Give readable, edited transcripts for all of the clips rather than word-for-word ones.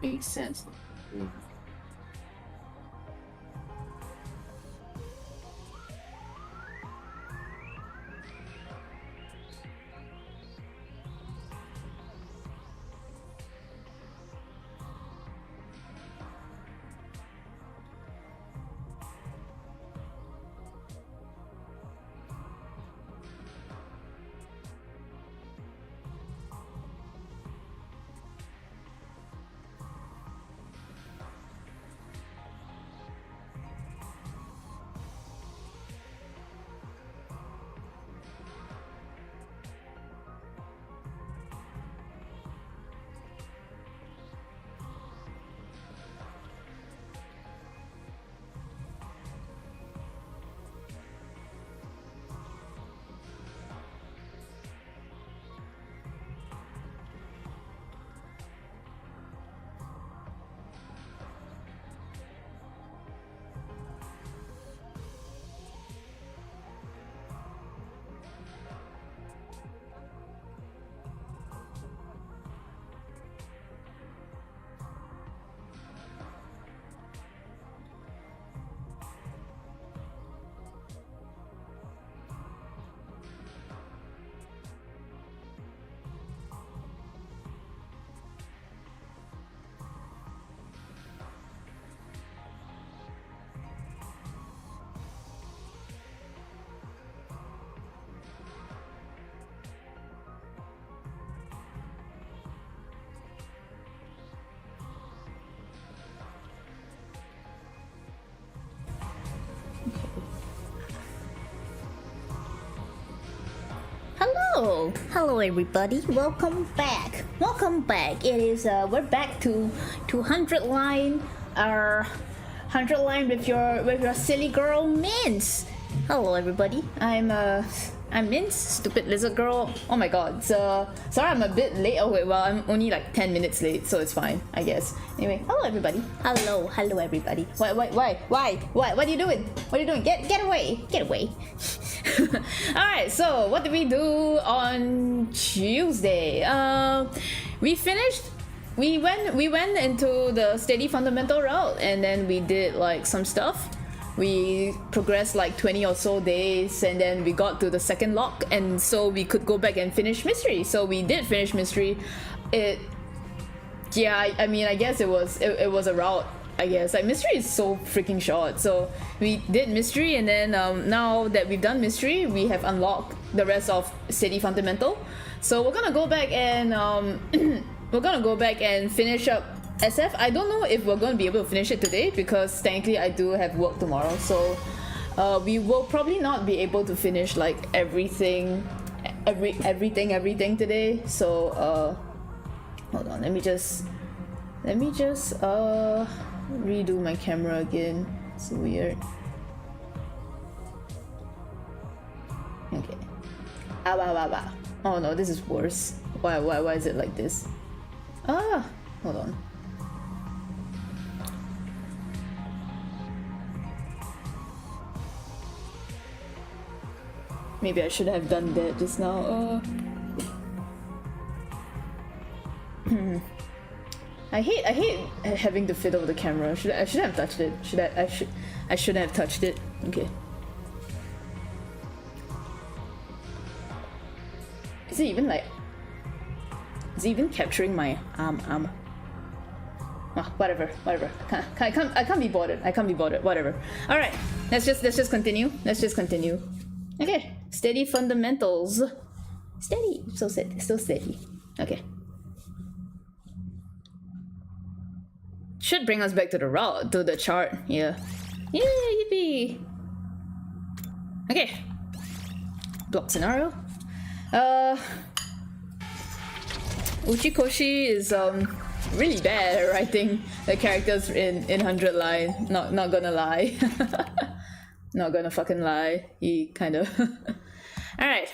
Makes sense. Hello everybody, welcome back. It is we're back to 100 line 100 line with your silly girl Mince. Hello everybody, I'm Mince, stupid lizard girl. Oh my god, so sorry I'm a bit late. Oh wait, well I'm only like 10 minutes late, so it's fine, I guess. Anyway, hello everybody. Hello everybody. Why? What are you doing? Get away. Alright, so what did we do on Tuesday? We went into the steady fundamental route, and then we did like some stuff. We progressed like 20 or so days, and then we got to the second lock, and so we could go back and finish mystery. So we did finish mystery. I mean, I guess it was a route. I guess like mystery is so freaking short, so we did mystery, and then now that we've done mystery, we have unlocked the rest of City Fundamental. So we're gonna go back and finish up SF. I don't know if we're gonna be able to finish it today because technically I do have work tomorrow, so we will probably not be able to finish like everything today. So hold on, let me just redo my camera again. It's weird. Okay. Oh no, this is worse. Why is it like this? Hold on. Maybe I should have done that just now. I hate having to fiddle with the camera. I should have touched it. I should have touched it. Okay. Is it even capturing my arm? Whatever. I can't be bothered. Whatever. All right. Let's just continue. Okay. Steady fundamentals. Steady. So steady. Okay. Should bring us back to the route, to the chart. Yeah. Yippee. Okay. Block scenario. Uchikoshi is really bad at writing the characters in 100 line. Not gonna lie. Not gonna fucking lie. He kind of. All right.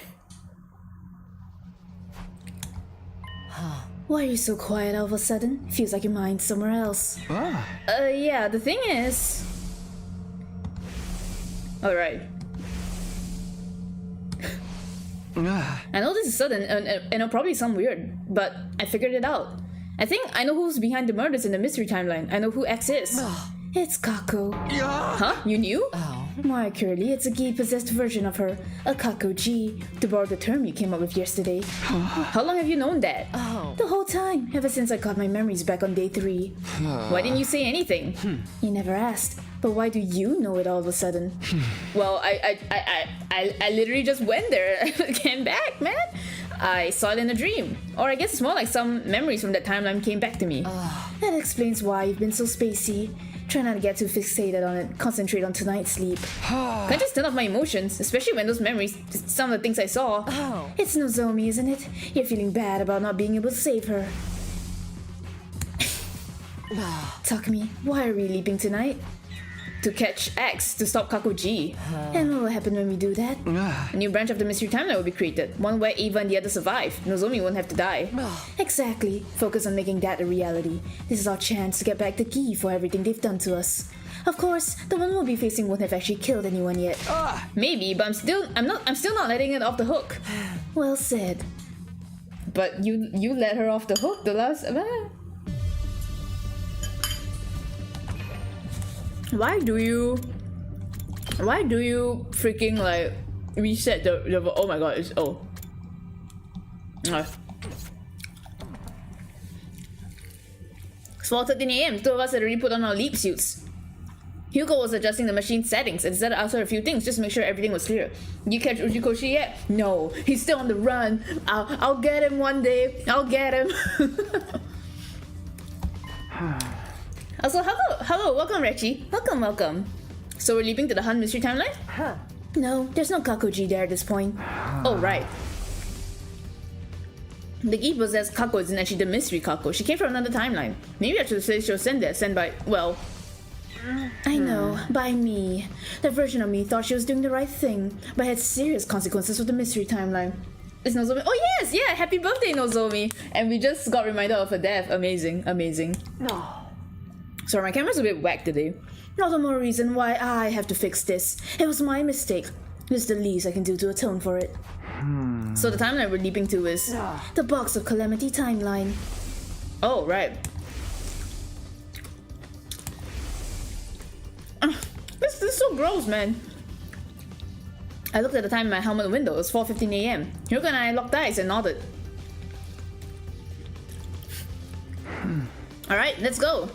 Why are you so quiet all of a sudden? Feels like your mind's somewhere else. Yeah, the thing is... Alright. I know this is sudden, and it'll probably sound weird, but I figured it out. I think I know who's behind the murders in the mystery timeline. I know who X is. It's Kako. Huh? You knew? More accurately, it's a Gi-possessed version of her. A Kako-G, to borrow the term you came up with yesterday. How long have you known that? The whole time, ever since I got my memories back on day 3. Why didn't you say anything? You never asked. But why do you know it all of a sudden? Well, I literally just went there. I came back, man. I saw it in a dream. Or I guess it's more like some memories from that timeline came back to me. That explains why you've been so spacey. Try not to get too fixated on it. Concentrate on tonight's sleep. Can I just turn off my emotions? Especially when those memories, some of the things I saw. It's Nozomi, isn't it? You're feeling bad about not being able to save her. Takumi, why are we leaping tonight? To catch X, to stop Kako-G. And what will happen when we do that? A new branch of the mystery timeline will be created. One where Eva and the others survive. Nozomi won't have to die. Exactly. Focus on making that a reality. This is our chance to get back the key for everything they've done to us. Of course, the one we'll be facing won't have actually killed anyone yet. Maybe, but I'm still not letting it off the hook. Well said. But you let her off the hook the last. Why do you freaking like reset the oh my god, it's It's 4:13 AM. Two of us had already put on our leap suits. Hugo was adjusting the machine's settings and decided to ask her a few things just to make sure everything was clear. You catch Uchikoshi yet? No, he's still on the run. I'll get him one day. I'll get him. Also, hello, welcome Rechi. Welcome. So we're leaping to the Hun mystery timeline? No, there's no Kako-G there at this point. Oh, right. The Gi-possessed Kako isn't actually the mystery Kako. She came from another timeline. Maybe I should say she was sent by, well... I know, by me. That version of me thought she was doing the right thing, but had serious consequences with the mystery timeline. It's Nozomi. Oh yes, yeah, happy birthday Nozomi! And we just got reminded of her death. Amazing. No. Sorry, my camera's a bit whacked today. Not the more reason why I have to fix this. It was my mistake. It's the least I can do to atone for it. So the timeline we're leaping to is the Box of Calamity timeline. Oh, right. This is so gross, man. I looked at the time in my helmet window. It was 4:15 AM. Hyuga and I locked eyes and nodded. Alright, let's go.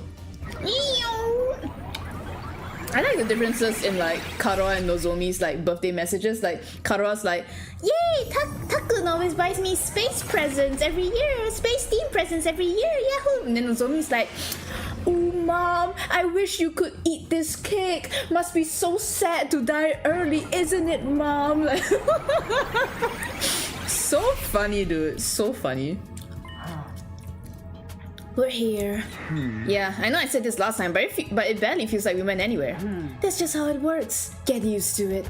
I like the differences in like Karoa and Nozomi's like birthday messages. Like Karoa's like, yay, Takun always buys me space presents every year, space themed presents every year, yahoo! And then Nozomi's like, ooh mom, I wish you could eat this cake. Must be so sad to die early, isn't it mom? Like, so funny dude, so funny. We're here. Yeah, I know I said this last time, but it barely feels like we went anywhere. That's just how it works. Get used to it.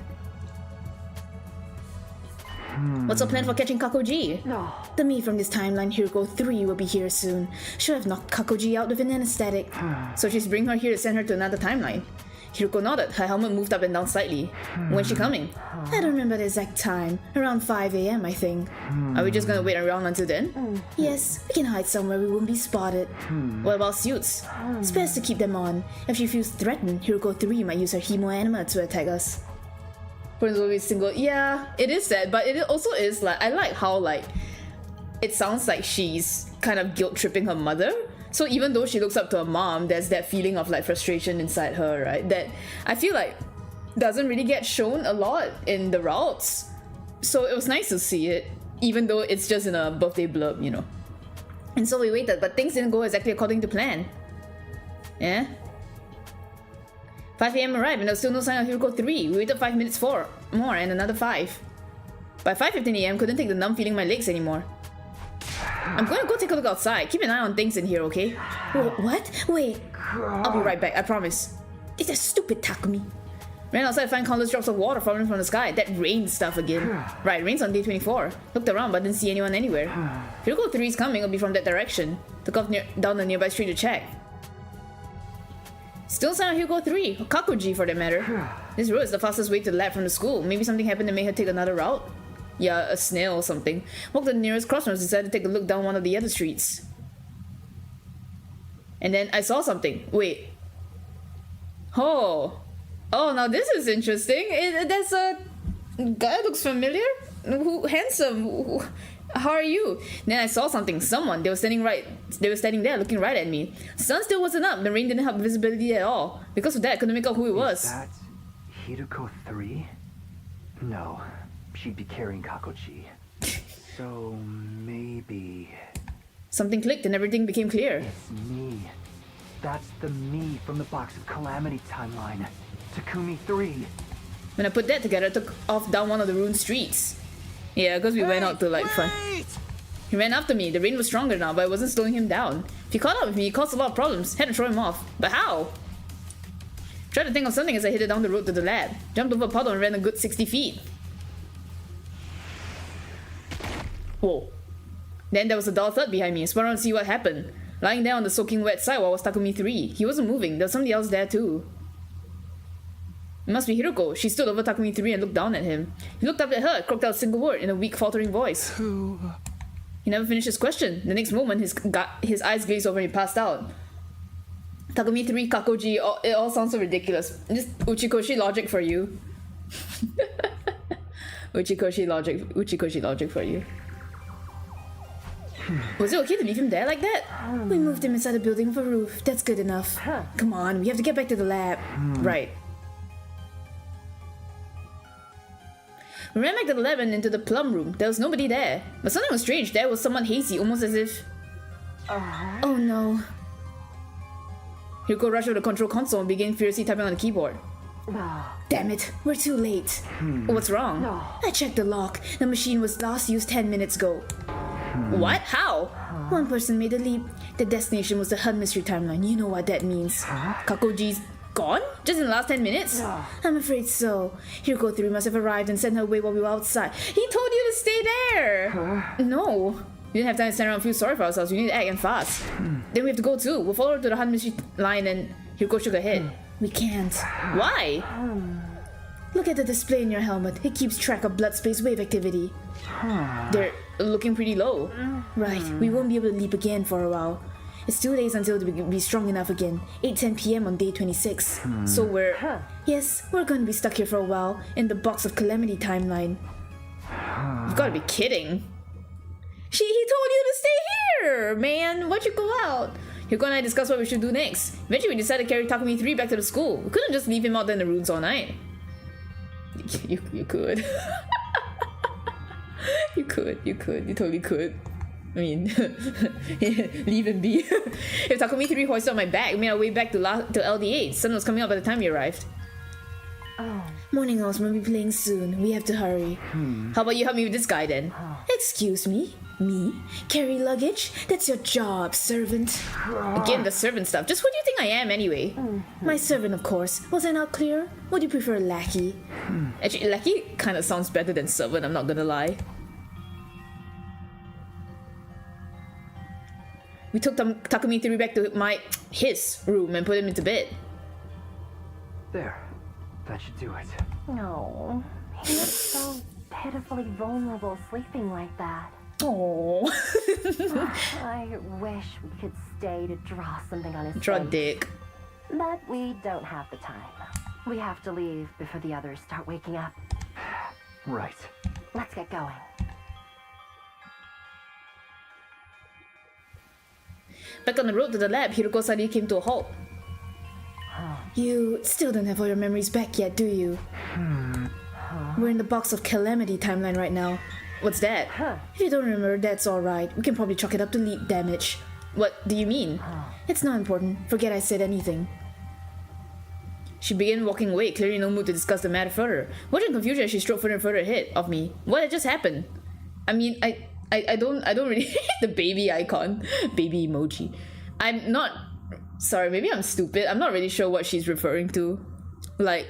What's our plan for catching Kako-G? The me from this timeline, Hiroko 3, will be here soon. Should have knocked Kako-G out with an anesthetic. So she's bringing her here to send her to another timeline. Hiroko nodded, her helmet moved up and down slightly. When's she coming? I don't remember the exact time. Around 5 AM, I think. Are we just gonna wait around until then? Yes, we can hide somewhere we won't be spotted. What about suits? It's best to keep them on. If she feels threatened, Hiroko 3 might use her Hemo Anima to attack us. Prince will be single. Yeah, it is sad, but it also is like, I like how like, it sounds like she's kind of guilt-tripping her mother. So even though she looks up to her mom, there's that feeling of like frustration inside her, right? That I feel like doesn't really get shown a lot in the routes. So it was nice to see it, even though it's just in a birthday blurb, you know. And so we waited, but things didn't go exactly according to plan. Yeah? 5 AM arrived and there was still no sign of Hiroko 3. We waited 5 minutes more and another 5. By 5:15 AM, couldn't take the numb feeling in my legs anymore. I'm gonna go take a look outside. Keep an eye on things in here, okay? What? Wait. I'll be right back, I promise. It's a stupid Takumi. Ran outside to find countless drops of water falling from the sky. That rain stuff again. Right, rain's on day 24. Looked around but didn't see anyone anywhere. Hiroko 3 is coming, it'll be from that direction. Took off down the nearby street to check. Still sign of Hiroko 3, or Kako-G for that matter. This road is the fastest way to the lab from the school. Maybe something happened to make her take another route? Yeah, a snail or something. Walked to the nearest crossroads and decided to take a look down one of the other streets. And then I saw something. Wait. Oh, now this is interesting. There's a guy looks familiar. Handsome. How are you? Then I saw something. Someone. They were standing there, looking right at me. Sun still wasn't up. The rain didn't help visibility at all. Because of that, I couldn't make out who it was. Is that Hiruko 3? No, she'd be carrying Kakoji. So maybe Something clicked and everything became clear. it's me. That's the me from the Box of Calamity timeline. Takumi 3. When I put that together, I took off down one of the ruined streets. Yeah, because we went out to like fun. He ran after me. The rain was stronger now, but it wasn't slowing him down. If he caught up with me, it caused a lot of problems. Had to throw him off. But how? Tried to think of something as I headed down the road to the lab. Jumped over a puddle and ran a good 60 feet. Whoa. Then there was a dull thud behind me. I spun around to see what happened. Lying there on the soaking wet sidewalk was Takumi 3. He wasn't moving. There was somebody else there too. It must be Hiruko. She stood over Takumi 3 and looked down at him. He looked up at her, croaked out a single word in a weak, faltering voice. Who? He never finished his question. The next moment, his eyes glazed over and he passed out. Takumi 3, Kakoji, it all sounds so ridiculous. Just Uchikoshi logic for you. Uchikoshi logic for you. Was it okay to leave him there like that? We moved him inside the building with a roof. That's good enough. Come on, we have to get back to the lab. Right. We ran back to the lab and into the plum room. There was nobody there. But something was strange. There was someone hazy, almost as if... Oh no. Hiruko rushed over the control console and began furiously typing on the keyboard. Damn it, we're too late. What's wrong? I checked the lock. The machine was last used 10 minutes ago. What? How? One person made a leap. The destination was the HUD mystery timeline. You know what that means. Kakoji's gone? Just in the last 10 minutes? I'm afraid so. Hiruko 3 must have arrived and sent her away while we were outside. He told you to stay there! No. We didn't have time to stand around and feel sorry for ourselves. We need to act and fast. Then we have to go too. We'll follow her to the HUD mystery line and Hiruko shook her head. We can't. Why? Look at the display in your helmet. It keeps track of blood space wave activity. They're looking pretty low. Right, we won't be able to leap again for a while. It's 2 days until we'll be strong enough again. 8:10 p.m. on day 26. So yes, we're going to be stuck here for a while in the Box of Calamity timeline. You've got to be kidding. He told you to stay here, man. Why'd you go out? Hugo and I discussed what we should do next. Eventually, we decided to carry Takumi 3 back to the school. We couldn't just leave him out there in the ruins all night. You could. You totally could. I mean, leave him be. If Takumi 3 hoisted on my back, we made our way back to LD8. Sun was coming up by the time we arrived. Morning hours will be playing soon. We have to hurry. How about you help me with this guy then? Excuse me? Me? Carry luggage? That's your job, servant. Again, the servant stuff. Just what do you think I am anyway? My servant, of course. Was I not clear? Would you prefer lackey? Actually, lackey kind of sounds better than servant, I'm not gonna lie. We took Takumi 3 back to his room and put him into bed. There. That should do it. No, he looks so pitifully vulnerable sleeping like that. Oh. I wish we could stay to draw something on his Draw face. dick. But we don't have the time. We have to leave before the others start waking up. Right. Let's get going. Back on the road to the lab, Hiruko suddenly came to a halt. You still don't have all your memories back yet, do you? We're in the Box of Calamity timeline right now. What's that? If you don't remember, that's alright. We can probably chalk it up to lead damage. What do you mean? It's not important. Forget I said anything. She began walking away, clearly in no mood to discuss the matter further. Watching confusion as she strode further and further ahead of me. What had just happened? I mean, I don't really the baby icon. Baby emoji. I'm not sorry, maybe I'm stupid. I'm not really sure what she's referring to. Like,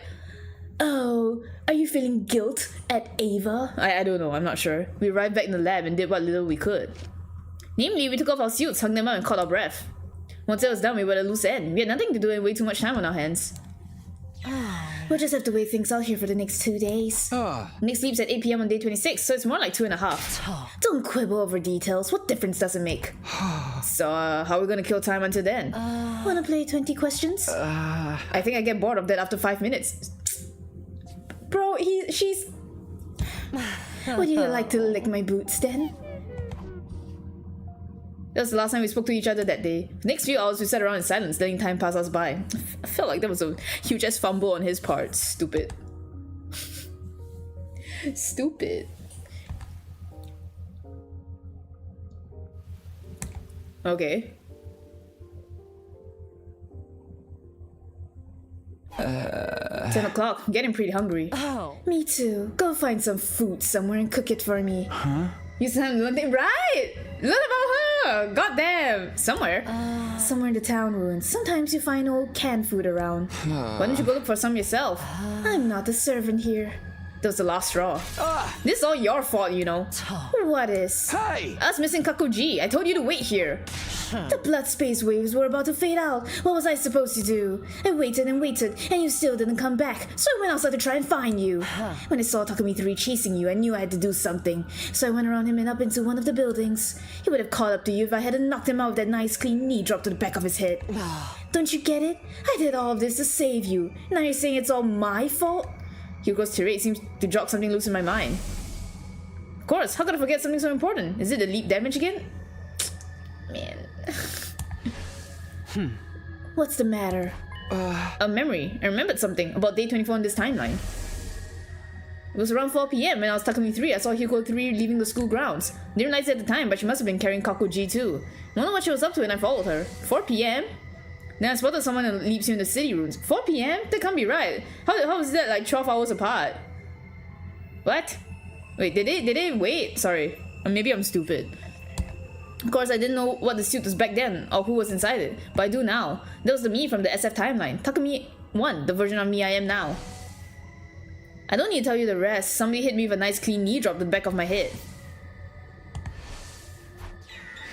oh, are you feeling guilt at Ava? I don't know, I'm not sure. We arrived back in the lab and did what little we could. Namely, we took off our suits, hung them up, and caught our breath. Once it was done, we were at a loose end. We had nothing to do and way too much time on our hands. We'll just have to wait things out here for the next 2 days. Next sleep's at 8 p.m. on day 26, so it's more like 2.5. Don't quibble over details. What difference does it make? So, how are we gonna kill time until then? Wanna play 20 questions? I think I get bored of that after 5 minutes. Bro, she's... Would you like to lick my boots then? That was the last time we spoke to each other that day. Next few hours we sat around in silence, letting time pass us by. I felt like that was a huge-ass fumble on his part. Stupid. Stupid. Okay. 10 o'clock. Getting pretty hungry. Oh. Me too. Go find some food somewhere and cook it for me. Huh? You sound one thing right. Learn about her. Goddamn. Somewhere. Somewhere in the town ruins. Sometimes you find old canned food around. Why don't you go look for some yourself? I'm not the servant here. That was the last straw. This is all your fault, you know. What is? Hey! Us missing Kakuji. I told you to wait here. The blood space waves were about to fade out. What was I supposed to do? I waited and waited, and you still didn't come back. So I went outside to try and find you. When I saw Takumi 3 chasing you, I knew I had to do something. So I went around him and up into one of the buildings. He would have caught up to you if I hadn't knocked him out with that nice clean knee drop to the back of his head. Don't you get it? I did all of this to save you. Now you're saying it's all my fault? Hugo's tirade seems to jog something loose in my mind. Of course, how could I forget something so important? Is it the leap damage again? Man. What's the matter? A memory. I remembered something about day 24 in this timeline. It was around 4 PM when I was Takumi 3. I saw Hyuko 3 leaving the school grounds. Didn't realize it at the time, but she must have been carrying Kakuji too. Wonder what she was up to and I followed her. 4 PM? Then I spotted someone that leaps you in the city ruins. 4 PM? That can't be right. How is that like 12 hours apart? What? Wait, did they wait? Sorry. Or maybe I'm stupid. Of course, I didn't know what the suit was back then, or who was inside it, but I do now. That was the me from the SF timeline. Takumi 1, the version of me I am now. I don't need to tell you the rest. Somebody hit me with a nice clean knee drop to the back of my head.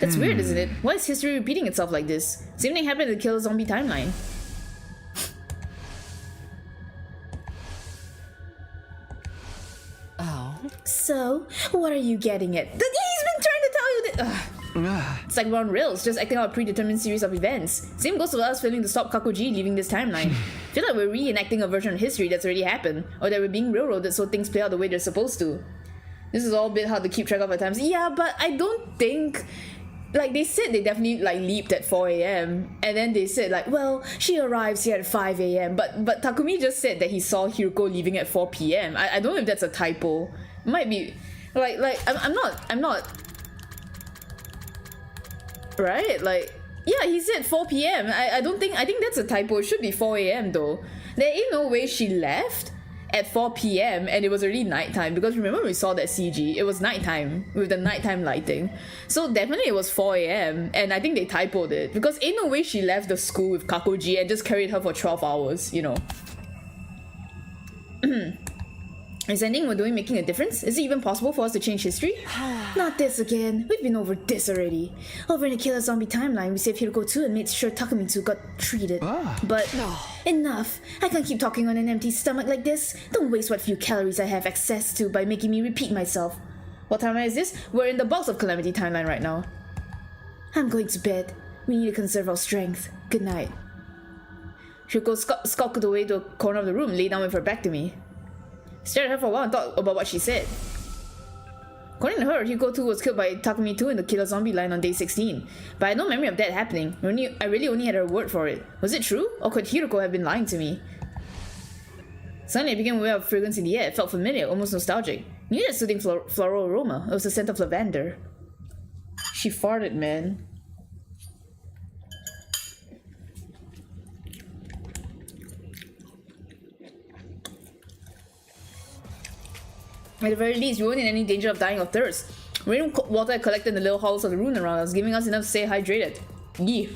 That's weird, isn't it? Why is history repeating itself like this? Same thing happened in the Killer Zombie timeline. Oh. So, what are you getting at? He's been trying to tell you that. It's like we're on rails, just acting out a predetermined series of events. Same goes for us failing to stop Kakuji leaving this timeline. Feel like we're reenacting a version of history that's already happened, or that we're being railroaded so things play out the way they're supposed to. This is all a bit hard to keep track of at times. Yeah, but I don't think... Like, they said they definitely, like, leaped at 4 AM. And then they said, like, well, she arrives here at 5 AM. But Takumi just said that he saw Hiruko leaving at 4 PM. I don't know if that's a typo. It might be... I'm not... Right? Like... Yeah, he said 4 PM. I think that's a typo. It should be 4 AM, though. There ain't no way she left at 4 PM and it was already nighttime, because remember when we saw that CG, it was nighttime with the nighttime lighting. So definitely it was 4 AM and I think they typoed it, because ain't no way she left the school with Kakuji and just carried her for 12 hours, you know. Is anything we're doing making a difference? Is it even possible for us to change history? Not this again. We've been over this already. Over in the Killer Zombie timeline, we saved Hiruko 2 and made sure Takumi 2 got treated. But enough. I can't keep talking on an empty stomach like this. Don't waste what few calories I have access to by making me repeat myself. What timeline is this? We're in the Box of Calamity timeline right now. I'm going to bed. We need to conserve our strength. Good night. Hiruko skulked away to a corner of the room, lay down with her back to me. Stared at her for a while and thought about what she said. According to her, Hugo 2 was killed by Takumi 2 in the Killer Zombie line on day 16. But I had no memory of that happening. I really only had her word for it. Was it true? Or could Hiruko have been lying to me? Suddenly I became aware of fragrance in the air. It felt familiar, almost nostalgic. I knew that soothing floral aroma. It was the scent of lavender. She farted, man. At the very least, we weren't in any danger of dying of thirst. Rainwater had collected in the little hollows of the ruin around us, giving us enough to stay hydrated. Yeah.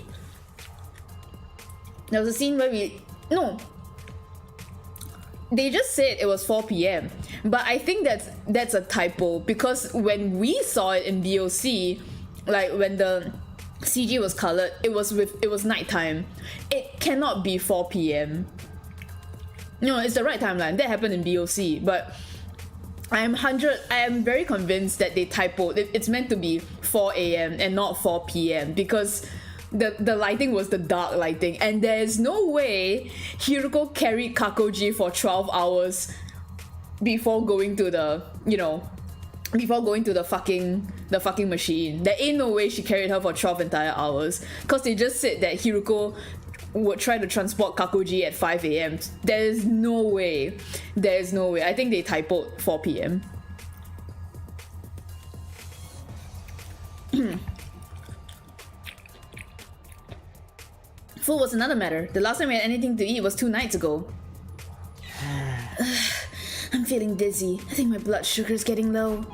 There was a scene where No. They just said it was 4 PM. But I think that's a typo, because when we saw it in BOC, like when the CG was colored, it was nighttime. It cannot be 4 PM. No, it's the right timeline. That happened in BOC, but I am very convinced that they typoed. It's meant to be 4 a.m. and not 4 p.m. because the lighting was the dark lighting, and there's no way Hiroko carried Kakoji for 12 hours before going to the, the fucking machine. There ain't no way she carried her for 12 entire hours, because they just said that Hiroko would try to transport Kakoji at 5 a.m. There's no way. There's no way. I think they typoed 4 p.m. Food was another matter. The last time we had anything to eat was 2 nights ago. I'm feeling dizzy. I think my blood sugar's getting low.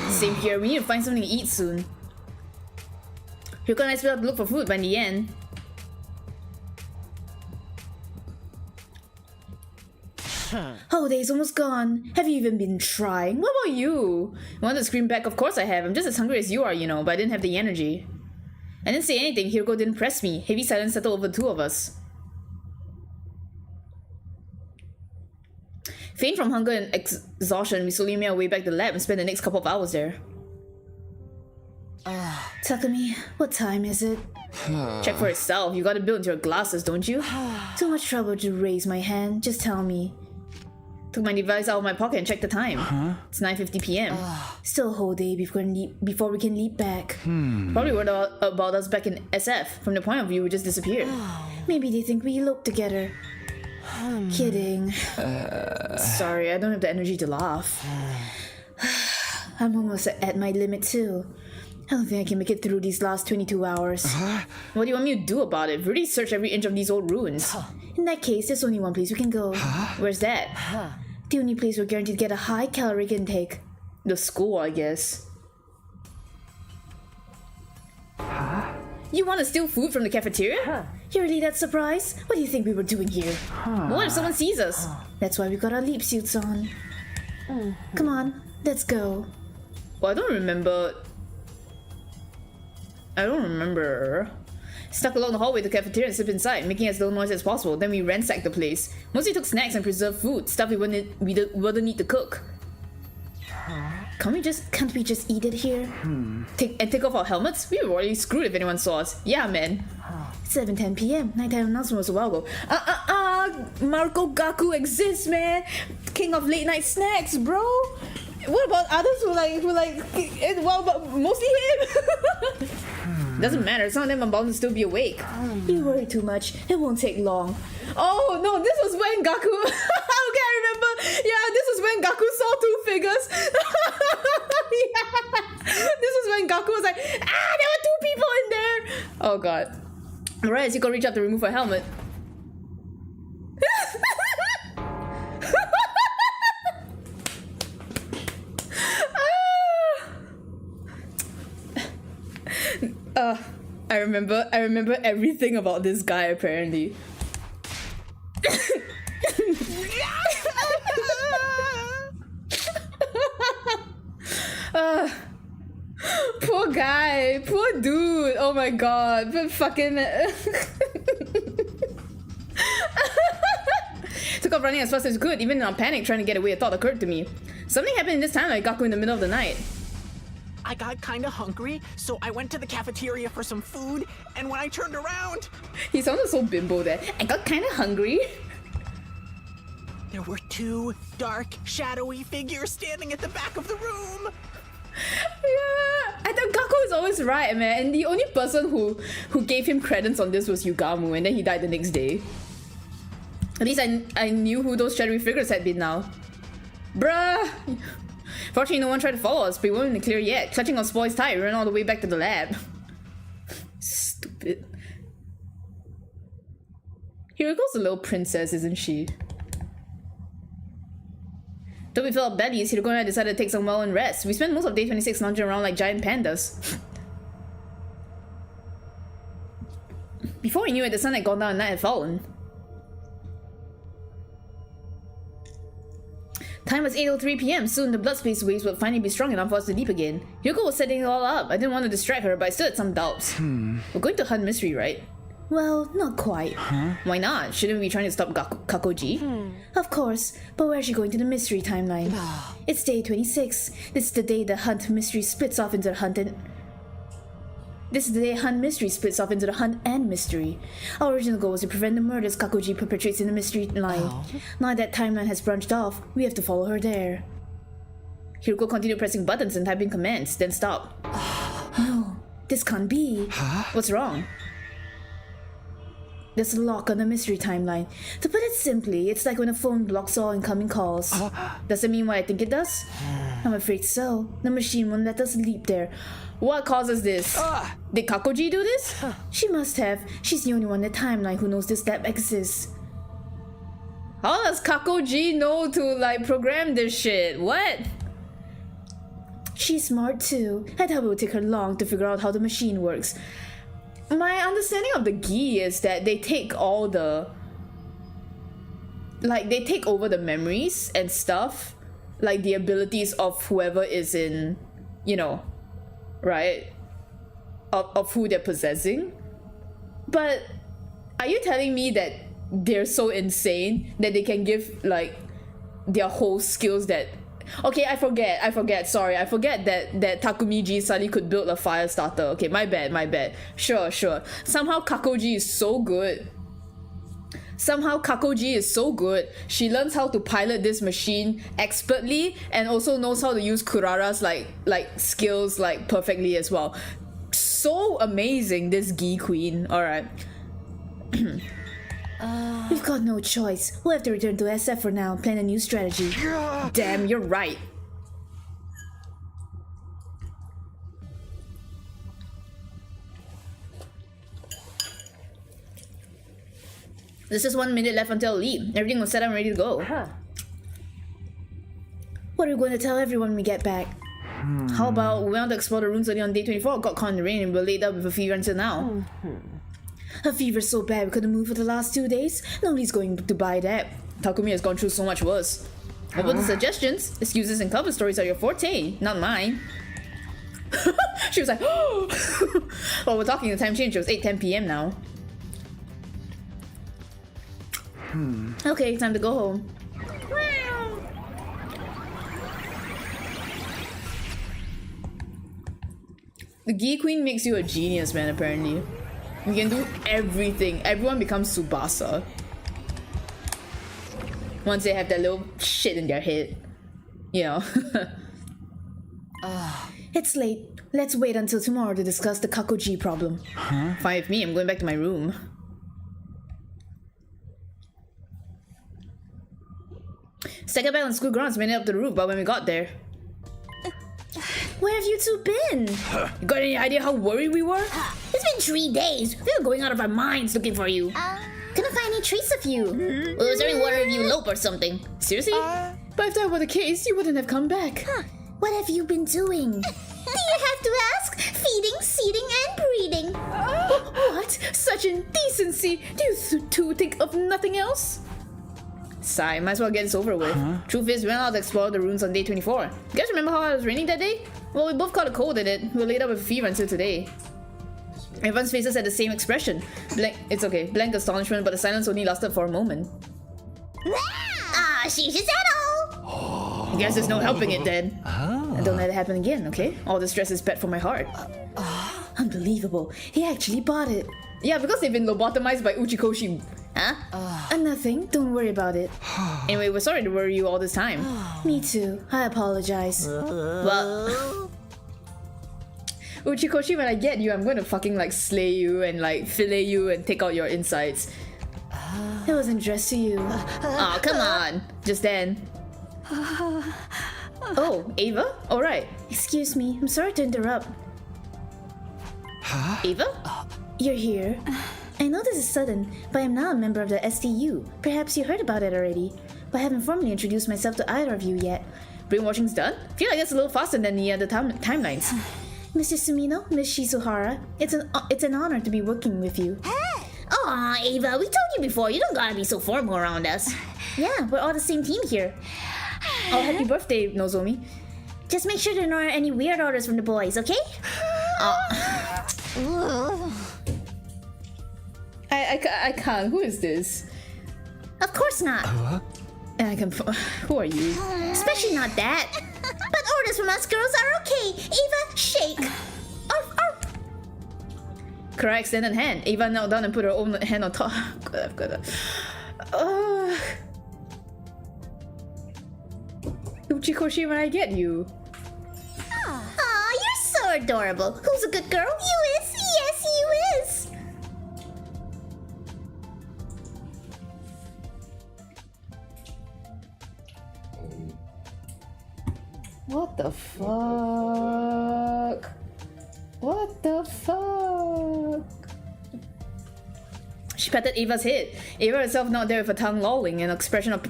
Same here. We need to find something to eat soon. You're gonna have to look for food by the end. Holiday's almost gone. Have you even been trying? What about you? I want to scream back, of course I have. I'm just as hungry as you are, but I didn't have the energy. I didn't say anything. Hiroko didn't press me. Heavy silence settled over the two of us. Faint from hunger and exhaustion, we slowly made our way back to the lab and spent the next couple of hours there. Takumi, what time is it? Check for itself. You gotta build into your glasses, don't you? Too much trouble to raise my hand. Just tell me. Took my device out of my pocket and checked the time. It's 9:50 p.m. Still a whole day before we can leap back. Probably word about us back in SF. From the point of view, we just disappeared. Maybe they think we eloped together. Kidding. Sorry, I don't have the energy to laugh. I'm almost at my limit too. I don't think I can make it through these last 22 hours. What do you want me to do about it? We've already searched every inch of these old ruins. In that case, there's only one place we can go. Where's that? The only place we're guaranteed to get a high caloric intake. The school, I guess. You want to steal food from the cafeteria? You're really that surprised? What do you think we were doing here? What if someone sees us? That's why we got our leap suits on. Come on, let's go. Well, I don't remember. Stuck along the hallway to the cafeteria and slipped inside, making as little noise as possible. Then we ransacked the place. Mostly took snacks and preserved food, stuff we wouldn't need to cook. Can't we just eat it here? Take off our helmets? We were already screwed if anyone saw us. Yeah, man. 7:10 p.m. Nighttime announcement was a while ago. Marco Gaku exists, man. King of late night snacks, bro. What about others who but mostly him? Doesn't matter, some of them are bound to still be awake. You worry too much, it won't take long. Oh no, this was when Gaku... Okay, I remember. Yeah, this was when Gaku saw 2 figures. Yeah. This was when Gaku was like, there were 2 people in there. Oh god. Alright, so you can reach out to remove her helmet. I remember everything about this guy apparently. Poor guy, poor dude. Oh my god, but fucking took off running as fast as could. Even in a panic trying to get away, a thought occurred to me. Something happened in this time like Gaku in the middle of the night. I got kinda hungry, so I went to the cafeteria for some food, and when I turned around... He sounded so bimbo there. I got kinda hungry. There were 2 dark, shadowy figures standing at the back of the room. Yeah, I thought Gaku is always right, man. And the only person who gave him credence on this was Yugamu, and then he died the next day. At least I knew who those shadowy figures had been now. Bruh! Fortunately, no one tried to follow us, but we weren't in the clear yet. Clutching on Spoil's tie, we ran all the way back to the lab. Stupid. Hiroko's a little princess, isn't she? Though we felt bellies, Hiroko and I decided to take some well-earned rest. We spent most of day 26 lounging around like giant pandas. Before we knew it, the sun had gone down and night had fallen. Time was 8:03 p.m. Soon the blood space waves would finally be strong enough for us to leap again. Hiroko was setting it all up. I didn't want to distract her, but I still had some doubts. We're going to hunt mystery, right? Well, not quite. Why not? Shouldn't we be trying to stop Kakoji? Of course, but where's she going to the mystery timeline? It's day 26. This is the day the Hunt mystery splits off into the Hunt and... This is the day Hunt mystery splits off into the Hunt and mystery. Our original goal was to prevent the murders Kakoji perpetrates in the mystery line. Now that timeline has branched off, we have to follow her there. Hiroko continued pressing buttons and typing commands, then stopped. No, this can't be. What's wrong? There's a lock on the mystery timeline. To put it simply, it's like when a phone blocks all incoming calls. Does it mean what I think it does? I'm afraid so. The machine won't let us leap there. What causes this? Did Kakoji do this? She must have. She's the only one in the timeline who knows this step exists. How does Kakoji know to like program this shit? What? She's smart too. I doubt it would take her long to figure out how the machine works. My understanding of the Gi is that they take all the... Like, they take over the memories and stuff. Like, the abilities of whoever is in, you know, right? Of who they're possessing. But are you telling me that they're so insane that they can give, like, their whole skills that... Okay, I forget, sorry. I forget that Takumiji suddenly could build a fire starter. Okay, my bad. Sure. Somehow Kakoji is so good. She learns how to pilot this machine expertly and also knows how to use Kurara's like skills like perfectly as well. So amazing, this Gi Queen. Alright. We've got no choice. We'll have to return to SF for now and plan a new strategy. Damn, you're right. There's just 1 minute left until leave. Everything was set up and ready to go. What are we going to tell everyone when we get back? How about we went to explore the ruins only on day 24, got caught in the rain and we're laid up with a fever until now. Her fever's so bad we couldn't move for the last 2 days. Nobody's going to buy that. Takumi has gone through so much worse. What about the suggestions? Excuses and cover stories are your forte, not mine. She was like, oh! Well, we're talking the time change. It was 8:10 p.m. now. Okay, time to go home. The Gi Queen makes you a genius, man, apparently. You can do everything. Everyone becomes Tsubasa. Once they have that little shit in their head. You know. It's late. Let's wait until tomorrow to discuss the Kakoji problem. Fine with me, I'm going back to my room. Second back on school grounds made it up the roof, but when we got there... Where have you two been? You got any idea how worried we were? It's been 3 days. We were going out of our minds looking for you. Couldn't find any trace of you. We were serving water if you elope or something. Seriously? But if that were the case, you wouldn't have come back. What have you been doing? Do you have to ask? Feeding, seeding, and breeding. What? Such indecency! Do you two think of nothing else? Sigh, might as well get this over with. Truth is, we went out to explore the ruins on day 24. You guys remember how it was raining that day? Well, we both caught a cold in it. We were laid up with a fever until today. Everyone's faces had the same expression. It's okay. Blank astonishment, but the silence only lasted for a moment. She should settle. I guess there's no helping it then. And don't let it happen again, okay? All the stress is bad for my heart. Unbelievable. He actually bought it. Yeah, because they've been lobotomized by Uchikoshi. Nothing. Don't worry about it. Anyway, we're sorry to worry you all this time. Me too. I apologize. Well... Uchikoshi, when I get you, I'm gonna fucking like slay you and like fillet you and take out your insides. It wasn't addressed to you. Oh, come on. Just then. Oh, Ava? Alright. Excuse me. I'm sorry to interrupt. Ava? You're here. I know this is sudden, but I'm now a member of the STU. Perhaps you heard about it already, but I haven't formally introduced myself to either of you yet. Brainwashing's done? I feel like that's a little faster than the other timelines. Mr. Sumino, Miss Shizuhara, it's an honor to be working with you. Aw, Ava, we told you before, you don't gotta be so formal around us. Yeah, we're all the same team here. Oh, happy birthday, Nozomi. Just make sure there aren't any weird orders from the boys, okay? I can't. Who is this? Of course not. And I can. Who are you? Especially not that. But orders from us girls are okay. Eva, shake. Arf, arf. Kara extended hand. Eva knelt down and put her own hand on top. God, I've got to. Uchikoshi, when I get you. Aw, you're so adorable. Who's a good girl? You is. Yes, you is. What the fuck? What the fuck? She patted Eva's head. Eva herself not there with her tongue lolling and an expression of.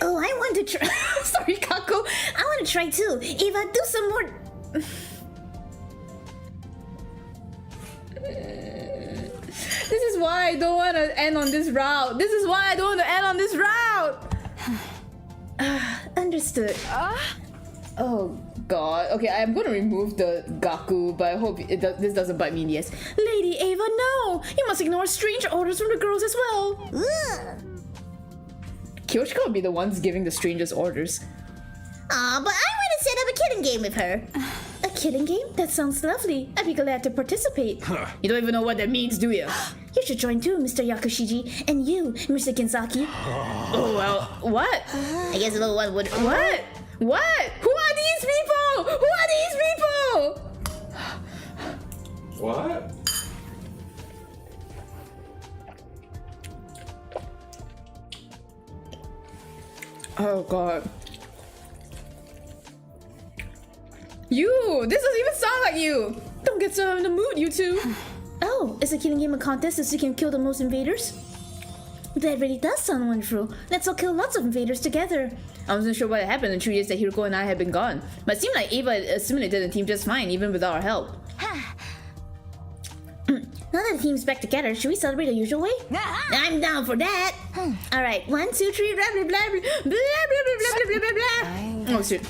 Oh, I want to try. Sorry, Kako. I want to try too. Eva, do some more. This is why I don't want to end on this route. This is why I don't want to end on this route. Understood. Oh god. Okay, I'm gonna remove the Gaku, but I hope this doesn't bite me in the ass. Lady Ava, no! You must ignore strange orders from the girls as well. Kyoshiko will be the ones giving the strangest orders. Aw, but I want to set up a kidding game with her. A kidding game? That sounds lovely. I'd be glad to participate. You don't even know what that means, do you? You should join too, Mr. Yakushiji. And you, Mr. Kinsaki. Oh, well, what? I guess the little one would. What? What? Who are these people? Who are these people? What? Oh god. You! This doesn't even sound like you! Don't get so in the mood, you two! Oh, is the killing game a contest so you can kill the most invaders? That really does sound wonderful. Let's all kill lots of invaders together. I wasn't sure what had happened in the 2 years that Hiroko and I had been gone, but it seemed like Ava assimilated the team just fine, even without our help. Now that the team's back together, should we celebrate the usual way? I'm down for that. Alright, 1, 2, 3, blah blah blah blah blah blah blah blah blah. Oh shit.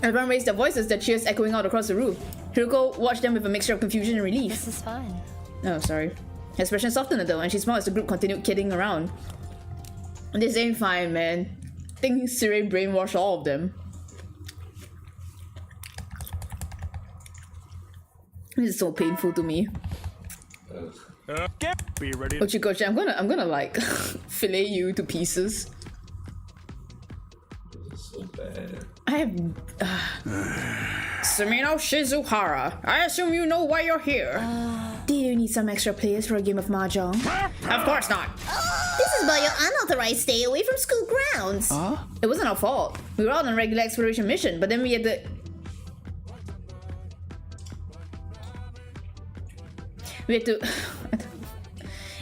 Everyone raised their voices, their cheers echoing out across the room. Hiroko watched them with a mixture of confusion and relief. This is fun. Oh, sorry. Her expression softened though, and she smiled as the group continued kidding around. This ain't fine, man. I think Sire brainwashed all of them. This is so painful to me. Be ready. Uchikoshi, I'm gonna like fillet you to pieces. This is so bad. I have Sumino Shizuhara. I assume you know why you're here. Do you need some extra players for a game of mahjong? Of course not. This is about your unauthorized stay away from school grounds. It wasn't our fault. We were out on a regular exploration mission, but then we had to.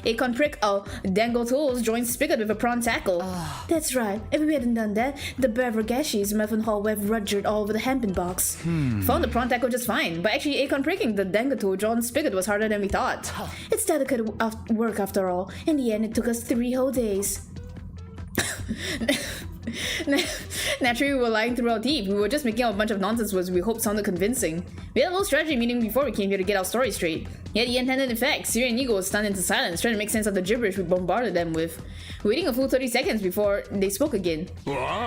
Akon Prick, Dango Tools joined Spigot with a prawn tackle. That's right. If we hadn't done that, the Bevergashis Muffin Hall would have rudgered all over the Hempen box. Found the prawn tackle just fine, but actually Akon pricking the Dango Tool drawn Spigot was harder than we thought. It's delicate work after all. In the end, it took us 3 whole days. Naturally, we were lying through our teeth. We were just making up a bunch of nonsense words we hoped sounded convincing. We had a little strategy meeting before we came here to get our story straight. Yet the intended effect, Siri and Nigo was stunned into silence, trying to make sense of the gibberish we bombarded them with. Waiting a full 30 seconds before they spoke again.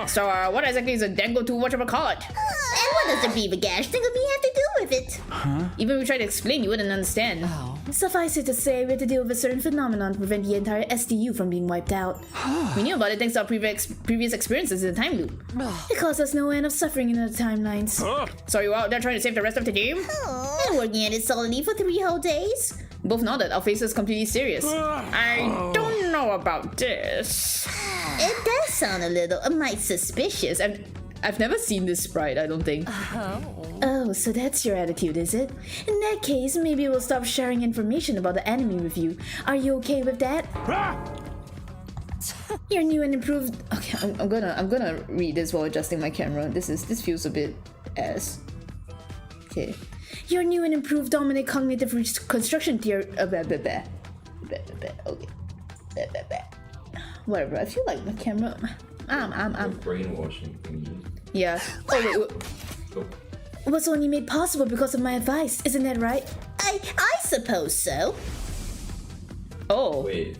So, what exactly is a Dango to whatchamacallit? And what does the beaver gash think of me have to do with it? Even if we tried to explain, you wouldn't understand. Suffice it to say, we had to deal with a certain phenomenon to prevent the entire SDU from being wiped out. We knew about it thanks to our previous experiences in the time loop. It caused us no end of suffering in the timelines. So you were out there trying to save the rest of the team? And working at it solidly for 3 whole days? Both nodded, our faces completely serious. I don't know about this. It does sound a little, mite suspicious. I've never seen this sprite, I don't think. Oh, so that's your attitude, is it? In that case, maybe we'll stop sharing information about the enemy with you. Are you okay with that? Your new and improved. Okay, I'm gonna read this while adjusting my camera. This feels a bit ass. Okay. Your new and improved dominant cognitive construction theory. Okay. Whatever. I feel like my camera. I'm Brainwashing thingy. Yeah. Oh wait. Oh. Was only made possible because of my advice, isn't that right? I suppose so. Oh. Wait.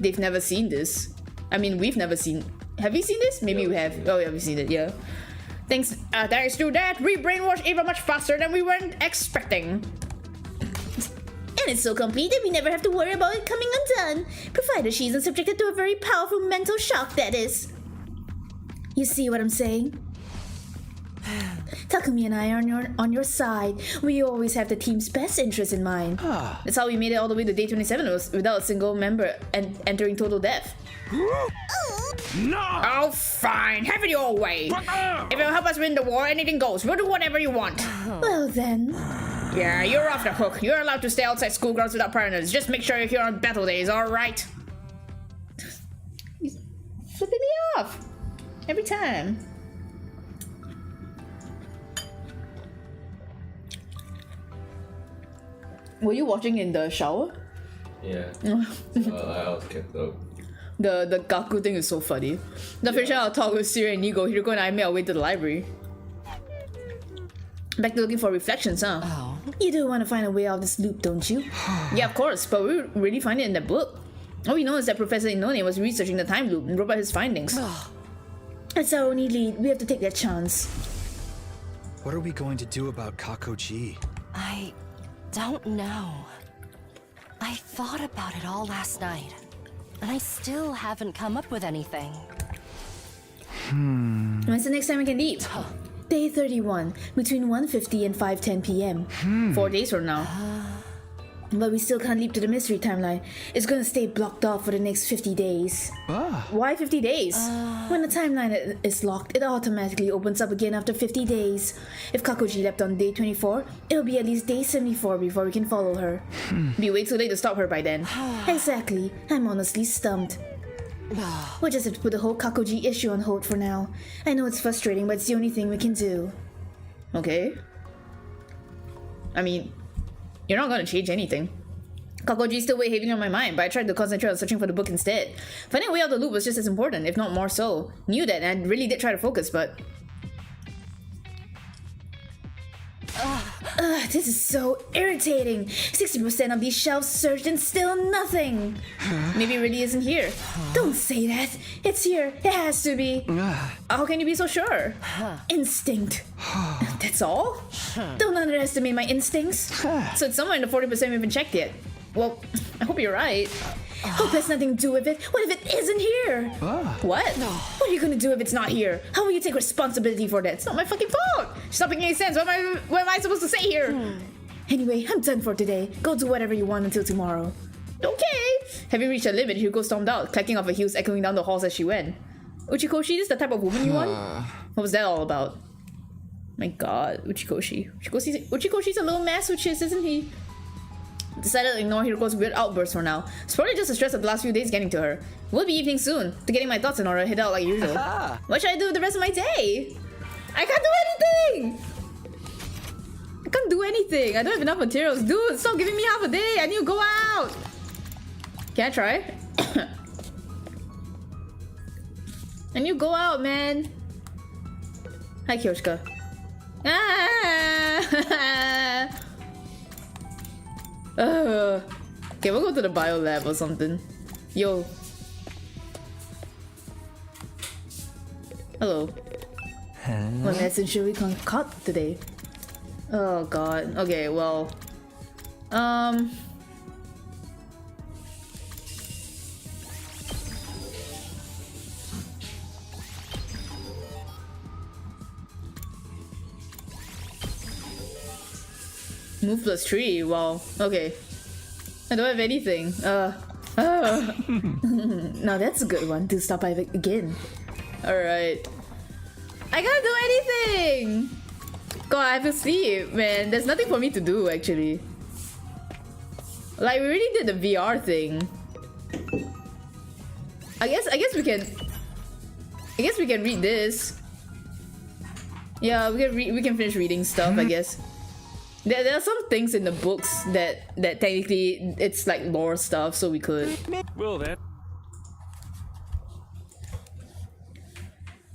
They've never seen this. I mean, we've never seen. Have we seen this? Maybe we have. Oh yeah, we've seen it. Yeah. Thanks to that, we brainwashed Ava much faster than we weren't expecting. And it's so complete that we never have to worry about it coming undone, provided she isn't subjected to a very powerful mental shock, that is. You see what I'm saying? Takumi and I are on your side. We always have the team's best interest in mind. That's how we made it all the way to day 27 without a single member entering total death. No! Oh, fine. Have it your way. If it'll help us win the war, anything goes. We'll do whatever you want. Well then... Yeah, you're off the hook. You're allowed to stay outside school grounds without partners. Just make sure you're here on battle days, alright? He's flipping me off. Every time. Were you watching in the shower? Yeah. I was kept up. The Gaku thing is so funny. The first time I'll talk with Siri and Nigo, Hiroko and I made our way to the library. Back to looking for reflections, huh? Oh. You do want to find a way out of this loop, don't you? Yeah, of course, but we really find it in that book. All we know is that Professor Inone was researching the time loop and wrote about his findings. It's our only lead. We have to take that chance. What are we going to do about Kakoji? I don't know. I thought about it all last night, and I still haven't come up with anything. When's the next time we can leave? Day 31, between 1:50 and 5:10 p.m. 4 days from now. But we still can't leap to the mystery timeline. It's gonna stay blocked off for the next 50 days. Why 50 days? When the timeline is locked, it automatically opens up again after 50 days. If Kakoji left on day 24, it'll be at least day 74 before we can follow her. Be way too late to stop her by then. Exactly. I'm honestly stumped. We'll just have to put the whole Kakoji issue on hold for now. I know it's frustrating, but it's the only thing we can do. Okay. I mean, you're not gonna change anything. Kakoji's still way heavy on my mind, but I tried to concentrate on searching for the book instead. Finding a way out of the loop was just as important, if not more so. Knew that, and I really did try to focus, but... This is so irritating. 60% of these shelves searched and still nothing. Maybe it really isn't here. Don't say that. It's here. It has to be. How can you be so sure? Instinct. That's all? Don't underestimate my instincts. So it's somewhere in the 40% we haven't checked yet. Well, I hope you're right. Hope has nothing to do with it. What if it isn't here? What? What are you gonna do if it's not here? How will you take responsibility for that? It's not my fucking fault! It's not making any sense. What am I supposed to say here? Anyway, I'm done for today. Go do whatever you want until tomorrow. Okay! Having reached a limit, Hugo stormed out, clacking off her heels echoing down the halls as she went. Uchikoshi, this the type of woman you want? What was that all about? My god, Uchikoshi. Uchikoshi's a little mess with shit, isn't he? Decided to ignore Hiroko's weird outburst for now. It's probably just the stress of the last few days getting to her. We'll be evening soon. To getting my thoughts in order, head out like usual. What should I do with the rest of my day? I can't do anything! I can't do anything. I don't have enough materials. Dude, stop giving me half a day. I need to go out. Can I try? I need to go out, man. Hi, Kyoshika. Ah! Okay, we'll go to the bio lab or something. Yo. Hello. What lesson should we concoct today? Oh god. Okay, well. Move plus 3, wow. Okay. I don't have anything. Now that's a good one to stop by again. Alright. I can't do anything! God, I have to sleep, man. There's nothing for me to do, actually. Like, we already did the VR thing. I guess we can... I guess we can read this. Yeah, we can finish reading stuff, I guess. There are some things in the books that technically it's like lore stuff, so we could. Will that?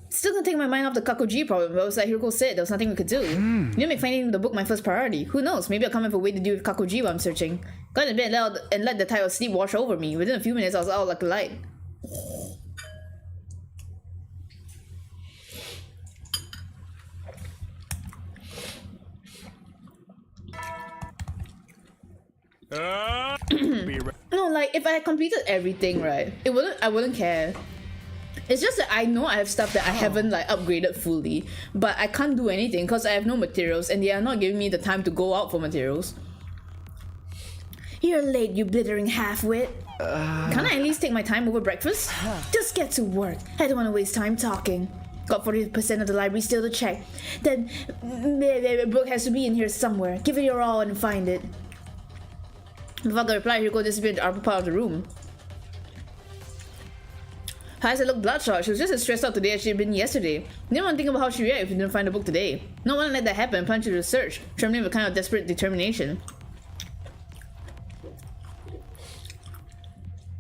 Still gonna take my mind off the Kakoji problem, but it was like Hiroko said, there was nothing we could do. You didn't make finding the book my first priority. Who knows, maybe I'll come up with a way to deal with Kakoji while I'm searching. Got in bed and let the tide of sleep wash over me. Within a few minutes I was out like a light. like if I had completed everything, right, I wouldn't care. It's just that I know I have stuff that I haven't like upgraded fully, but I can't do anything because I have no materials and they are not giving me the time to go out for materials. You're late, you blithering half-wit. Can't I at least take my time over breakfast? Just get to work. I don't want to waste time talking. Got 40% of the library still to check. Then, a book has to be in here somewhere. Give it your all and find it. Before I could reply, Hiroko disappeared in the upper part of the room. Her eyes looked bloodshot. She was just as stressed out today as she had been yesterday. Didn't want to think about how she react if she didn't find the book today. No one let that happen and plunged into the search, trembling with a kind of desperate determination.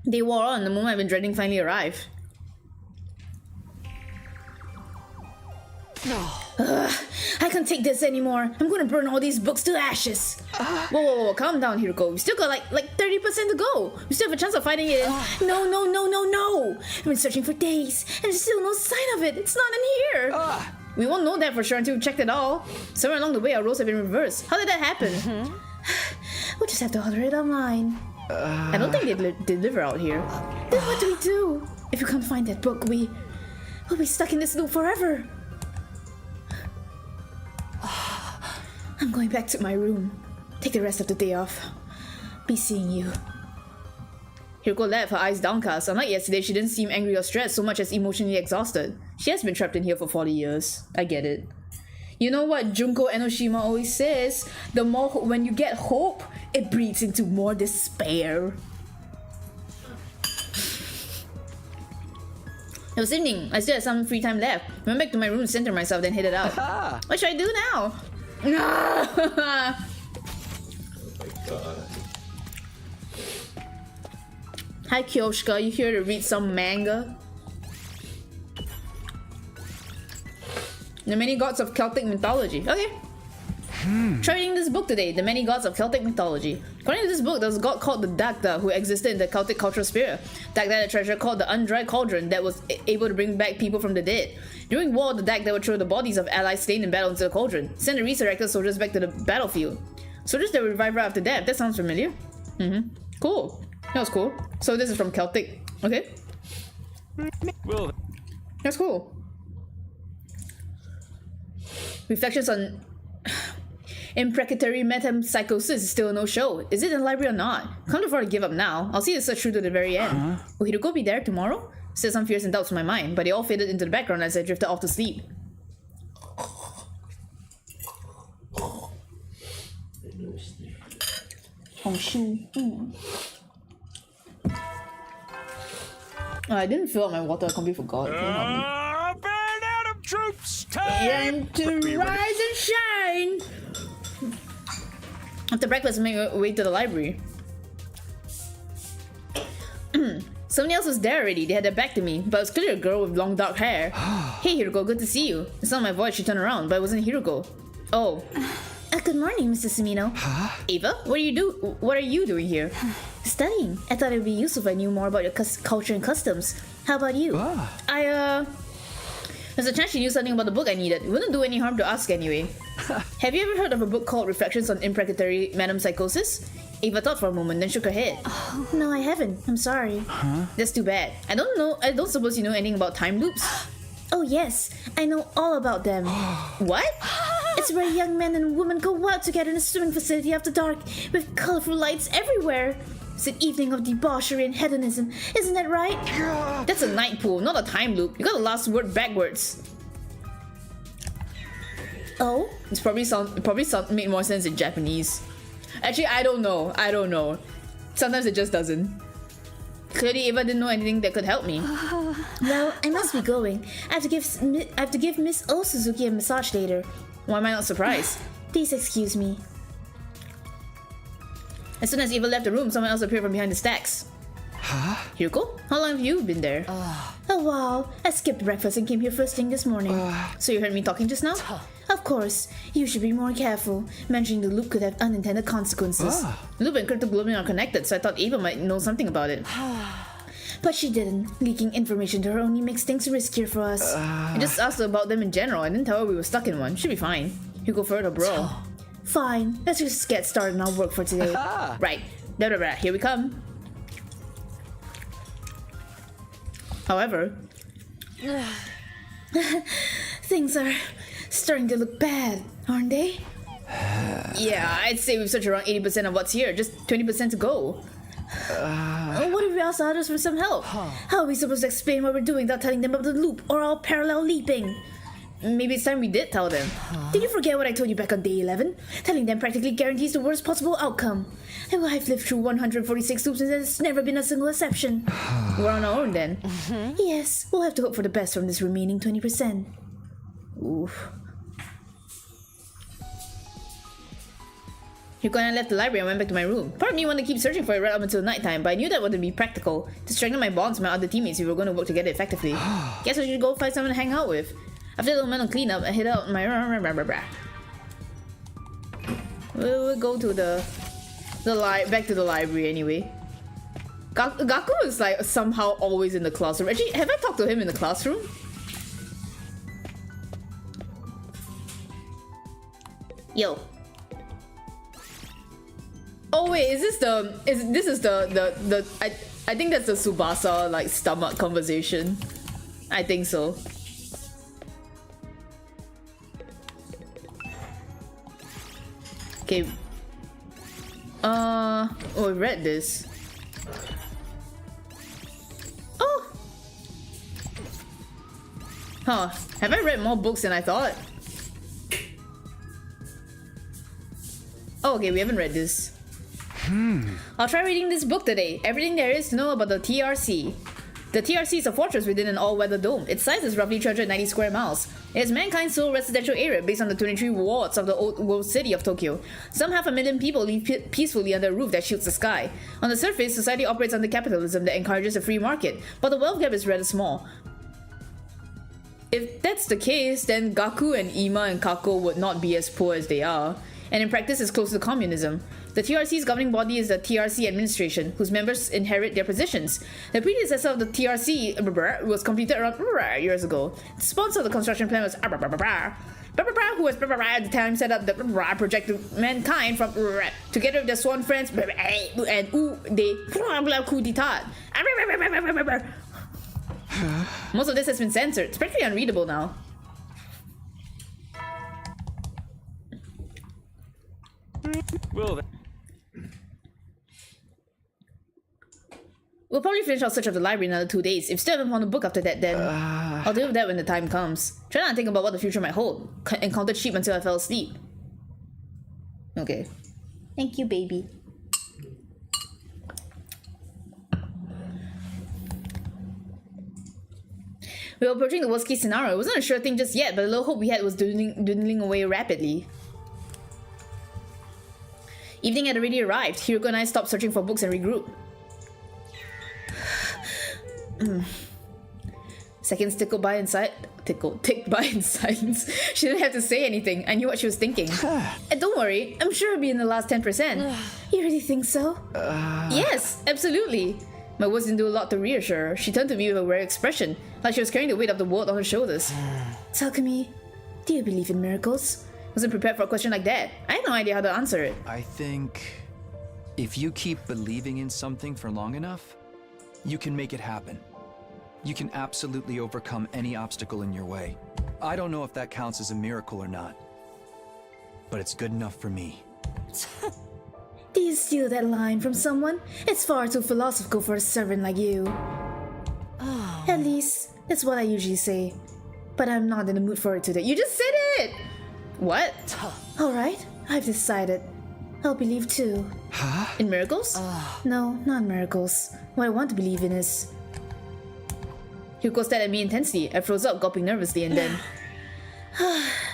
They wore on. The moment I've been dreading finally arrived. I can't take this anymore. I'm gonna burn all these books to ashes. Whoa, calm down, Hiroko. We still got like 30% to go. We still have a chance of finding it. No. I've been searching for days, and there's still no sign of it. It's not in here. We won't know that for sure until we checked it all. Somewhere along the way, our roles have been reversed. How did that happen? We'll just have to order it online. I don't think they deliver out here. Then what do we do? If we can't find that book, we'll be stuck in this loop forever. I'm going back to my room. Take the rest of the day off. Be seeing you. Hiroko left, her eyes downcast. Unlike yesterday, she didn't seem angry or stressed so much as emotionally exhausted. She has been trapped in here for 40 years. I get it. You know what Junko Enoshima always says? When you get hope, it breeds into more despair. It was evening. I still had some free time left. I went back to my room to center myself, then headed out. What should I do now? Oh my god. Hi Kyoshka, you here to read some manga? The Many Gods of Celtic Mythology. Okay. Try reading this book today, The Many Gods of Celtic Mythology. According to this book, there was a god called the Dagda who existed in the Celtic cultural sphere. Dagda had a treasure called the Undried Cauldron that was able to bring back people from the dead. During war, the Dagda would throw the bodies of allies slain in battle into the cauldron, send the resurrected soldiers back to the battlefield. Soldiers that would revive right after death. That sounds familiar. Cool. That was cool. So this is from Celtic. Okay. That's cool. Reflections on imprecatory metempsychosis is still a no-show. Is it in the library or not? Can't afford to give up now. I'll see the search through to the very end. Will Hiroko be there tomorrow? Still some fears and doubts in my mind, but they all faded into the background as I drifted off to sleep. Oh, I didn't fill up my water. I completely forgot. Can you help me? Burn out of troops! And to rise and shine! After breakfast, I made my way to the library. Somebody else was there already. They had their back to me, but it was clearly a girl with long dark hair. Hey Hiroko, good to see you. It's not my voice. She turned around, but it wasn't Hiroko. Oh. Good morning, Mr. Sumino. Ava, what are you doing here? Studying. I thought it would be useful if I knew more about your culture and customs. How about you? There's a chance she knew something about the book I needed. It wouldn't do any harm to ask anyway. Have you ever heard of a book called Reflections on Imprecatory Metempsychosis? Ava thought for a moment, then shook her head. No, I haven't. I'm sorry. That's too bad. I don't suppose you know anything about time loops? Oh yes, I know all about them. What? It's where young men and women go out together in a swimming facility after dark, with colorful lights everywhere. It's an evening of debauchery and hedonism, isn't that right? That's a night pool, not a time loop. You got the last word backwards. Oh? It's probably make more sense in Japanese. Actually, I don't know. Sometimes it just doesn't. Clearly, Ava didn't know anything that could help me. Well, I must be going. I have to give Miss O Suzuki a massage later. Why am I not surprised? Please excuse me. As soon as Eva left the room, someone else appeared from behind the stacks. Hiroko? How long have you been there? Oh wow, I skipped breakfast and came here first thing this morning. So you heard me talking just now? Of course, you should be more careful. Mentioning the loop could have unintended consequences. Loop and cryptoglobin are connected, so I thought Eva might know something about it. But she didn't. Leaking information to her only makes things riskier for us. I just asked her about them in general. I didn't tell her we were stuck in one. Should be fine. You go further, bro. Fine, let's just get started on our work for today. Right. Blah, blah, blah. Here we come. However, things are starting to look bad, aren't they? Yeah, I'd say we've searched around 80% of what's here, just 20% to go. What if we ask others for some help? How are we supposed to explain what we're doing without telling them about the loop or our parallel leaping? Maybe it's time we did tell them. Did you forget what I told you back on day 11? Telling them practically guarantees the worst possible outcome. And I've lived through 146 loops and there's never been a single exception. We're on our own then. Yes, we'll have to hope for the best from this remaining 20%. Oof. Yuko and I left the library and went back to my room. Part of me wanted to keep searching for it right up until nighttime, but I knew that wouldn't be practical. To strengthen my bonds with my other teammates, we were going to work together effectively. Guess I should go find someone to hang out with. After a little mental cleanup, I hit out my... We'll go to back to the library anyway. Gaku is like somehow always in the classroom. Actually, have I talked to him in the classroom? Yo. Oh wait, is this the I think that's the Tsubasa like stomach conversation. I think so. Okay. Oh, I read this. Oh. Huh. Have I read more books than I thought? Oh, okay, we haven't read this. I'll try reading this book today. Everything there is to know about the TRC. The TRC is a fortress within an all-weather dome. Its size is roughly 390 square miles. It is mankind's sole residential area based on the 23 wards of the old world city of Tokyo. Some 500,000 people live peacefully under a roof that shoots the sky. On the surface, society operates under capitalism that encourages a free market, but the wealth gap is rather small. If that's the case, then Gaku and Ima and Kako would not be as poor as they are, and in practice is close to communism. The TRC's governing body is the TRC administration, whose members inherit their positions. The predecessor of the TRC was completed around years ago. The sponsor of the construction plan was who was at the time set up the project to mankind from together with their sworn friends and they coup d'etat. Most of this has been censored. It's practically unreadable now. Well, We'll probably finish our search of the library in another 2 days. If still haven't found a book after that, then I'll deal with that when the time comes. Try not to think about what the future might hold. And counted sheep until I fell asleep. Okay. Thank you, baby. We were approaching the worst case scenario. It wasn't a sure thing just yet, but the little hope we had was dwindling away rapidly. Evening had already arrived. Hiroko and I stopped searching for books and regrouped. Seconds ticked by in silence. She didn't have to say anything. I knew what she was thinking. And don't worry, I'm sure it'll be in the last 10%. You really think so? Yes, absolutely. My words didn't do a lot to reassure her. She turned to me with a weary expression, like she was carrying the weight of the world on her shoulders. Takumi, do you believe in miracles? Wasn't prepared for a question like that. I had no idea how to answer it. I think if you keep believing in something for long enough, you can make it happen. You can absolutely overcome any obstacle in your way. I don't know if that counts as a miracle or not, but it's good enough for me. Do you steal that line from someone? It's far too philosophical for a servant like you. At least, that's what I usually say. But I'm not in the mood for it today. You just said it! What? Alright, I've decided. I'll believe too. Huh? In miracles? No, not miracles. What I want to believe in is... Hugo stared at me intensely. I froze up, gulping nervously, and then...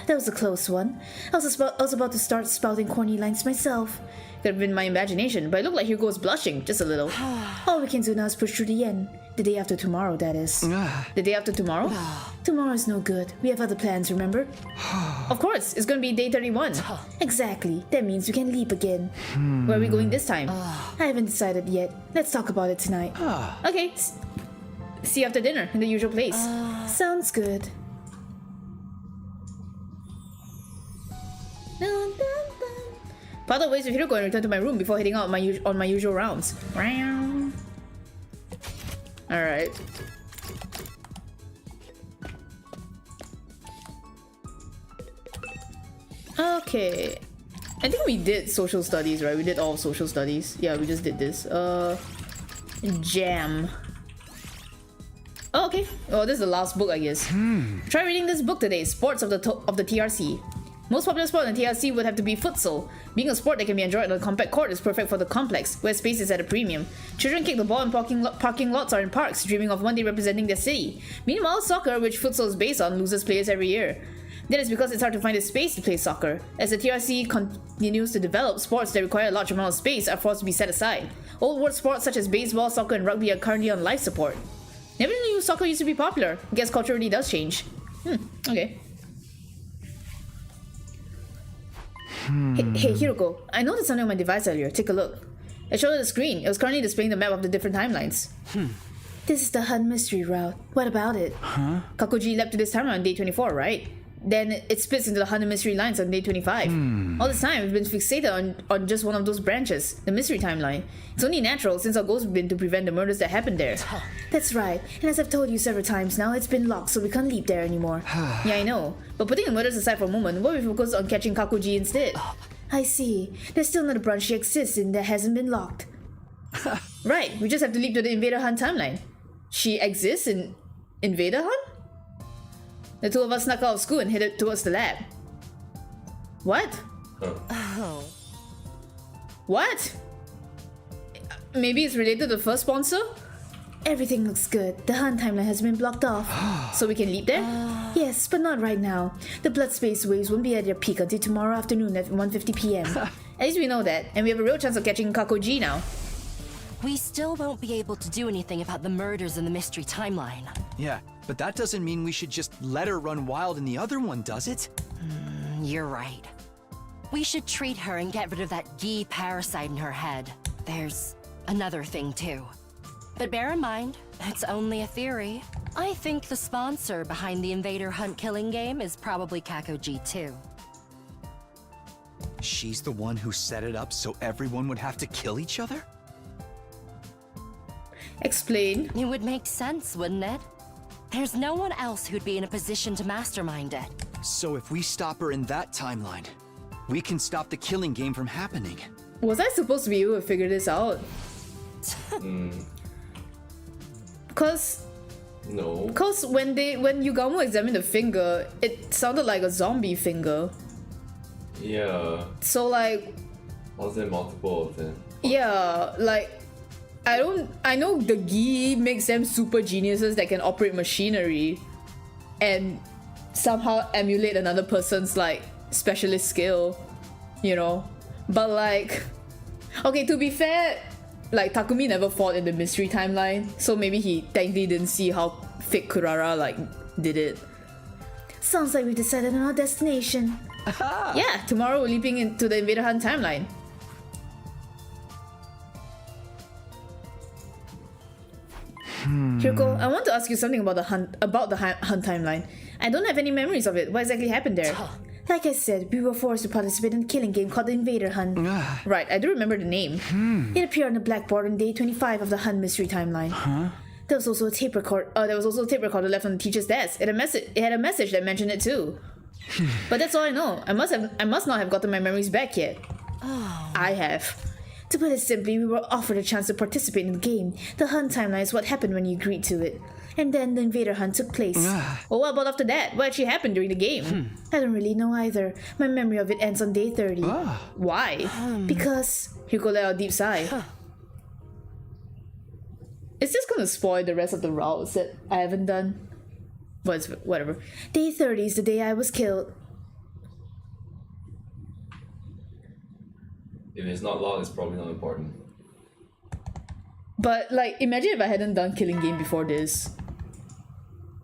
That was a close one. I was about to start spouting corny lines myself. Could have been my imagination, but it looked like Hugo was blushing, just a little. All we can do now is push through the end. The day after tomorrow, that is. The day after tomorrow? Tomorrow's no good. We have other plans, remember? Of course, it's gonna be day 31. Exactly. That means we can leap again. Where are we going this time? I haven't decided yet. Let's talk about it tonight. Okay. See you after dinner, in the usual place. Sounds good. Part of ways with Hiroko and return to my room before heading out on my usual rounds. Alright. Okay. I think we did social studies, right? We did all social studies. Yeah, we just did this. Jam. Oh, okay. Oh, this is the last book, I guess. Try reading this book today. Sports of the TRC. Most popular sport in the TRC would have to be futsal. Being a sport that can be enjoyed on a compact court is perfect for the complex, where space is at a premium. Children kick the ball in parking lots or in parks, dreaming of one day representing their city. Meanwhile, soccer, which futsal is based on, loses players every year. That is because it's hard to find a space to play soccer. As the TRC continues to develop, sports that require a large amount of space are forced to be set aside. Old world sports such as baseball, soccer, and rugby are currently on life support. Never knew soccer used to be popular. Guess culture really does change. Okay. Hey, Hiroko, I noticed something on my device earlier. Take a look. I showed her the screen. It was currently displaying the map of the different timelines. This is the Hun mystery route. What about it? Kakuji leapt to this timeline on day 24, right? Then it splits into the 100 mystery lines on day 25. All this time, we've been fixated on just one of those branches, the mystery timeline. It's only natural since our goal's been to prevent the murders that happened there. That's right, and as I've told you several times now, it's been locked, so we can't leap there anymore. Yeah, I know. But putting the murders aside for a moment, what if we focus on catching Kakuji instead? I see. There's still another branch she exists in that hasn't been locked. Right, we just have to leap to the Invader Hun timeline. She exists in Invader Hun? The two of us snuck out of school and headed towards the lab. What? Oh. What? Maybe it's related to the first sponsor? Everything looks good. The Hun timeline has been blocked off. So we can leap there? Yes, but not right now. The blood space waves won't be at their peak until tomorrow afternoon at 1:50 p.m. At least we know that, and we have a real chance of catching Kakoji now. We still won't be able to do anything about the murders in the mystery timeline. Yeah, but that doesn't mean we should just let her run wild in the other one, does it? You're right. We should treat her and get rid of that Gi parasite in her head. There's another thing too. But bear in mind, it's only a theory. I think the sponsor behind the Invader Hunt killing game is probably Kakoji too. She's the one who set it up so everyone would have to kill each other? Explain. It would make sense, wouldn't it? There's no one else who'd be in a position to mastermind it. So if we stop her in that timeline, we can stop the killing game from happening. Was I supposed to be able to figure this out? Cause when Yugamo examined the finger, it sounded like a zombie finger. Yeah. So like, Was there multiple of them? yeah, like I know the Gi makes them super geniuses that can operate machinery and somehow emulate another person's like specialist skill, you know? But like, okay, to be fair, like Takumi never fought in the mystery timeline, so maybe he technically didn't see how fake Kurara like did it. Sounds like we decided on our destination. Yeah, tomorrow we're leaping into the Invader Hunt timeline. Hiroko, I want to ask you something about the Hunt timeline. I don't have any memories of it. What exactly happened there? Like I said, we were forced to participate in a killing game called the Invader Hunt. Right, I do remember the name. It appeared on the blackboard on day 25 of the Hunt mystery timeline. There was also a tape recorder. There was also a tape recorder left on the teacher's desk. It had a message that mentioned it too. But that's all I know. I must not have gotten my memories back yet. I have. To put it simply, we were offered a chance to participate in the game. The Hunt timeline is what happened when you agreed to it. And then the Invader Hunt took place. Well, what about after that? What actually happened during the game? I don't really know either. My memory of it ends on day 30. Why? Because... Hiroko let out a deep sigh. Is this gonna spoil the rest of the routes that I haven't done? But whatever. Day 30 is the day I was killed. If it's not loud, it's probably not important. But like, imagine if I hadn't done Killing Game before this.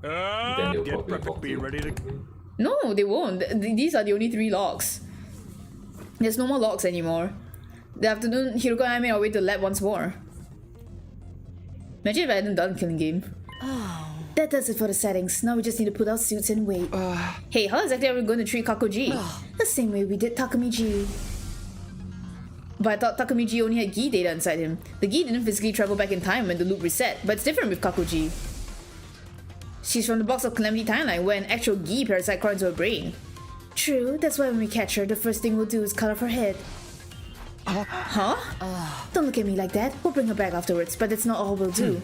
Then they'll Get probably prepped, talk be to you. ready to... No, they won't. These are the only 3 locks. There's no more locks anymore. The afternoon, Hiroko and I made our way to the lab once more. Imagine if I hadn't done Killing Game. That does it for the settings. Now we just need to put our suits and wait. Hey, how exactly are we going to treat Kakoji? The same way we did Takumi-ji. But I thought Takumi-ji only had Gi data inside him. The Gi didn't physically travel back in time when the loop reset, but it's different with Kakuji. She's from the box of Calamity Timeline, where an actual Gi parasite crawled into her brain. True, that's why when we catch her, the first thing we'll do is cut off her head. Huh? Don't look at me like that. We'll bring her back afterwards, but that's not all we'll do.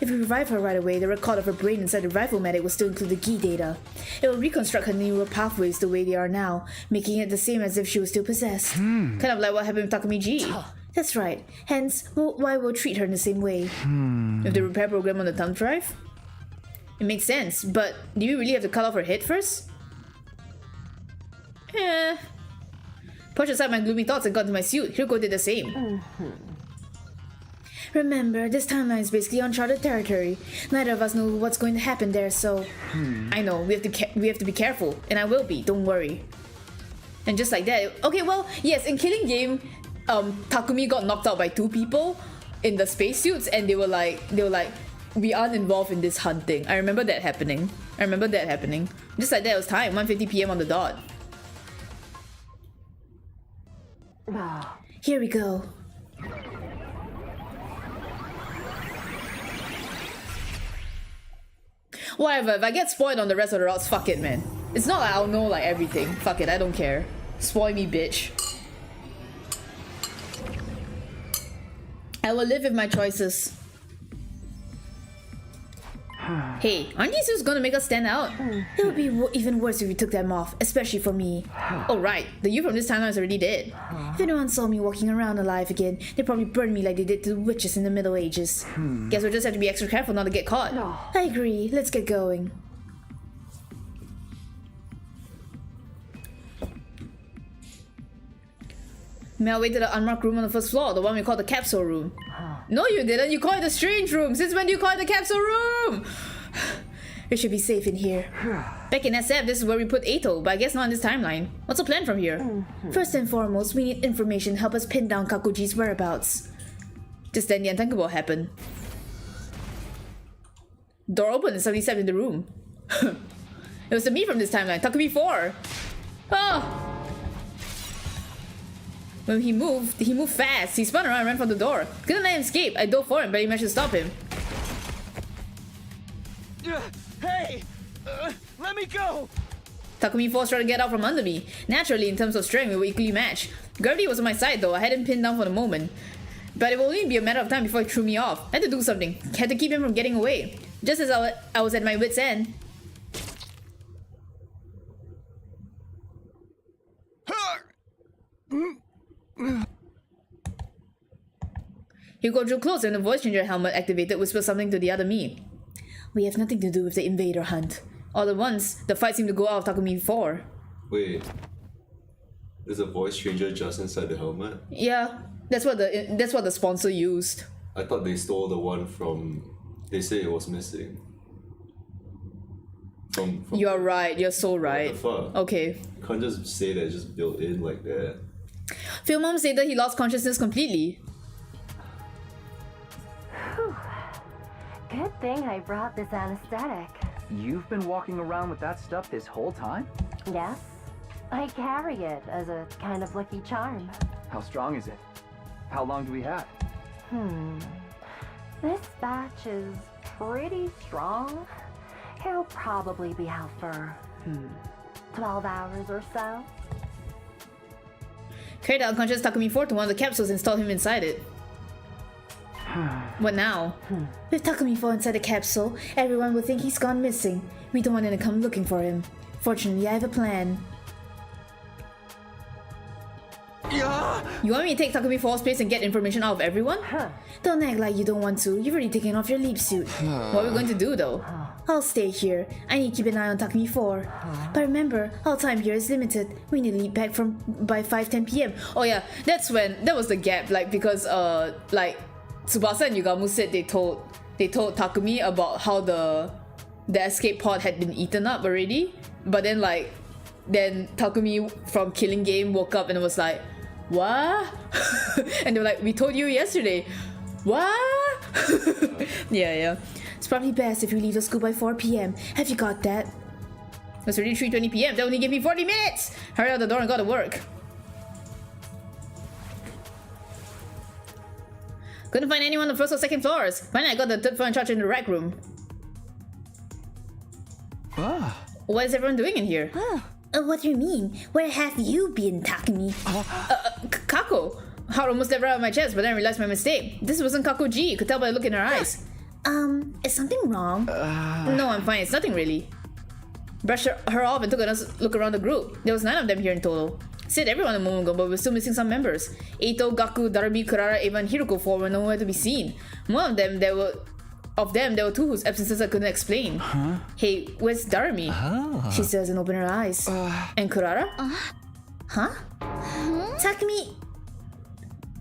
If we revive her right away, the record of her brain inside the rifle-matic will still include the Gi data. It will reconstruct her neural pathways the way they are now, making it the same as if she was still possessed. Kind of like what happened with Takumi G. That's right. Hence, why we'll treat her in the same way. With the repair program on the thumb drive? It makes sense, but do you really have to cut off her head first? Pushed aside my gloomy thoughts and got into my suit. Hiroko did the same. Remember, this timeline is basically uncharted territory. Neither of us know what's going to happen there, so... I know, we have to be careful, and I will be, don't worry. And just like that... Okay, well, yes, in Killing Game, Takumi got knocked out by 2 people in the spacesuits, and they were like, we aren't involved in this hunting. I remember that happening. Just like that, it was time, 1:50 PM on the dot. Here we go. Whatever, if I get spoiled on the rest of the routes, fuck it, man. It's not like I'll know like everything. Fuck it, I don't care. Spoil me, bitch. I will live with my choices. Hey, aren't these suits gonna make us stand out? It would be even worse if we took them off, especially for me. Oh right, the you from this timeline is already dead. If anyone saw me walking around alive again, they'd probably burn me like they did to the witches in the Middle Ages. Guess we'll just have to be extra careful not to get caught. I agree, let's get going. Mel went to the unmarked room on the first floor, the one we call the capsule room. No, you didn't. You called it the strange room. Since when do you call it the capsule room? We should be safe in here. Back in SF, this is where we put Ato, but I guess not in this timeline. What's the plan from here? First and foremost, we need information to help us pin down Kakuji's whereabouts. Just then, the unthinkable happened. Door opened and somebody stepped in the room. It was the me from this timeline, Takumi 4. Oh! When he moved fast. He spun around and ran for the door. Couldn't let him escape. I dove for him, but he managed to stop him. Hey! Let me go! Takumi forced her to get out from under me. Naturally, in terms of strength, we were equally matched. Gravity was on my side though. I had him pinned down for the moment. But it will only be a matter of time before he threw me off. I had to do something. Had to keep him from getting away. Just as I was at my wit's end. Hugo drew close and the voice changer helmet activated, whispered something to the other me. We have nothing to do with the invader hunt. All at once, the fight seemed to go out of Takumi 4. Wait. Is a voice changer just inside the helmet? Yeah, that's what the sponsor used. I thought they stole the one from... They say it was missing. From You are right, you're so right. What the fuck? Okay. You can't just say that it's just built in like that. Phil Mom said that he lost consciousness completely. Good thing I brought this anesthetic. You've been walking around with that stuff this whole time? Yes, I carry it as a kind of lucky charm. How strong is it? How long do we have? This batch is pretty strong. It'll probably be out for, 12 hours or so. Carried the unconscious Takumi 4 to one of the capsules and installed him inside it. What now? With Takumi 4 inside the capsule, everyone will think he's gone missing. We don't want them to come looking for him. Fortunately, I have a plan. You want me to take Takumi 4's place and get information out of everyone? Don't act like you don't want to. You've already taken off your leap suit. What are we going to do though? I'll stay here. I need to keep an eye on Takumi 4. But remember, our time here is limited. We need to leave back by 5:10 PM. Oh yeah, that was the gap, like because like Tsubasa and Yugamu said they told Takumi about how the escape pod had been eaten up already. But then then Takumi from Killing Game woke up and was like, what? And they were like, we told you yesterday. What? Yeah. It's probably best if we leave the school by 4 PM. Have you got that? It's already 3:20 PM. That only gave me 40 minutes! Hurry out the door and go to work. Couldn't find anyone on the first or second floors. Finally, I got the third floor in charge in the rec room. What is everyone doing in here? What do you mean? Where have you been, Takumi? Kako! Heart almost leapt right out of my chest, but then I realized my mistake. This wasn't Kako G, you could tell by the look in her eyes. Is something wrong? No, I'm fine, it's nothing really. Brushed her off and took another look around the group. There was 9 of them here in total. Said everyone a moment ago, but we're still missing some members. Eito, Gaku, Darumi, Kurara, Eva, and Hiroko 4 were nowhere to be seen. One of them, there were 2 whose absences I couldn't explain. Hey, where's Darumi? She still hasn't opened her eyes. And Kurara? Huh?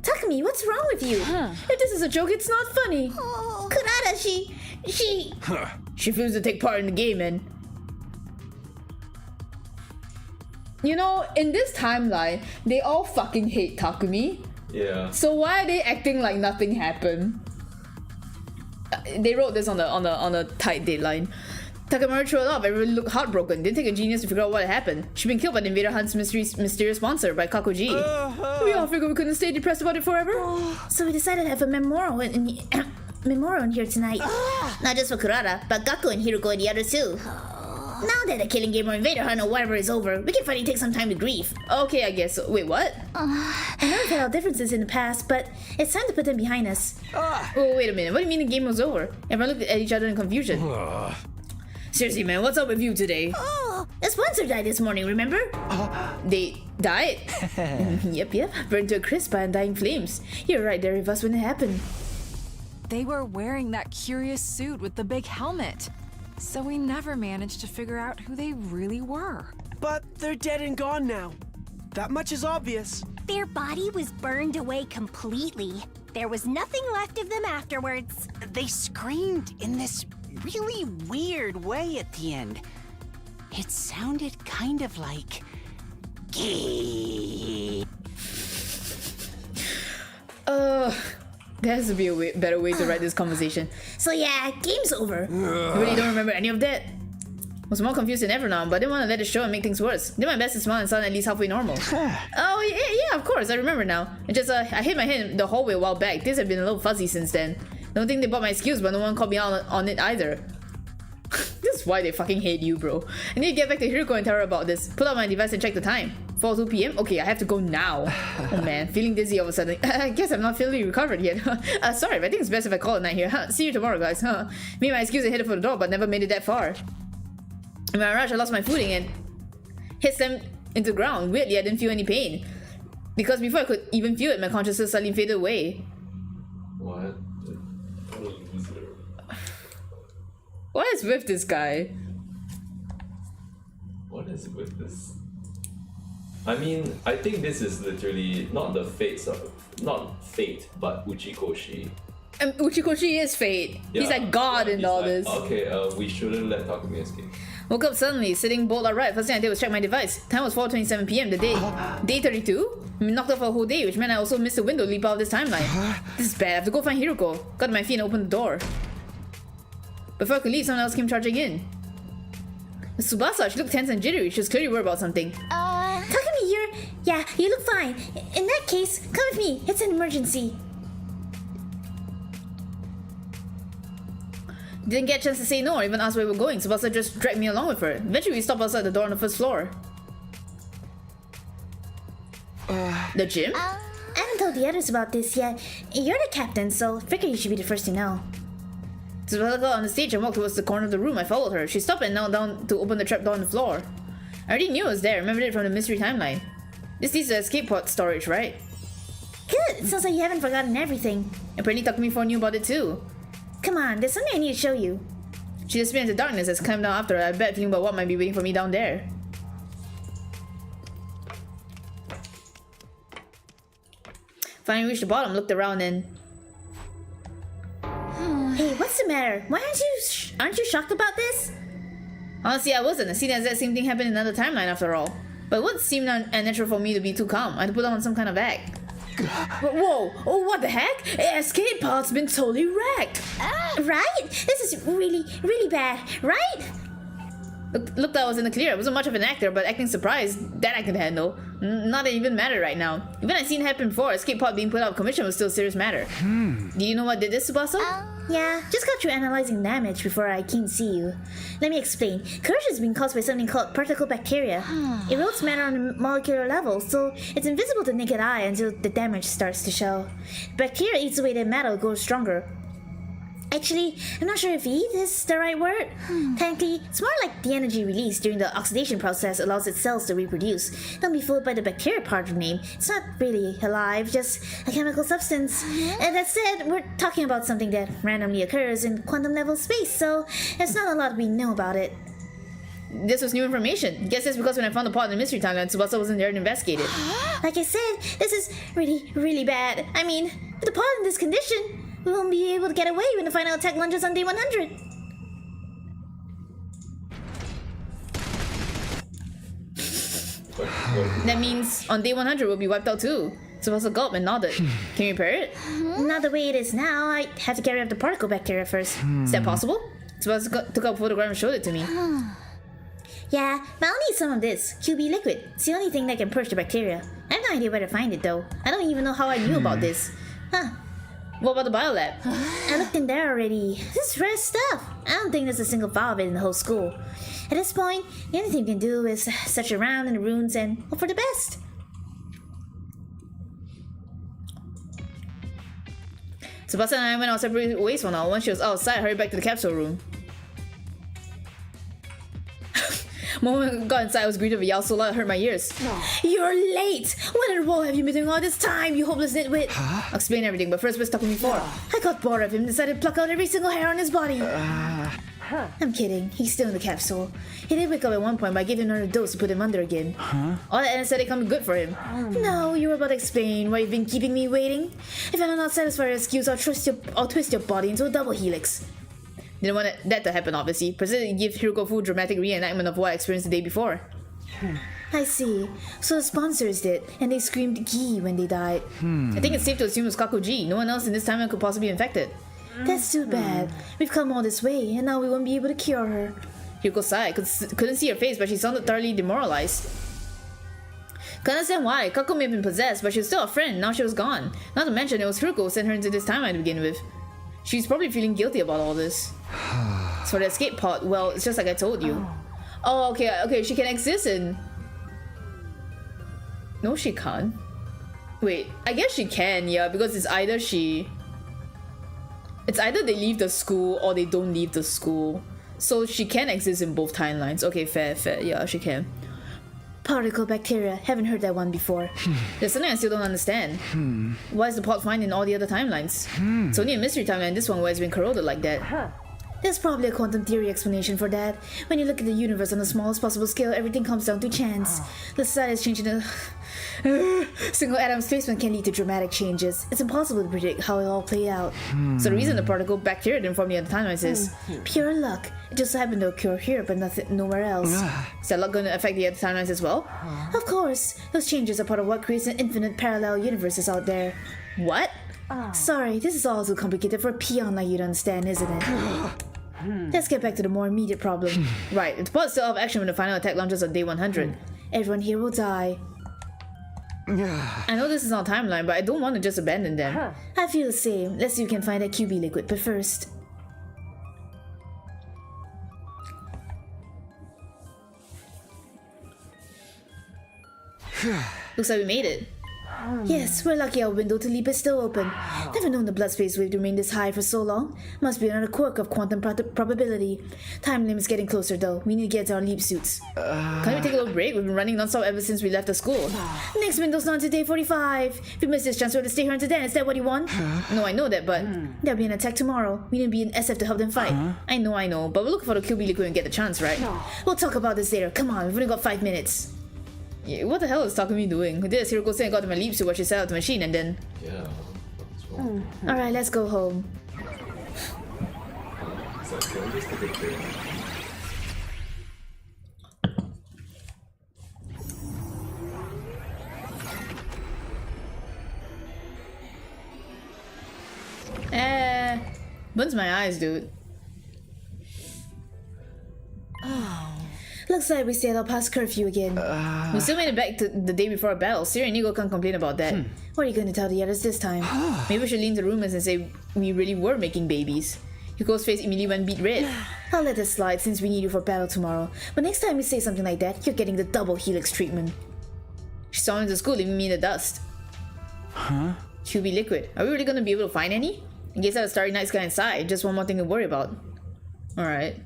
Takumi, what's wrong with you? If this is a joke, it's not funny. Kurara, she... She refused to take part in the game, and... You know, in this timeline, they all fucking hate Takumi. Yeah. So why are they acting like nothing happened? They wrote this on a tight deadline. Takamaru threw it up. Everyone looked heartbroken. Didn't take a genius to figure out what had happened. She'd been killed by the Invader Hunt's mysterious sponsor by Kakoji. We all figured we couldn't stay depressed about it forever. So we decided to have a memorial in here tonight. Not just for Kurara, but Gaku and Hiroko and the others too. Now that the Killing Game or Invader Hunt or whatever is over, we can finally take some time to grieve. Okay, I guess. Wait, what? I know we've had our differences in the past, but it's time to put them behind us. Oh, wait a minute. What do you mean the game was over? Everyone looked at each other in confusion. Seriously, man, what's up with you today? The sponsor died this morning, remember? They died? Yep. Burned to a crisp by undying flames. You're right there with us when it happened. They were wearing that curious suit with the big helmet. So we never managed to figure out who they really were. But they're dead and gone now. That much is obvious. Their body was burned away completely. There was nothing left of them afterwards. They screamed in this really weird way at the end. It sounded kind of like... Gee. There has to be a better way to write this conversation. So yeah, game's over. I really don't remember any of that. I was more confused than ever now, but I didn't want to let it show and make things worse. Did my best to smile and sound at least halfway normal. Oh, yeah, of course, I remember now. It just, I hit my head in the hallway a while back. Things have been a little fuzzy since then. Don't think they bought my excuse, but no one called me out on it either. This is why they fucking hate you, bro. I need to get back to Hiroko and tell her about this. Pull out my device and check the time. 4:02 p.m? Okay, I have to go now. Oh man, feeling dizzy all of a sudden. I guess I'm not fully recovered yet. Sorry, but I think it's best if I call it night here. See you tomorrow, guys. Me and my excuse, I headed for the door, but never made it that far. In my rush, I lost my footing and hit slammed into the ground. Weirdly, I didn't feel any pain. Because before I could even feel it, my consciousness suddenly faded away. What? What is with this guy? What is with this? I mean, I think this is literally not the fates of, not fate, but Uchikoshi. Uchikoshi is fate. Yeah, he's like God in he's all like, this. Okay, we shouldn't let Takumi escape. Woke up suddenly, sitting bolt upright. First thing I did was check my device. Time was 4:27 p.m. The day 32? I knocked off a whole day, which meant I also missed a window leap out of this timeline. This is bad. I have to go find Hiroko. Got to my feet and opened the door. Before I could leave, someone else came charging in. Tsubasa, she looked tense and jittery. She was clearly worried about something. Takumi, you look fine. In that case, come with me. It's an emergency. Didn't get a chance to say no or even ask where we were going. Tsubasa just dragged me along with her. Eventually, we stopped outside the door on the first floor. The gym? I haven't told the others about this yet. You're the captain, so figure you should be the first to know. Tsubasa got on the stage and walked towards the corner of the room. I followed her. She stopped and knelt down to open the trapdoor on the floor. I already knew it was there. I remembered it from the mystery timeline. This leads to escape pod storage, right? Good! It sounds like you haven't forgotten everything. Apparently Takumi 4 knew about it too. Come on, there's something I need to show you. She disappeared into darkness as I climbed down after her. I bet thinking about what might be waiting for me down there. Finally reached the bottom, looked around and... Hey, what's the matter? Why aren't you shocked about this? Honestly, I wasn't. I see that exact same thing happened in another timeline after all. But it would seem unnatural for me to be too calm. I had to put on some kind of act. Whoa! Oh, what the heck? Escape pod's been totally wrecked! Right? This is really, really bad, right? Looked I was in the clear. I wasn't much of an actor, but acting surprised, that I could handle. Not that it even mattered right now. Even I'd seen it happen before. Escape pod being put out of commission was still a serious matter. Do you know what did this, Tsubasa? Yeah, just got through analyzing damage before I came to see you. Let me explain. Corrosion is being caused by something called particle bacteria. It erodes matter on a molecular level, so it's invisible to the naked eye until the damage starts to show. Bacteria eats away the metal, grows stronger. Actually, I'm not sure if eat is the right word. Technically, it's more like the energy released during the oxidation process allows its cells to reproduce. Don't be fooled by the bacteria part of the name. It's not really alive, just a chemical substance. And that said, we're talking about something that randomly occurs in quantum level space, so there's not a lot we know about it. This was new information. Guess it's because when I found the pot in the mystery timeline, Tsubasa wasn't there to investigate it. Like I said, this is really, really bad. I mean, with the pot in this condition, we won't be able to get away when the final attack lunges on day 100. That means on day 100 we'll be wiped out too. Tsubasa gulped and nodded. Can you repair it? Not the way it is now. I have to carry up the particle bacteria first. Is that possible? Tsubasa took out a photograph and showed it to me. Yeah, but I'll need some of this. QB liquid. It's the only thing that can purge the bacteria. I have no idea where to find it though. I don't even know how I knew about this. Huh. What about the biolab? I looked in there already. This is rare stuff. I don't think there's a single file of it in the whole school. At this point, the only thing we can do is search around in the rooms and hope for the best. Tsubasa and I went our separate ways for now. Once she was outside, I hurried back to the capsule room. Moment I got inside, I was greeted with a yell so loud it hurt my ears. You're late! What in the world have you been doing all this time, you hopeless nitwit? I'll explain everything, but first, what's stuck with me for? I got bored of him and decided to pluck out every single hair on his body. I'm kidding. He's still in the capsule. He did wake up at one point, but I gave him another dose to put him under again. All that anesthetic come good for him. No, you were about to explain why you've been keeping me waiting. If I'm not satisfied with your excuse, I'll twist your body into a double helix. Didn't want that to happen, obviously. Precisely give Hiroko full dramatic reenactment of what I experienced the day before. I see. So the sponsors did, and they screamed "Gi" when they died. I think it's safe to assume it was Kakuji. No one else in this timeline could possibly be infected. That's too bad. We've come all this way, and now we won't be able to cure her. Hiroko sighed. Couldn't see her face, but she sounded thoroughly demoralized. Can't understand why. Kako may have been possessed, but she was still a friend. Now she was gone. Not to mention, it was Hiroko who sent her into this timeline to begin with. She's probably feeling guilty about all this. As for the escape pod, well, it's just like I told you. Oh, okay, she can exist in... No, she can't. Wait, I guess she can, yeah, because it's either they leave the school or they don't leave the school. So she can exist in both timelines. Okay, fair, yeah, she can. Particle bacteria. Haven't heard that one before. There's something I still don't understand. Why is the pot fine in all the other timelines? It's only a mystery timeline, this one where it's been corroded like that. There's probably a quantum theory explanation for that. When you look at the universe on the smallest possible scale, everything comes down to chance. The slightest change in a single atom's placement can lead to dramatic changes. It's impossible to predict how it'll all play out. So the reason the particle bacteria didn't form the other timelines is... pure luck. It just happened to occur here, but nowhere else. Is that luck going to affect the other timelines as well? Of course. Those changes are part of what creates an infinite parallel universes out there. What? Sorry, this is all too complicated for a peon like you to understand, isn't it? Let's get back to the more immediate problem. Right, the pod still have action when the final attack launches on day 100. Everyone here will die. I know this is not timeline, but I don't want to just abandon them. I feel the same. Let's see if we can find that QB liquid, but first... Looks like we made it. Yes, we're lucky our window to leap is still open. Never known the blood space wave to remain this high for so long. Must be another quirk of quantum probability. Time limit's getting closer though. We need to get to our leap suits. Can't we take a little break? We've been running non-stop ever since we left the school. Next window's not until day 45. If we miss this chance, we're to stay here until then. Is that what you want? No, I know that, but... There'll be an attack tomorrow. We need to be in SF to help them fight. I know, but we're looking for the QB liquid and get the chance, right? We'll talk about this later. Come on, we've only got 5 minutes. Yeah, what the hell is Takumi doing? We did as Hiroko said and got to my leap suit while she set out the machine and then... Yeah, what's wrong? Alright, let's go home. It's like, can we just take a break? Burns my eyes, dude. Looks like we sailed out past curfew again. We still made it back to the day before a battle. Siri and Nigo can't complain about that. What are you going to tell the others this time? Maybe we should lean to rumors and say we really were making babies. Hugo's face immediately went beet red. I'll let this slide since we need you for battle tomorrow. But next time you say something like that, you're getting the double helix treatment. She stormed into school, leaving me in the dust. Huh? QB liquid. Are we really gonna be able to find any? In case I have a Starry Night Sky inside, just one more thing to worry about. Alright.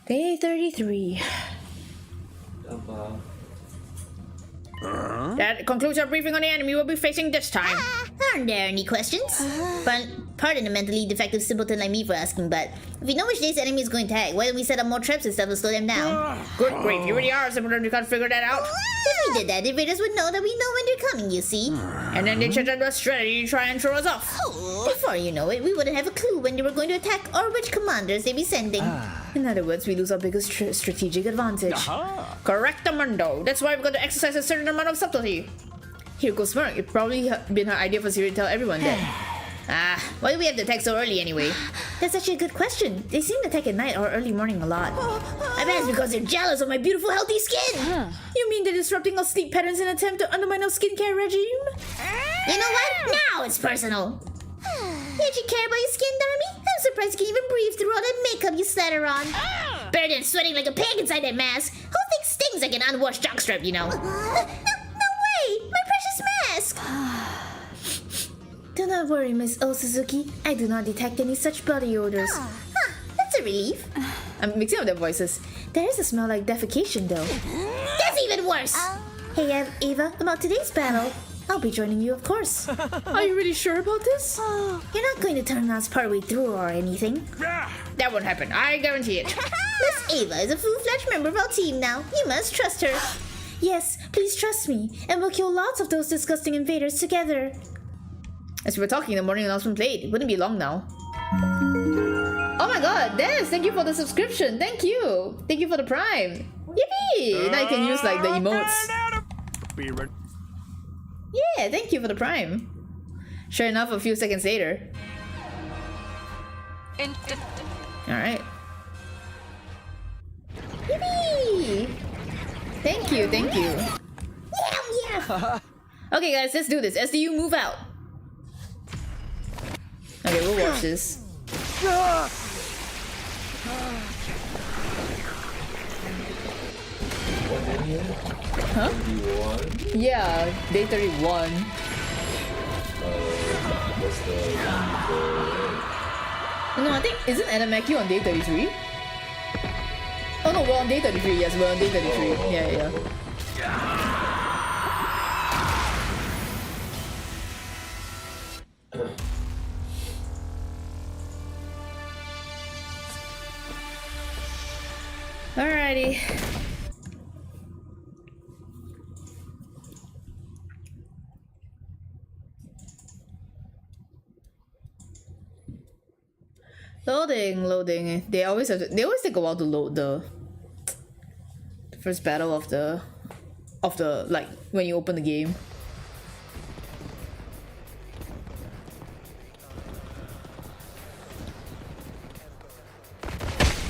Day 33. That concludes our briefing on the enemy we'll be facing this time. Aren't there any questions? Pardon a mentally defective simpleton like me for asking, but if we know which day's enemy is going to attack, why don't we set up more traps and stuff to slow them down? Good grief, you really are a simpleton, you can't figure that out. If we did that, the invaders would know that we know when they're coming, you see. And then they change up their strategy to try and throw us off. Before you know it, we wouldn't have a clue when they were going to attack or which commanders they'd be sending. In other words, we lose our biggest strategic advantage. Correctamundo. That's why we've got to exercise a certain amount of subtlety. Here goes Smirk. It's probably been her idea for Siri to tell everyone that. Why do we have to attack so early anyway? That's actually a good question. They seem to attack at night or early morning a lot. I bet it's because they're jealous of my beautiful, healthy skin. You mean they're disrupting our sleep patterns in an attempt to undermine our skincare regime? You know what? Now it's personal. Did you care about your skin, Darmy? I'm surprised you can even breathe through all that makeup you slatter on. Better than sweating like a pig inside that mask. Whole thing stings like an unwashed jockstrap, you know. No way! My precious mask! Do not worry, Miss O Suzuki. I do not detect any such body odors. That's a relief. I'm mixing up their voices. There is a smell like defecation, though. That's even worse! Hey, Eva, about today's battle. I'll be joining you, of course. Are you really sure about this? You're not going to turn us partway through or anything. That won't happen. I guarantee it. Miss Ava is a full-fledged member of our team now. You must trust her. Yes, please trust me, and we'll kill lots of those disgusting invaders together. As we were talking, the morning announcement played. It wouldn't be long now. Oh my god, Des, thank you for the subscription. Thank you. Thank you for the Prime. Yippee! Now you can use like the emotes. Yeah, thank you for the Prime. Sure enough, a few seconds later. Alright. Yippee! Thank you, thank you. Yeah. Okay guys, let's do this. SDU, move out. Okay, we'll watch this. Huh? 31. Yeah, day 31. What's the No, I think, isn't Anamaki on day 33? Oh no, we're on day 33, yes, we're on day 33. Yeah. Alrighty. Loading. They always take a while to load the first battle of the like when you open the game.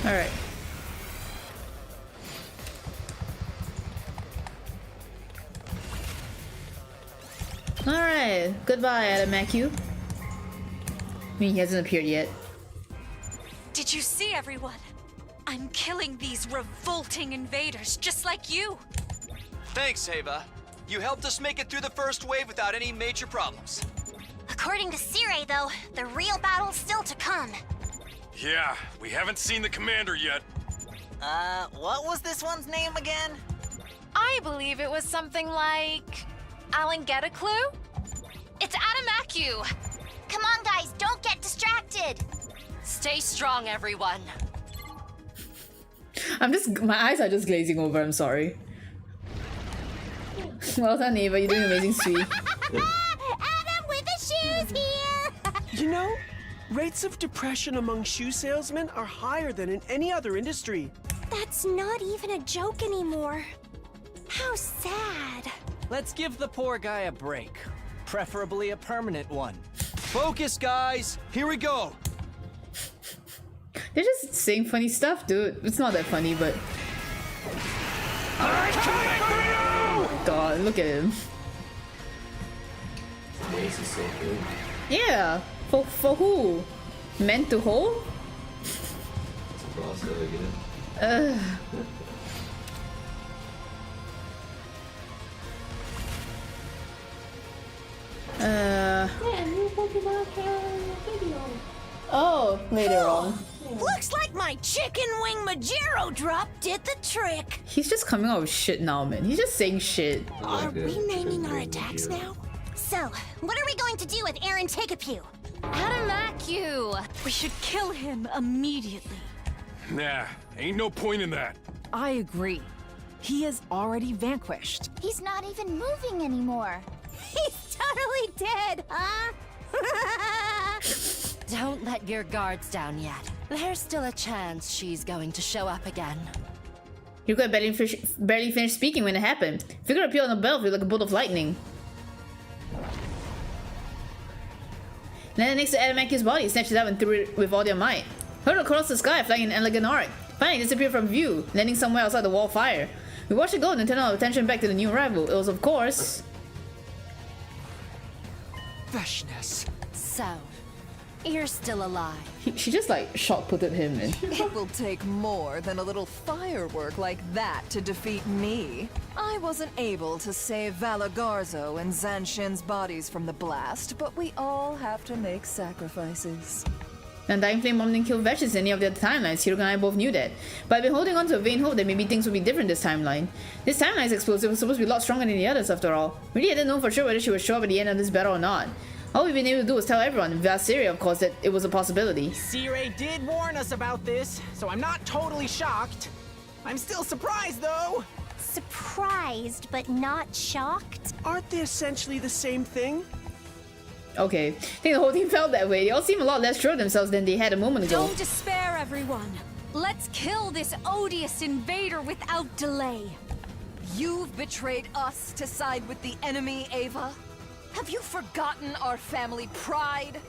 Alright. Alright. Goodbye, Adamaku. I mean, he hasn't appeared yet. Did you see, everyone? I'm killing these revolting invaders just like you. Thanks, Ava. You helped us make it through the first wave without any major problems. According to Sire, though, the real battle's still to come. Yeah, we haven't seen the commander yet. What was this one's name again? I believe it was something like... Alan, get a clue? It's Adamaku! Come on, guys, don't get distracted! Stay strong, everyone. My eyes are just glazing over, I'm sorry. Well done, Ava, you're doing amazing, sweet. Adam with the shoes here! You know, rates of depression among shoe salesmen are higher than in any other industry. That's not even a joke anymore. How sad. Let's give the poor guy a break. Preferably a permanent one. Focus, guys! Here we go! They're just saying funny stuff, dude. It's not that funny, but... God, look at him. Mace is so good. Yeah. For who? Meant to hold? It's a blaster again. Oh, later on. Looks like my chicken wing Majero drop did the trick. He's just coming out with shit now, man. He's just saying shit. Are we naming our attacks now? So, what are we going to do with Aaron Takapue? Adamacu! We should kill him immediately. Nah, ain't no point in that. I agree. He is already vanquished. He's not even moving anymore. He's totally dead, huh? Don't let your guards down yet. There's still a chance she's going to show up again. Yuko had barely finished speaking when it happened. Figure appeared on the battlefield like a bolt of lightning. Landed next to Adamacu's body, snatched it up and threw it with all their might. Hurtled across the sky, flying in an elegant arc. Finally disappeared from view, landing somewhere outside the wall of fire. We watched it go and turned our attention back to the new arrival. It was, of course... Freshness. So, you're still alive. She just like shot-putted him, man. It will take more than a little firework like that to defeat me. I wasn't able to save Valagarzo and Zanshin's bodies from the blast, but we all have to make sacrifices. The Undying Flame Bomb didn't kill Vetches in any of the other timelines. Hiroka and I both knew that. But I've been holding on to a vain hope that maybe things would be different this timeline. This timeline's explosive was supposed to be a lot stronger than the others after all. Really hadn't known for sure whether she would show up at the end of this battle or not. All we've been able to do was tell everyone, Valsyria of course, that it was a possibility. C-Ray did warn us about this, so I'm not totally shocked. I'm still surprised though. Surprised, but not shocked? Aren't they essentially the same thing? Okay, I think the whole team felt that way. They all seem a lot less sure of themselves than they had a moment ago. Don't despair, everyone. Let's kill this odious invader without delay. You've betrayed us to side with the enemy, Ava? Have you forgotten our family pride?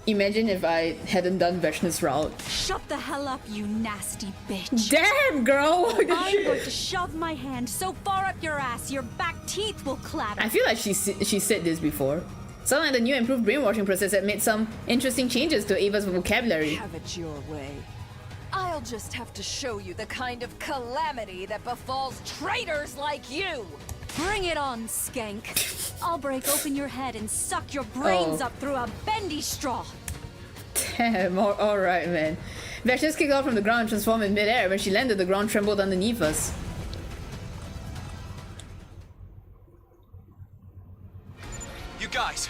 Imagine if I hadn't done Veshna's route. Shut the hell up, you nasty bitch. Damn, girl! I'm going to shove my hand so far up your ass, your back teeth will clatter. I feel like she said this before. Sounded like the new improved brainwashing process had made some interesting changes to Ava's vocabulary. Have it your way. I'll just have to show you the kind of calamity that befalls traitors like you! Bring it on, skank. I'll break open your head and suck your brains up through a bendy straw. Damn, alright, man. Veshna's kicked off from the ground and transformed in midair. When she landed, the ground trembled underneath us. You guys,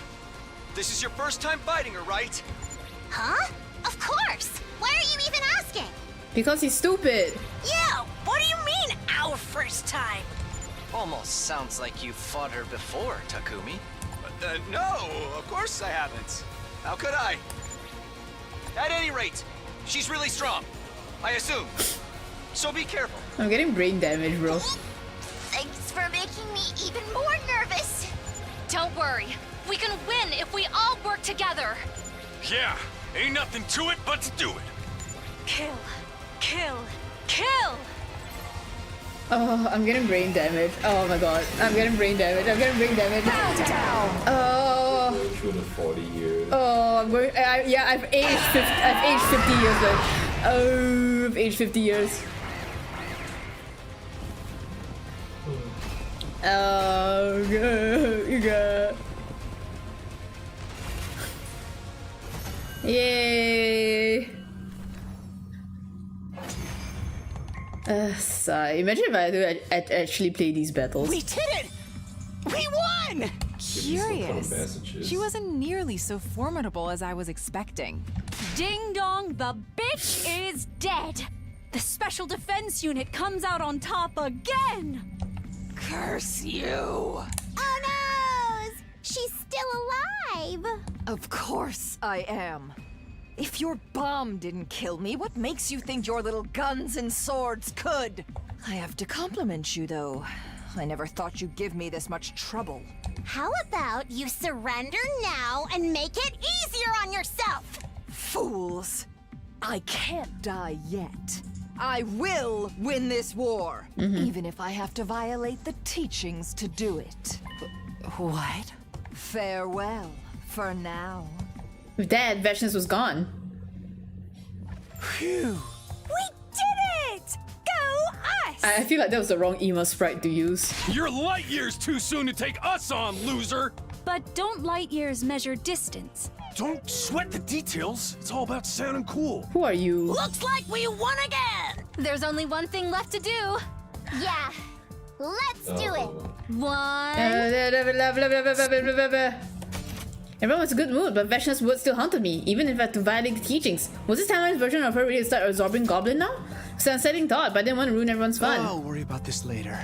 this is your first time fighting her, right? Huh? Of course! Why are you even asking? Because he's stupid. Yeah, what do you mean, our first time? Almost sounds like you fought her before, Takumi. No, of course I haven't. How could I? At any rate, she's really strong. I assume. So be careful. I'm getting brain damage, bro. Thanks for making me even more nervous. Don't worry. We can win if we all work together. Yeah, ain't nothing to it but to do it. Kill. Kill. Kill! Oh, I'm getting brain damage. Oh my god. I'm getting brain damage. I'm getting brain damage. Oh. Going through the 40 years. Oh, I'm going. Yeah, I've aged 50 years. Like, oh, I've aged 50 years. Oh, God. Yay. Sigh. Imagine if I had to actually play these battles. We did it! We won! Curious. She wasn't nearly so formidable as I was expecting. Ding dong, the bitch is dead. The special defense unit comes out on top again. Curse you! Oh no! She's still alive! Of course I am. If your bomb didn't kill me, what makes you think your little guns and swords could? I have to compliment you, though. I never thought you'd give me this much trouble. How about you surrender now and make it easier on yourself? Fools! I can't die yet. I will win this war, even if I have to violate the teachings to do it. What? Farewell, For now. With that, Vashnis was gone. Phew. We did it! Go us! I feel like that was the wrong emo sprite to use. You're light years too soon to take us on, loser! But don't light years measure distance? Don't sweat the details. It's all about sounding cool. Who are you? Looks like we won again! There's only one thing left to do. Yeah, let's do it! One. Everyone was in a good mood, but Vashna's words still haunted me, even if I had to violate the teachings. Was this timeline's version of her ready to start absorbing Goblin now? It's an unsettling thought, but I didn't want to ruin everyone's fun. I'll worry about this later.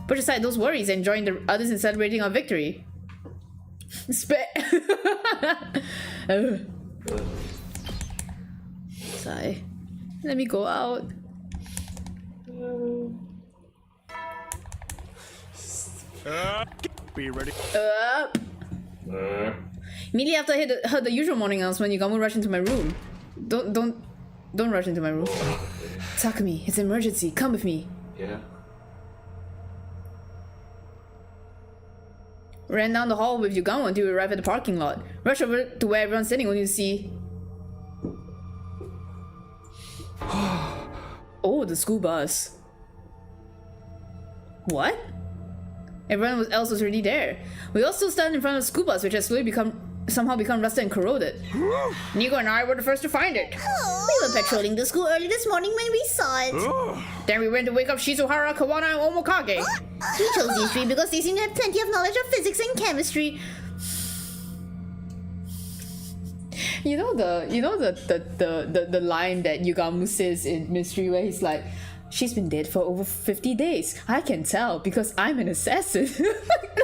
Push aside those worries and join the others in celebrating our victory. Sigh. Let me go out. Be ready. Immediately after I heard the usual morning announcement, Yugamu rushed into my room. Don't rush into my room. Takumi, it's an emergency. Come with me. Yeah. Ran down the hall with Yugamu until we arrived at the parking lot. Rushed over to where everyone's sitting only to see... Oh, the school bus. What? Everyone else was already there. We all still stood in front of the school bus, which has slowly somehow become rusted and corroded. Nico and I were the first to find it. We were patrolling the school early this morning when we saw it. Then we went to wake up Shizuhara, Kawana, and Omokage. We chose these three because they seem to have plenty of knowledge of physics and chemistry. You know the line that Yugamu says in Mystery where he's like, she's been dead for over 50 days. I can tell because I'm an assassin.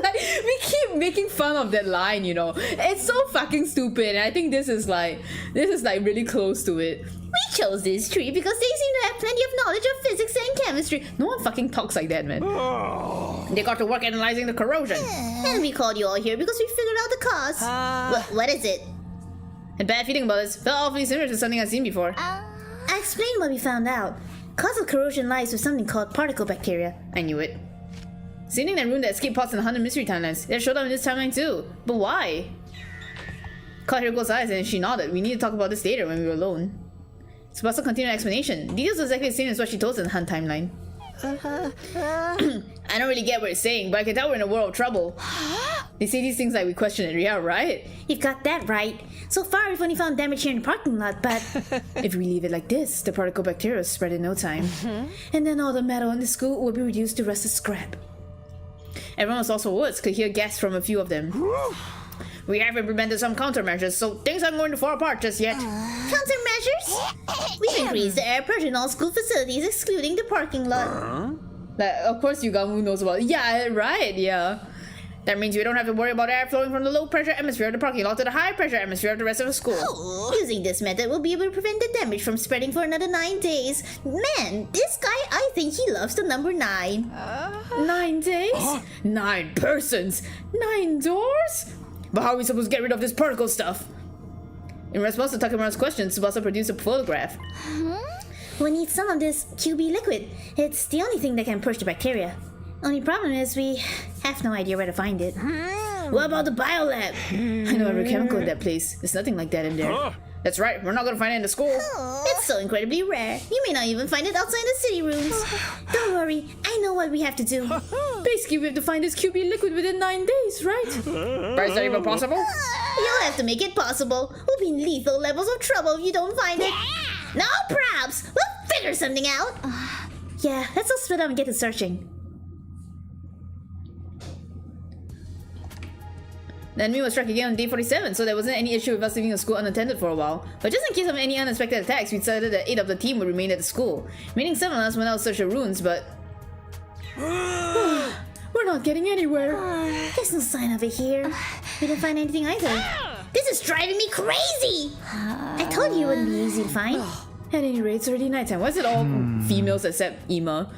Like, we keep making fun of that line, you know. It's so fucking stupid, and I think this is like really close to it. We chose this tree because they seem to have plenty of knowledge of physics and chemistry. No one fucking talks like that, man. They got to work analyzing the corrosion. And we called you all here because we figured out the cause. What is it? A bad feeling about this. Felt awfully similar to something I've seen before. I explained what we found out. Cause of corrosion lies with something called particle bacteria. I knew it. Seen in that room that escaped pods in the 100 mystery timelines. They showed up in this timeline too. But why? Caught Hiroko's eyes and she nodded. We need to talk about this later when we were alone. Tsubasa continued her explanation. Details are exactly the same as what she told us in the Hunt timeline. I don't really get what it's saying, but I can tell we're in a world of trouble. They say these things like we question it. Yeah, right? You've got that right. So far, we've only found damage here in the parking lot, but... If we leave it like this, the particle bacteria will spread in no time. And then all the metal in the school will be reduced to rusted scrap. Everyone was also woods, could hear gasps from a few of them. We have implemented some countermeasures, so things aren't going to fall apart just yet. Countermeasures? We've increased the air pressure in all school facilities, excluding the parking lot. Like, of course Yugamu knows about it. Yeah, right, yeah. That means we don't have to worry about air flowing from the low pressure atmosphere of the parking lot to the high pressure atmosphere of the rest of the school. Using this method, we'll be able to prevent the damage from spreading for another 9 days. Man, this guy, I think he loves the number 9. 9 days? 9 persons? 9 doors? But how are we supposed to get rid of this particle stuff? In response to Takamura's question, Tsubasa produced a photograph. We need some of this QB liquid. It's the only thing that can push the bacteria. Only problem is we have no idea where to find it. What about the biolab? I know every chemical in that place. There's nothing like that in there. That's right, we're not gonna find it in the school. It's so incredibly rare. You may not even find it outside the city rooms. Don't worry, I know what we have to do. Basically, we have to find this QB liquid within 9 days, right? But is that even possible? You'll have to make it possible. We'll be in lethal levels of trouble if you don't find it. No props! We'll figure something out. Yeah, let's all split up and get to searching. The enemy was struck again on day 47, so there wasn't any issue with us leaving the school unattended for a while. But just in case of any unexpected attacks, we decided that 8 of the team would remain at the school. Meaning 7 of us went out to search the ruins, but... We're not getting anywhere. There's no sign of it here. We didn't find anything either. This is driving me crazy! I told you it wouldn't be easy to find. At any rate, it's already nighttime. Why is it all females except Ima?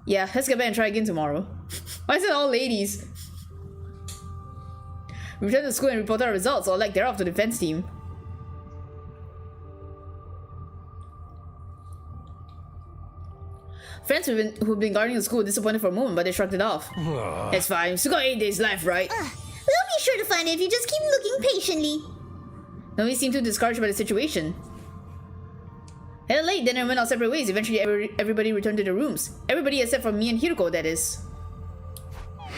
Yeah, let's get back and try again tomorrow. Why is it all ladies? We returned to school and reported our results, or like they're off to the defense team. Friends who've been guarding the school were disappointed for a moment, but they shrugged it off. It's fine, we still got 8 days left, right? We'll be sure to find it if you just keep looking patiently. Nobody seemed too discouraged by the situation. At late, then I went our separate ways. Eventually, everybody returned to their rooms. Everybody except for me and Hiroko, that is.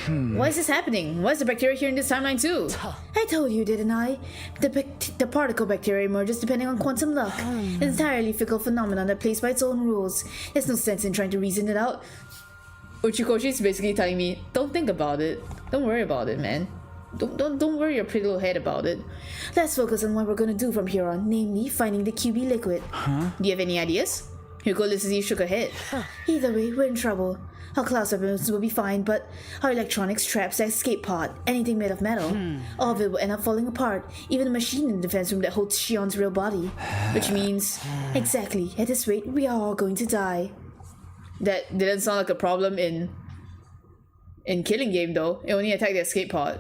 Why is this happening? Why is the bacteria here in this timeline too? I told you, didn't I? The particle bacteria emerges depending on quantum luck. It's an entirely fickle phenomenon that plays by its own rules. There's no sense in trying to reason it out. Uchikoshi is basically telling me, don't think about it. Don't worry about it, man. Don't worry your pretty little head about it. Let's focus on what we're gonna do from here on, namely finding the QB liquid. Do you have any ideas? Hiroko Lizzie shook her head. Either way, we're in trouble. Our class weapons will be fine, but our electronics, traps, escape pod, anything made of metal, all of it will end up falling apart. Even the machine in the defense room that holds Shion's real body. Which means, exactly, at this rate, we are all going to die. That didn't sound like a problem in Killing Game though. It only attacked the escape pod.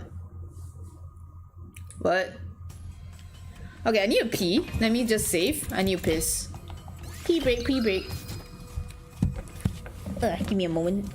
What? Okay, I need a pee. Let me just save. I need a piss. Pee break, pee break. Give me a moment.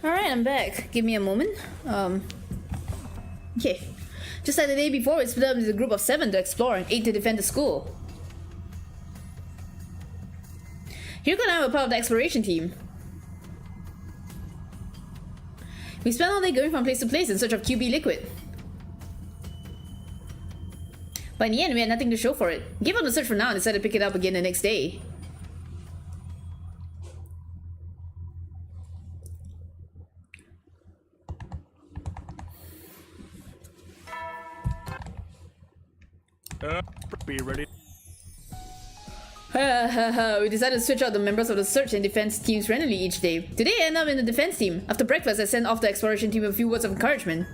Alright, I'm back. Give me a moment. Okay. Just like the day before, we split up into a group of 7 to explore and 8 to defend the school. Hiroko and I were part of the exploration team. We spent all day going from place to place in search of QB liquid. But in the end, we had nothing to show for it. Gave up the search for now and decided to pick it up again the next day. Be ready. We decided to switch out the members of the search and defense teams randomly each day. Today I ended up in the defense team. After breakfast, I sent off the exploration team a few words of encouragement.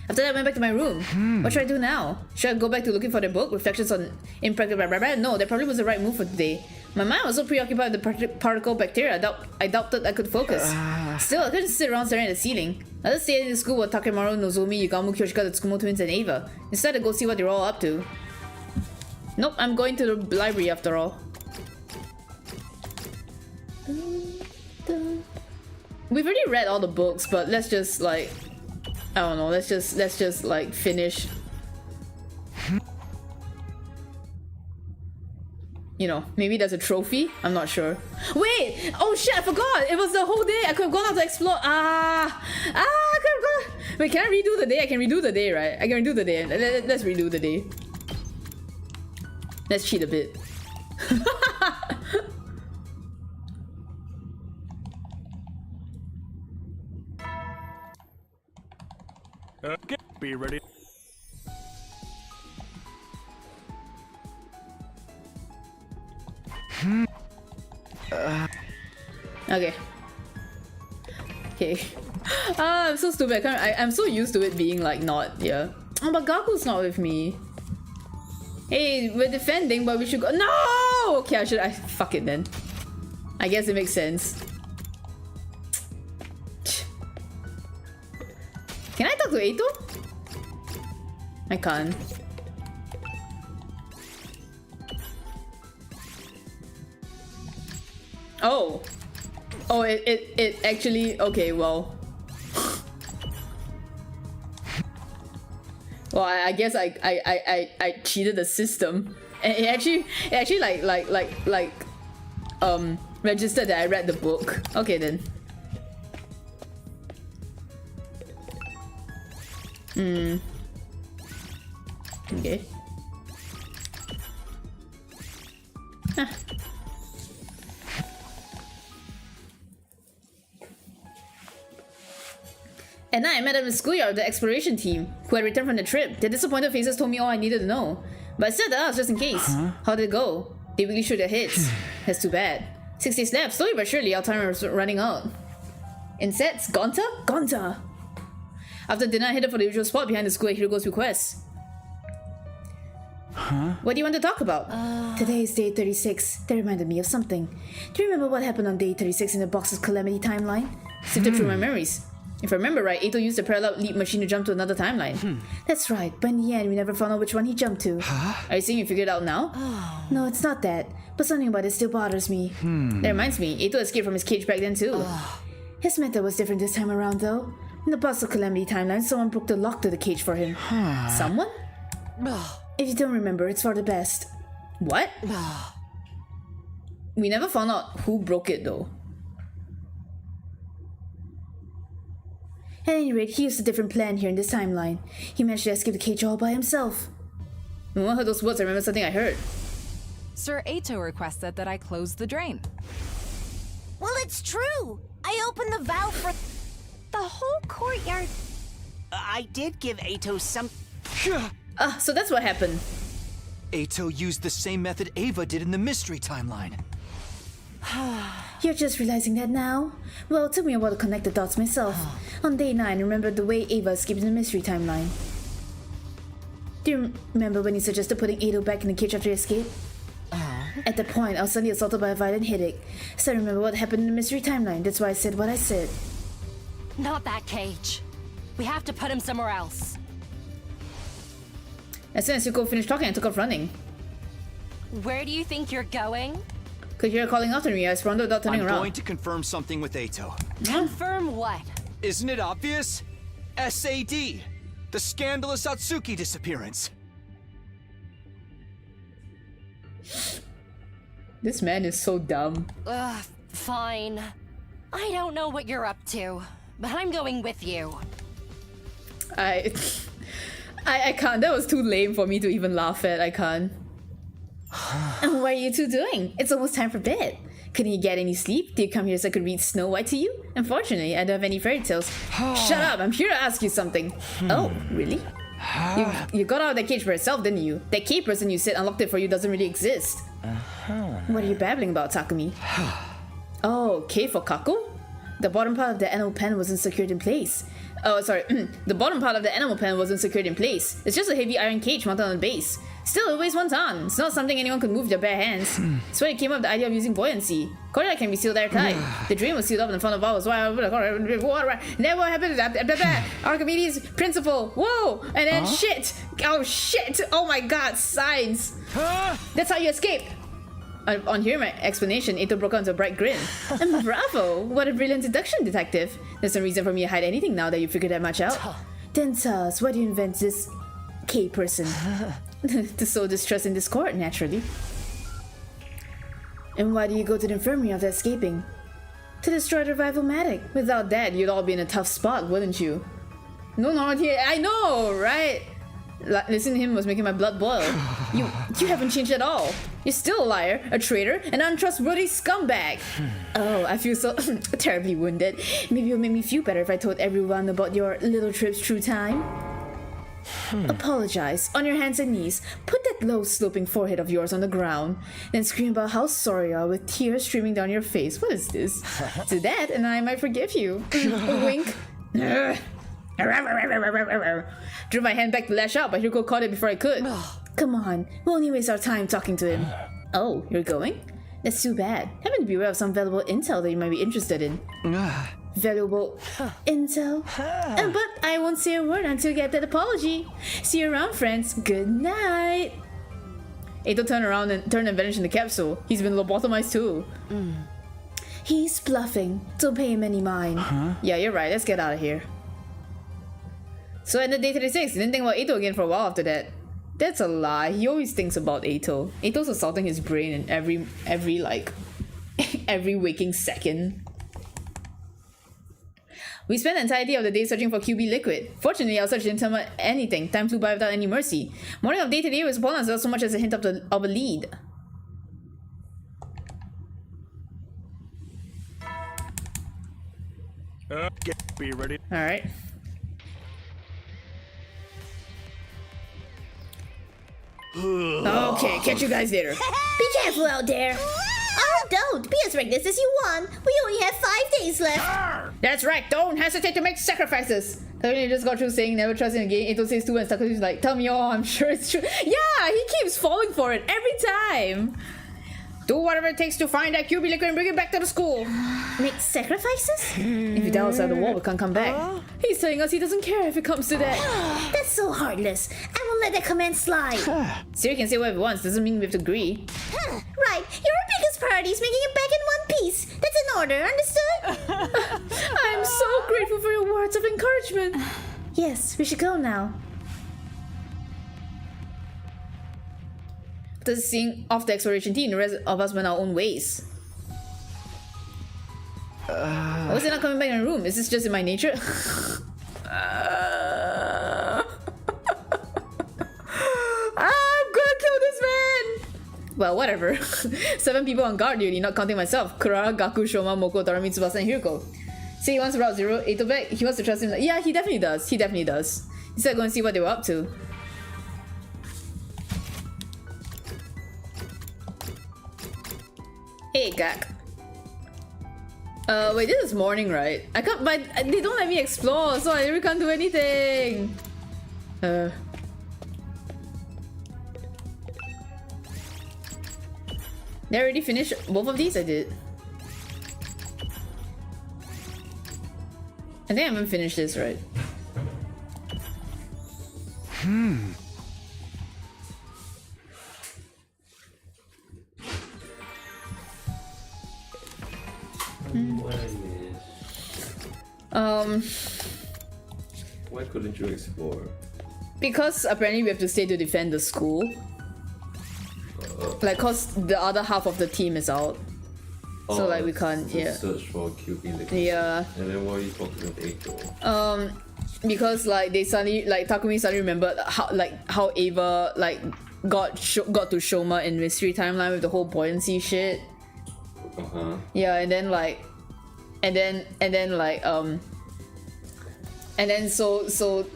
After that, I went back to my room. What should I do now? Should I go back to looking for the book, Reflections on Impractical Blah? No, that probably was the right move for today. My mind was so preoccupied with the particle bacteria, I doubted I could focus. Still, I couldn't sit around staring at the ceiling. Others stayed in school were Takemaru, Nozomi, Yugamu, Kyoshika, the Tsukumo twins, and Ava. Instead, I go see what they're all up to. Nope, I'm going to the library after all. We've already read all the books, but let's just like, I don't know, let's just like finish. You know, maybe there's a trophy? I'm not sure. Wait! Oh shit, I forgot! It was the whole day! I could have gone out to explore. I could have gone. Wait, can I redo the day? I can redo the day, right? I can redo the day. Let's redo the day. Let's cheat a bit. Okay, be ready. Okay. Okay. I'm so stupid. I'm so used to it being like not, yeah. Oh, but Gaku's not with me. Hey, we're defending, but we should go. No! Okay, I fuck it then. I guess it makes sense. Can I talk to Eito? I can't. Oh. Oh, it actually, okay, well. Well, I guess I cheated the system, and it actually registered that I read the book. Okay then. Okay. Huh. At night, I met up in the schoolyard with the exploration team, who had returned from the trip. Their disappointed faces told me all I needed to know. But I said to ask just in case. How did it go? They really shoot their hits. That's too bad. 6 days left. Slowly but surely, our time was running out. Insets? Gonta? Gonta! After dinner, I headed for the usual spot behind the school at Hirogo's request. What do you want to talk about? Today is day 36. That reminded me of something. Do you remember what happened on day 36 in the box's Calamity timeline? Sifted through my memories. If I remember right, Eito used the parallel leap machine to jump to another timeline. That's right, but in the end, we never found out which one he jumped to. Are you saying you figured it out now? No, it's not that. But something about it still bothers me. That reminds me, Eito escaped from his cage back then too. His method was different this time around though. In the box of Calamity timeline, someone broke the lock to the cage for him. Someone? If you don't remember, it's for the best. What? We never found out who broke it though. At any rate, he used a different plan here in this timeline. He managed to escape the cage all by himself. When I heard those words, I remember something I heard. Sir Eito requested that I close the drain. Well, it's true. I opened the valve for the whole courtyard. I did give Eito some... So that's what happened. Eito used the same method Ava did in the mystery timeline. You're just realizing that now? Well, it took me a while to connect the dots myself. On day 9, I remembered the way Ava escaped in the mystery timeline. Do you remember when you suggested putting Eito back in the cage after he escaped? At that point, I was suddenly assaulted by a violent headache. So I remember what happened in the mystery timeline. That's why I said what I said. Not that cage. We have to put him somewhere else. As soon as Yuko finished talking, I took off running. Where do you think you're going? Could hear her calling after me. I responded without turning around. I'm going to confirm something with Eito. Confirm what? Isn't it obvious? SAD! The scandalous Atsuki disappearance. This man is so dumb. Ugh, fine. I don't know what you're up to, but I'm going with you. I can't. That was too lame for me to even laugh at. I can't. And what are you two doing? It's almost time for bed. Couldn't you get any sleep? Did you come here so I could read Snow White to you? Unfortunately, I don't have any fairy tales. Shut up! I'm here to ask you something. Oh, really? You got out of that cage for yourself, didn't you? That cave person you said unlocked it for you doesn't really exist. What are you babbling about, Takumi? Oh, cave for Kako? The bottom part of the animal pen wasn't secured in place. Oh, sorry. The bottom part of the animal pen wasn't secured in place. It's just a heavy iron cage mounted on the base. Still, it weighs 1 ton. It's not something anyone could move with their bare hands. That's why it came up with the idea of using buoyancy. Courtyard can be sealed airtight. The drain was sealed up in the front of the valve. Then what happened? Archimedes' principle. Whoa! And then shit! Oh shit! Oh my god! Signs! That's how you escape! On hearing my explanation, Eito broke out into a bright grin. And bravo! What a brilliant deduction, detective. There's no reason for me to hide anything now that you figured that much out. Then tell us, why do you invent this K person? To sow distrust in this court, naturally. And why do you go to the infirmary after escaping? To destroy the rival-matic. Without that, you'd all be in a tough spot, wouldn't you? No, I know, right? Listening to him was making my blood boil. You haven't changed at all. You're still a liar, a traitor, an untrustworthy scumbag. Oh, I feel so terribly wounded. Maybe it would make me feel better if I told everyone about your little trip's true time. Apologize, on your hands and knees. Put that low sloping forehead of yours on the ground. Then scream about how sorry you are with tears streaming down your face. What is this? Do that and I might forgive you. A wink. Drew my hand back to lash out, but Hiroko caught it before I could. Come on, we'll only waste our time talking to him. Oh, you're going? That's too bad. Happen to be aware of some valuable intel that you might be interested in. Valuable intel? But I won't say a word until you get that apology. See you around, friends. Good night. Eito turned around and vanished in the capsule. He's been lobotomized too. He's bluffing. Don't pay him any mind. Yeah, you're right. Let's get out of here. So ended day 36. Didn't think about Eito again for a while after that. That's a lie. He always thinks about Eito. Eito's assaulting his brain in every like every waking second. We spent the entirety of the day searching for QB liquid. Fortunately, our search didn't tell us anything. Time flew by without any mercy. Morning of day today was upon us without so much as a hint of a lead. Be ready. Alright. Okay, catch you guys later. Be careful out there. Oh, don't. Be as reckless as you want. We only have 5 days left. That's right. Don't hesitate to make sacrifices. Takumi just got through saying never trust in a game. Eito says too, and Takumi's like, tell me all. I'm sure it's true. Yeah, he keeps falling for it every time. Do whatever it takes to find that QB liquid and bring it back to the school. Make sacrifices? If you die outside the wall, we can't come back. He's telling us he doesn't care if it comes to that. That's so heartless. I won't let that command slide. Siri can say whatever he wants. Doesn't mean we have to agree. Right. Your biggest priority is making it back in one piece. That's in order. Understood? I'm so grateful for your words of encouragement. Yes, we should go now. After seeing off the exploration team, the rest of us went our own ways. Why was it not coming back in the room? Is this just in my nature? I'm gonna kill this man! Well, whatever. 7 people on guard duty, not counting myself. Kurara, Gaku, Shoma, Moko, Torami, Tsubasa, and Hiroko. Say he wants to route 0, Eito back. He wants to trust him. Yeah, he definitely does. He definitely does. He said go and see what they were up to. Hey, Gak. Wait, this is morning, right? I can't, but they don't let me explore, so I really can't do anything. They already finished both of these? I did. I think I haven't finished this, right? Why couldn't you explore? Because apparently we have to stay to defend the school. Like, cause the other half of the team is out. So like we can't, yeah. Search for QB liquid. Yeah. And then why are you talking with Eito? Because like they suddenly, like Takumi suddenly remembered how Ava like got to Shoma in Mystery Timeline with the whole buoyancy shit. Yeah, and then so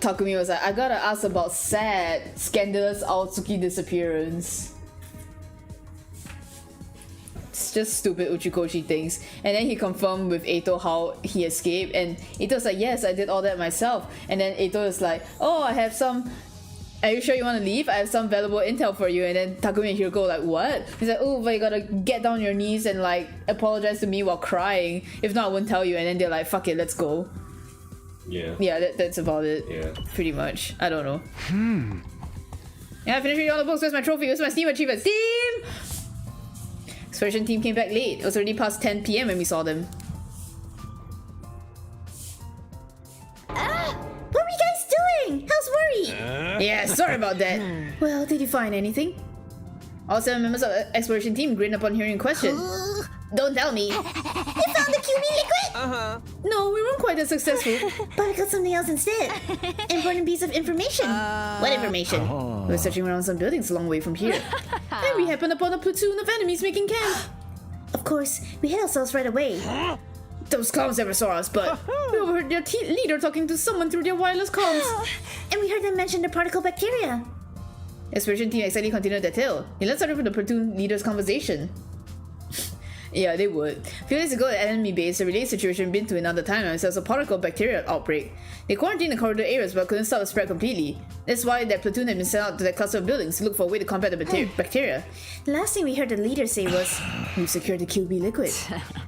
Takumi was like, I gotta ask about sad, scandalous Aotsuki disappearance. It's just stupid Uchikoshi things. And then he confirmed with Eito how he escaped, and Eito's like, yes, I did all that myself. And then Eito is like, oh, I have some... Are you sure you want to leave? I have some valuable intel for you. And then Takumi and Hiroko like, what? He's like, oh, but you gotta get down on your knees and like apologize to me while crying. If not, I won't tell you. And then they're like, fuck it, let's go. Yeah. Yeah, that's about it. Yeah. Pretty much. I don't know. Yeah, I finished reading all the books. Where's my trophy? Where's my Steam achievement? Steam! Exploration team came back late. It was already past 10 PM when we saw them. What were you guys doing? How's Worry? Yeah, sorry about that. Well, did you find anything? All 7 members of the exploration team grinned upon hearing a question. Don't tell me. You found the QB liquid? No, we weren't quite as successful. But we got something else instead. Important piece of information. What information? We were searching around some buildings a long way from here. And we happened upon a platoon of enemies making camp. Of course, we hid ourselves right away. Those clowns never saw us, but we overheard their leader talking to someone through their wireless comms. And we heard them mention the particle bacteria. Exploration team excitedly continued their tale. He learned something from the platoon leader's conversation. Yeah, they would. A few days ago at enemy base, the related situation been to another time and there was a particle bacteria outbreak. They quarantined the corridor areas but couldn't stop the spread completely. That's why that platoon had been sent out to that cluster of buildings to look for a way to combat the bacteria. The last thing we heard the leader say was, we've secured the QB liquid.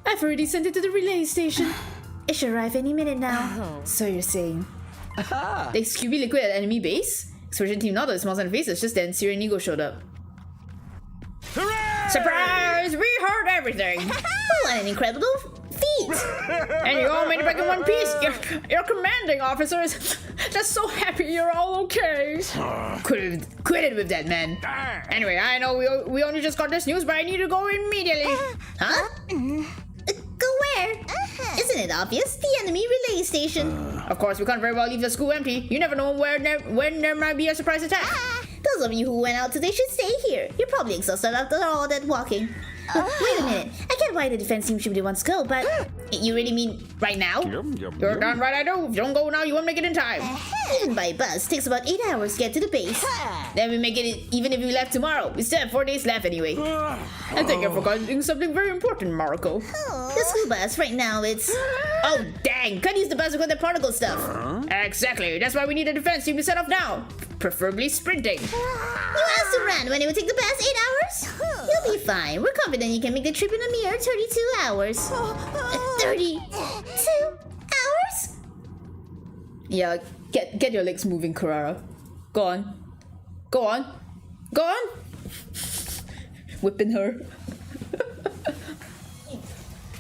I've already sent it to the relay station. It should arrive any minute now. So you're saying... The QB liquid at enemy base? Exploration team nodded, smiles on their faces. Just then, Siri and Nigo showed up. Hooray! Surprise! We heard everything! What an incredible feat! And you all made it back in one piece! Your commanding officer is... just so happy you're all okay. Quit it with that, man. Anyway, I know we only just got this news, but I need to go immediately. Huh? Go where? Isn't it obvious? The enemy relay station. Of course, we can't very well leave the school empty. You never know when there might be a surprise attack. Those of you who went out today should stay here. You're probably exhausted after all that walking. Wait a minute. I get why the defense team should be the ones to go, but you really mean right now? You're darn right I do. If you don't go now, you won't make it in time. Even by bus, takes about 8 hours to get to the base. Then we make it even if we left tomorrow. We still have 4 days left anyway. I think you're forgetting something very important, Marco. The school bus, right now it's... Oh, dang. Can't use the bus to get the particle stuff. Exactly. That's why we need a defense team to set off now. Preferably sprinting. You asked to run when it would take the past 8 hours? You'll be fine. We're confident you can make the trip in a mere 32 hours. 32 hours? Yeah, get your legs moving, Kurara. Go on. Go on. Go on. Whipping her.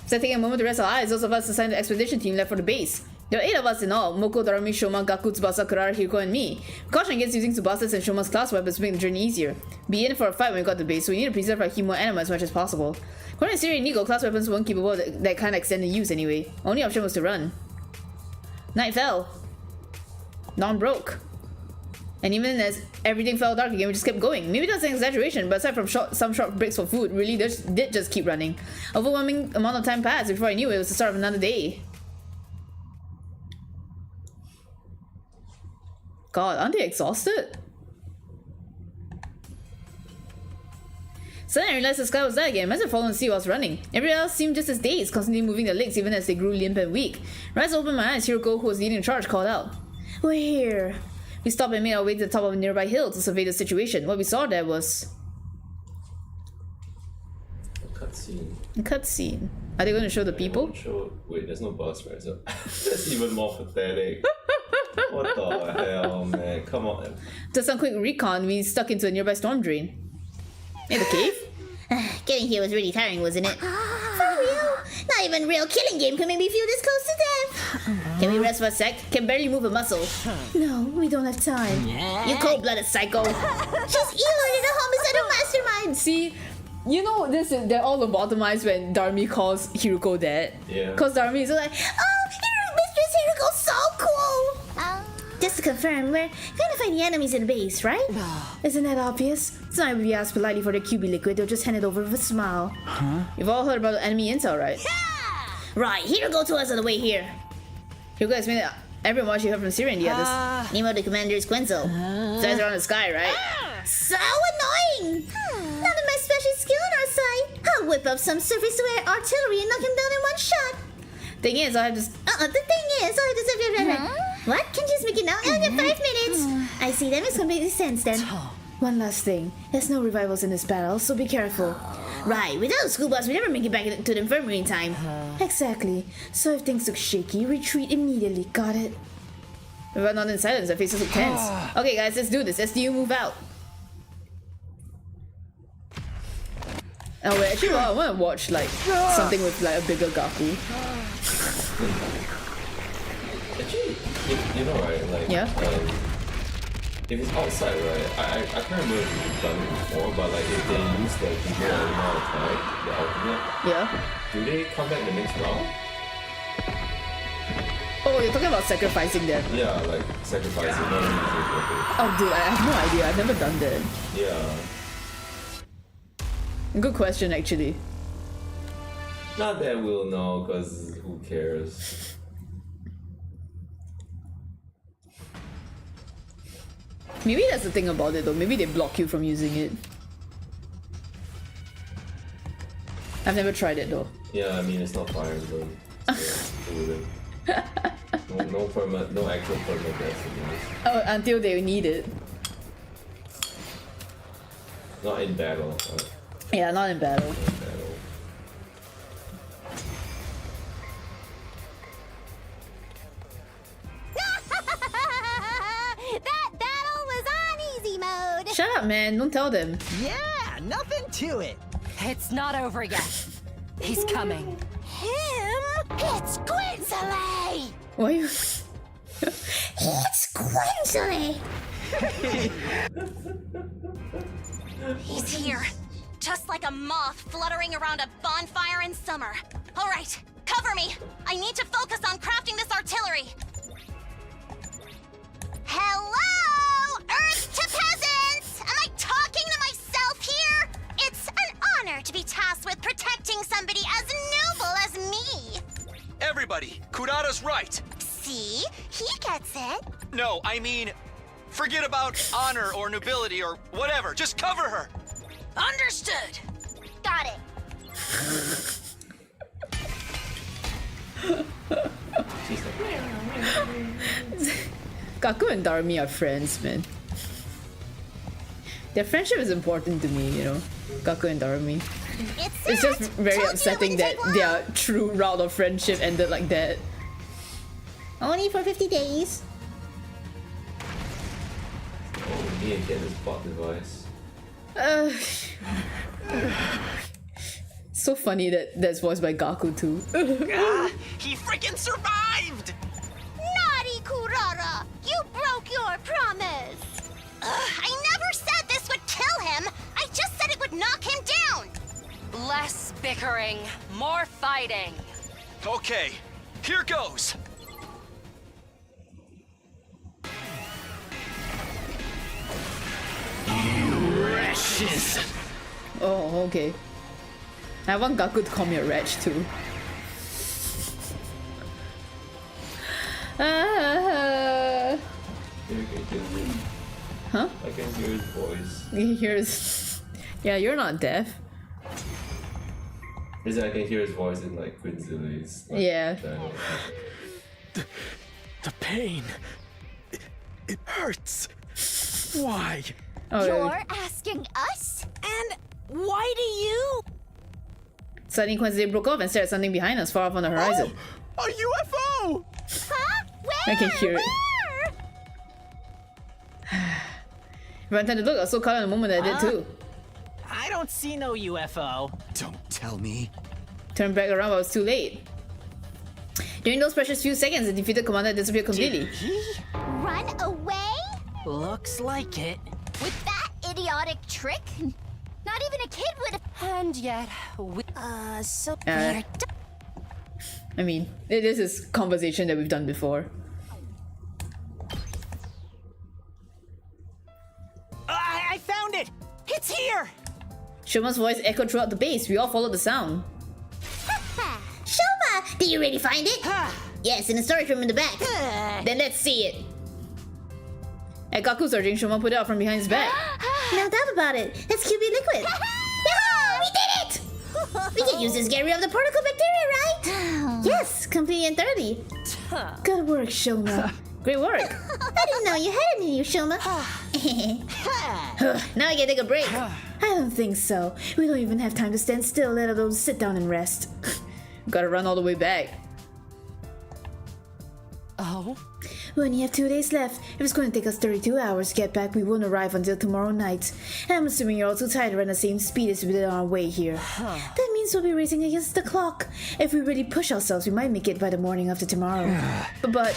So taking a moment to rest our eyes, those of us assigned the expedition team left for the base. There are 8 of us in all: Moko, Darumi, Shoma, Gaku, Tsubasa, Kurara, Hiriko, and me. Caution against using Tsubasa's and Shoma's class weapons to make the journey easier. Be in for a fight when we got to the base, so we need to preserve our Himo Anima as much as possible. According to Siri and Nico, class weapons weren't capable of that kind of extended use anyway. Only option was to run. Night fell. Dawn broke. And even as everything fell dark again, we just kept going. Maybe that's an exaggeration, but aside from some short breaks for food, really did just keep running. Overwhelming amount of time passed before I knew it was the start of another day. God, aren't they exhausted? Suddenly I realized the sky was there again. I must have fallen asleep while I was running. Everyone else seemed just as dazed, constantly moving their legs even as they grew limp and weak. Right as I opened my eyes, Hiroko, who was leading the charge, called out. We're here. We stopped and made our way to the top of a nearby hill to survey the situation. What we saw there was... A cutscene. A cutscene. Are they going to show the people? Wait, there's no bus, right? So that's even more pathetic. What the hell, man? Come on. To some quick recon, we stuck into a nearby storm drain. In the cave? Getting here was really tiring, wasn't it? For real? Not even real killing game can make me feel this close to death. Can we rest for a sec? Can barely move a muscle. No, we don't have time. You cold-blooded psycho. She's evil in a homicidal mastermind. See, you know this is they're all lobotomized when Darumi calls Hiroko dad. Yeah. Cause Darumi is like, oh, Mistress Hiruko's so cool. Just to confirm, we're gonna find the enemies in the base, right? Isn't that obvious? It's not if we ask politely for the QB liquid, they'll just hand it over with a smile. Huh? You've all heard about the enemy intel, right? Right, Hiroko told us on the way here. Hiroko explained that everyone what she heard from Siri and the others. Nemo the commander's Quenzel. Flies around the sky, right? So annoying! None of my special skill on our side. I'll whip up some surface-to-air artillery and knock him down in one shot. Thing is, I have to... What? Can you just make it now? I only have 5 minutes. I see, that makes completely sense then. One last thing. There's no revivals in this battle, so be careful. Right, without the school bus, we never make it back to the infirmary in time. Exactly. So if things look shaky, retreat immediately. Got it? We run on in silence, our faces look tense. Okay guys, let's do this. SDU move out. Oh wait, actually I want to watch like something with like a bigger Gaku. Actually, you know, right? Like, yeah. If it's outside, right? I can't remember if we've done it before, but like if they use the Jingle Arena attack, the ultimate, yeah. Do they come back the next round? Oh, you're talking about sacrificing them? Yeah, like sacrificing. Oh, dude, I have no idea. I've never done that. Yeah. Good question, actually. Not that we'll know, cause who cares? Maybe that's the thing about it though. Maybe they block you from using it. I've never tried it though. Yeah, I mean it's not fire emblem. No permit, no actual permit that's Oh, until they need it. Not in battle. Yeah, not in battle. That battle was on easy mode. Shut up, man. Don't tell them. Yeah, nothing to it. It's not over yet. He's coming. Him? It's Quinsley! Why you... It's Quincy! He's here. Just like a moth fluttering around a bonfire in summer. All right, cover me. I need to focus on crafting this artillery. Hello, Earth to peasants! Am I talking to myself here? It's an honor to be tasked with protecting somebody as noble as me. Everybody, Kurata's right. See? He gets it. No, I mean, forget about honor or nobility or whatever. Just cover her. Understood. Got it. Gaku and Darumi are friends, man. Their friendship is important to me, you know. Gaku and Darumi. It's just very upsetting that their true route of friendship ended like that. Only for 50 days. Oh, we need to get this bot device. So funny that that's voiced by Gaku too. He freaking survived! Naughty Kurara! You broke your promise! I never said this would kill him! I just said it would knock him down! Less bickering, more fighting. Okay, here goes. Wretches! Oh, okay. I want Gaku to call me a wretch too. Huh? I can hear his voice. You hear his... Yeah, you're not deaf. Is I can hear his voice in like Quinzilis. Like, Yeah. The pain. It hurts. Why? Oh, You're really? asking us? And why do you? Suddenly Quincy broke off and stared at something behind us, far off on the horizon. A UFO! Huh? Where? I can hear it. If I intend to look, I was so caught in the moment that I did too. I don't see no UFO. Don't tell me. Turned back around, but I was too late. During those precious few seconds, the defeated commander disappeared completely. Run away? Looks like it. With that idiotic trick? Not even a kid would. And yet, we... So I mean, this is conversation that we've done before. I found it! It's here! Shoma's voice echoed throughout the base. We all followed the sound. Shoma! Did you really find it? Yes, in the storage room in the back. Then let's see it. At Gaku's urging, Shoma put it out from behind his back. No doubt about it. That's QB liquid. Yahoo! We did it! We can use this to get rid of the particle bacteria, right? Yes, completely and thoroughly. Good work, Shoma. Great work. I didn't know you had it in you, Shoma. Now I can take a break. I don't think so. We don't even have time to stand still, let alone sit down and rest. Gotta run all the way back. Oh? We only have 2 days left. If it's going to take us 32 hours to get back, we won't arrive until tomorrow night. And I'm assuming you're all too tired to run the same speed as we did on our way here. That means we'll be racing against the clock. If we really push ourselves, we might make it by the morning after tomorrow. But,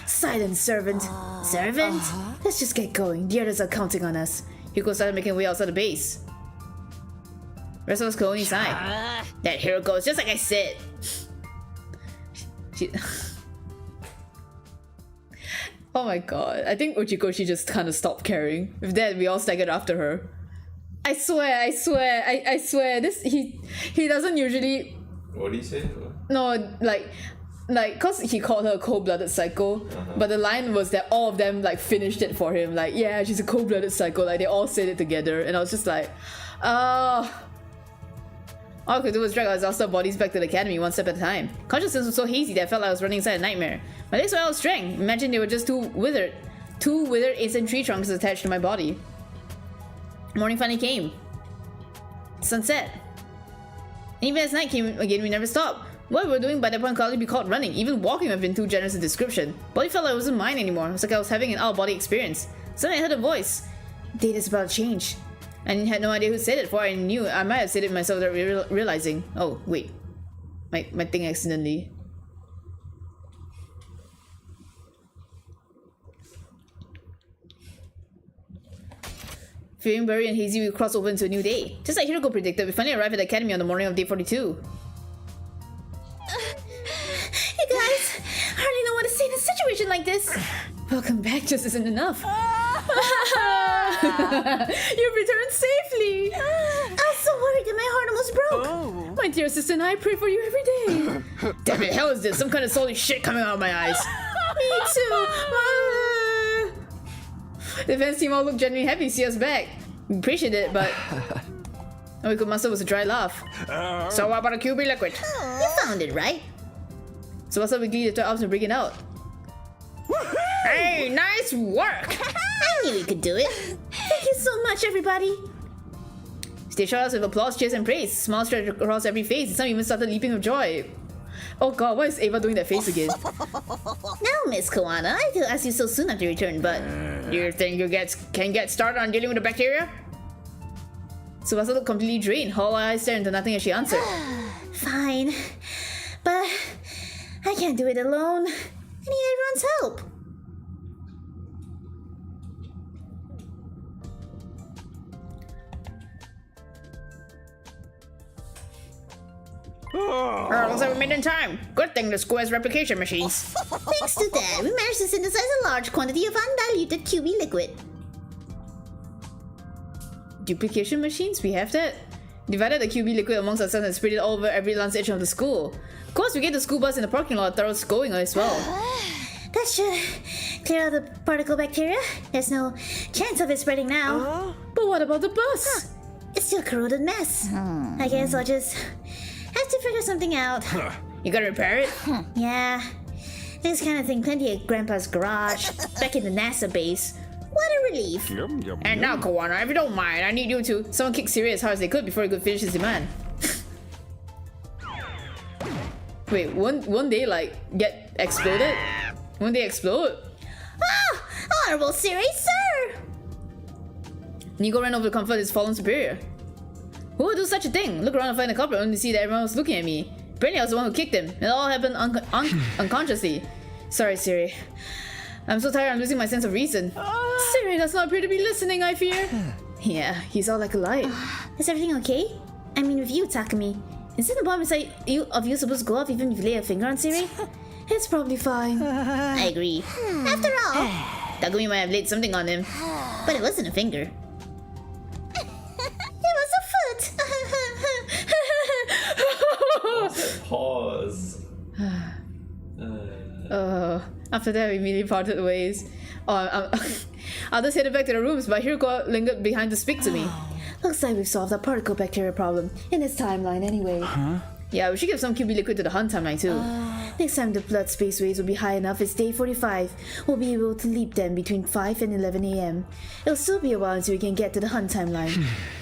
silence, servant. Servant? Let's just get going. The others are counting on us. Hugo started making way outside the base. Rest of us go inside. That hero goes just like I said. Oh my god, I think Uchikoshi just kind of stopped caring. With that, we all staggered after her. I swear, I swear, this, he doesn't usually... What did he say? No, like, cause he called her a cold-blooded psycho, but the line was that all of them, like, finished it for him. Like, yeah, she's a cold-blooded psycho, like, they all said it together, and I was just like, all I could do was drag our exhausted bodies back to the academy one step at a time. Consciousness was so hazy that I felt like I was running inside a nightmare. My legs were out of strength. Imagine they were just two withered ancient tree trunks attached to my body. Morning finally came. Sunset. And even as night came again, we never stopped. What we were doing by that point could hardly be called running. Even walking would have been too generous a description. Body felt like it wasn't mine anymore. It was like I was having an out-of-body experience. Suddenly I heard a voice. Data's about to change. I had no idea who said it before I knew. I might have said it myself without realizing. Oh, wait. My thing accidentally. Feeling blurry and hazy, we cross over into a new day. Just like Hiroko predicted, we finally arrived at the academy on the morning of day 42. You guys, I hardly know what to say in a situation like this. Welcome back just isn't enough. You've returned safely. I was so worried that my heart almost broke. Oh. My dear sister and I pray for you every day. Damn it, hell is this? Some kind of salty shit coming out of my eyes. Me too. The defense team all looked genuinely happy to see us back. We appreciate it, but all we could muster was a dry laugh. So what about a QB liquid? You found it, right? So what's up with the arms and breaking out? Hey, nice work! I knew you could do it. Thank you so much, everybody. They shot us with applause, cheers, and praise. Smiles stretched across every face, and some even started leaping with joy. Oh god, why is Ava doing that face again? Now, Miss Koana, I feel ask you so soon after you return, but... Do you think you can get started on dealing with the bacteria? Tsubasa looked completely drained, hollow eyes staring into nothing as she answered. Fine. But... I can't do it alone. I need everyone's help. Looks like we made it in time. Good thing the school has replication machines. Thanks to that, we managed to synthesize a large quantity of undiluted QB liquid. Duplication machines? We have that? Divided the QB liquid amongst ourselves and spread it all over every last edge of the school. Of course, we gave the school bus in the parking lot a thorough scolding as well. That should clear out the particle bacteria. There's no chance of it spreading now. But what about the bus? It's still a corroded mess. I guess I'll just have to figure something out. You gotta repair it? Yeah. This kind of thing plenty at Grandpa's garage, back in the NASA base. What a relief. And now, Koana, if you don't mind, I need you to... Someone kick Siri as hard as they could before he could finish his demand. Wait, won't they, like, get exploded? Won't they explode? Ah! Honorable Siri, sir! Nico ran over to comfort his fallen superior. Who would do such a thing? Look around and find the culprit only to see that everyone was looking at me. Apparently I was the one who kicked him. It all happened unconsciously. Sorry, Siri. I'm so tired I'm losing my sense of reason. Siri does not appear to be listening, I fear. Yeah, he's all like a light. Is everything okay? I mean with you, Takumi. Isn't the bomb inside you supposed to go off even if you lay a finger on Siri? It's probably fine. I agree. After all, Takumi might have laid something on him. but it wasn't a finger. It was a foot! Pause. After that, we immediately parted ways. I'll just headed back to the rooms, but Hiroko lingered behind to speak to me. Looks like we've solved our particle bacteria problem in this timeline anyway. Yeah, we should give some QB liquid to the Hun timeline too. Next time the blood space waves will be high enough, it's day 45. We'll be able to leap them between 5 and 11 AM. It'll still be a while until we can get to the Hun timeline.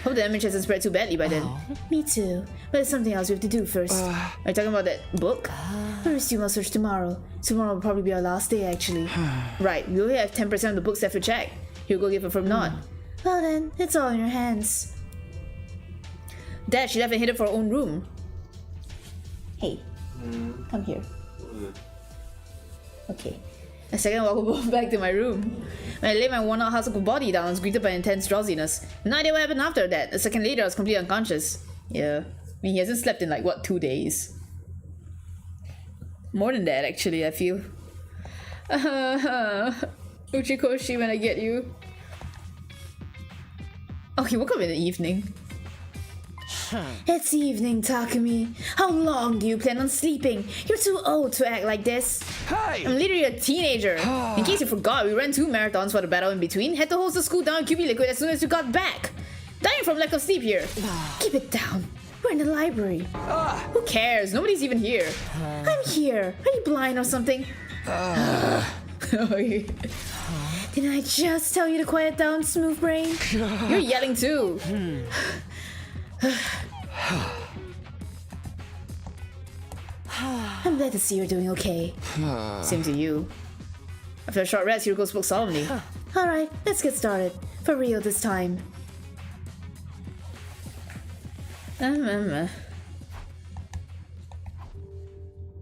Hope the damage hasn't spread too badly by then. Me too. But there's something else we have to do first. Are you talking about that book? We'll resume our search tomorrow. Tomorrow will probably be our last day actually. Right, we only have 10% of the books left to check. Hugo gave a firm nod. Well then, it's all in your hands. Dad, she left and headed for her own room. Hey, come here. Okay. A second walk both back to my room. When I laid my worn-out husky body down, I was greeted by intense drowsiness. No idea what happened after that. A second later, I was completely unconscious. Yeah. I mean, he hasn't slept in like, what, 2 days? More than that, actually, I feel. Uchikoshi, when I get you. Oh, he woke up in the evening. It's evening, Takumi. How long do you plan on sleeping? You're too old to act like this. Hey! I'm literally a teenager. In case you forgot, we ran 2 marathons for the battle in between. Had to hose the school down with QB liquid as soon as we got back. Dying from lack of sleep here. Keep it down. We're in the library. Who cares? Nobody's even here. I'm here. Are you blind or something? Didn't I just tell you to quiet down, smooth brain? You're yelling too. I'm glad to see you're doing okay. Same to you. After a short rest, Hiroko spoke solemnly. Alright, let's get started. For real this time.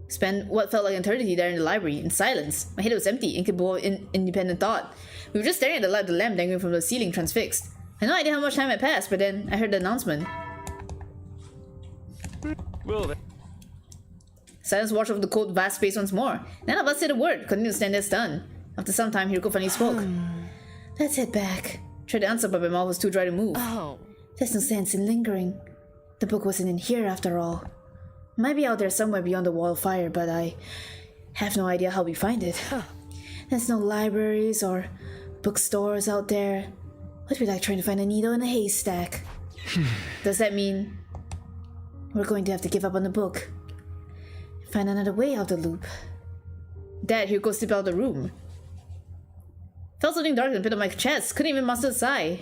Spent what felt like an eternity there in the library, in silence. My head was empty, incapable of independent thought. We were just staring at the light of the lamp dangling from the ceiling, transfixed. I had no idea how much time had passed, but then I heard the announcement. Well then. Silence watched over the cold, vast space once more. None of us said a word, continued to stand there stunned. After some time, Hiroko finally spoke. Let's head back. Tried to answer, but my mouth was too dry to move. Oh. There's no sense in lingering. The book wasn't in here after all. Might be out there somewhere beyond the wall of fire, but I have no idea how we find it. There's no libraries or bookstores out there. Would be like trying to find a needle in a haystack. Does that mean we're going to have to give up on the book? Find another way out the loop. Dad, Hiroko slipped out of the room. Felt something dark in the pit of my chest. Couldn't even muster a sigh.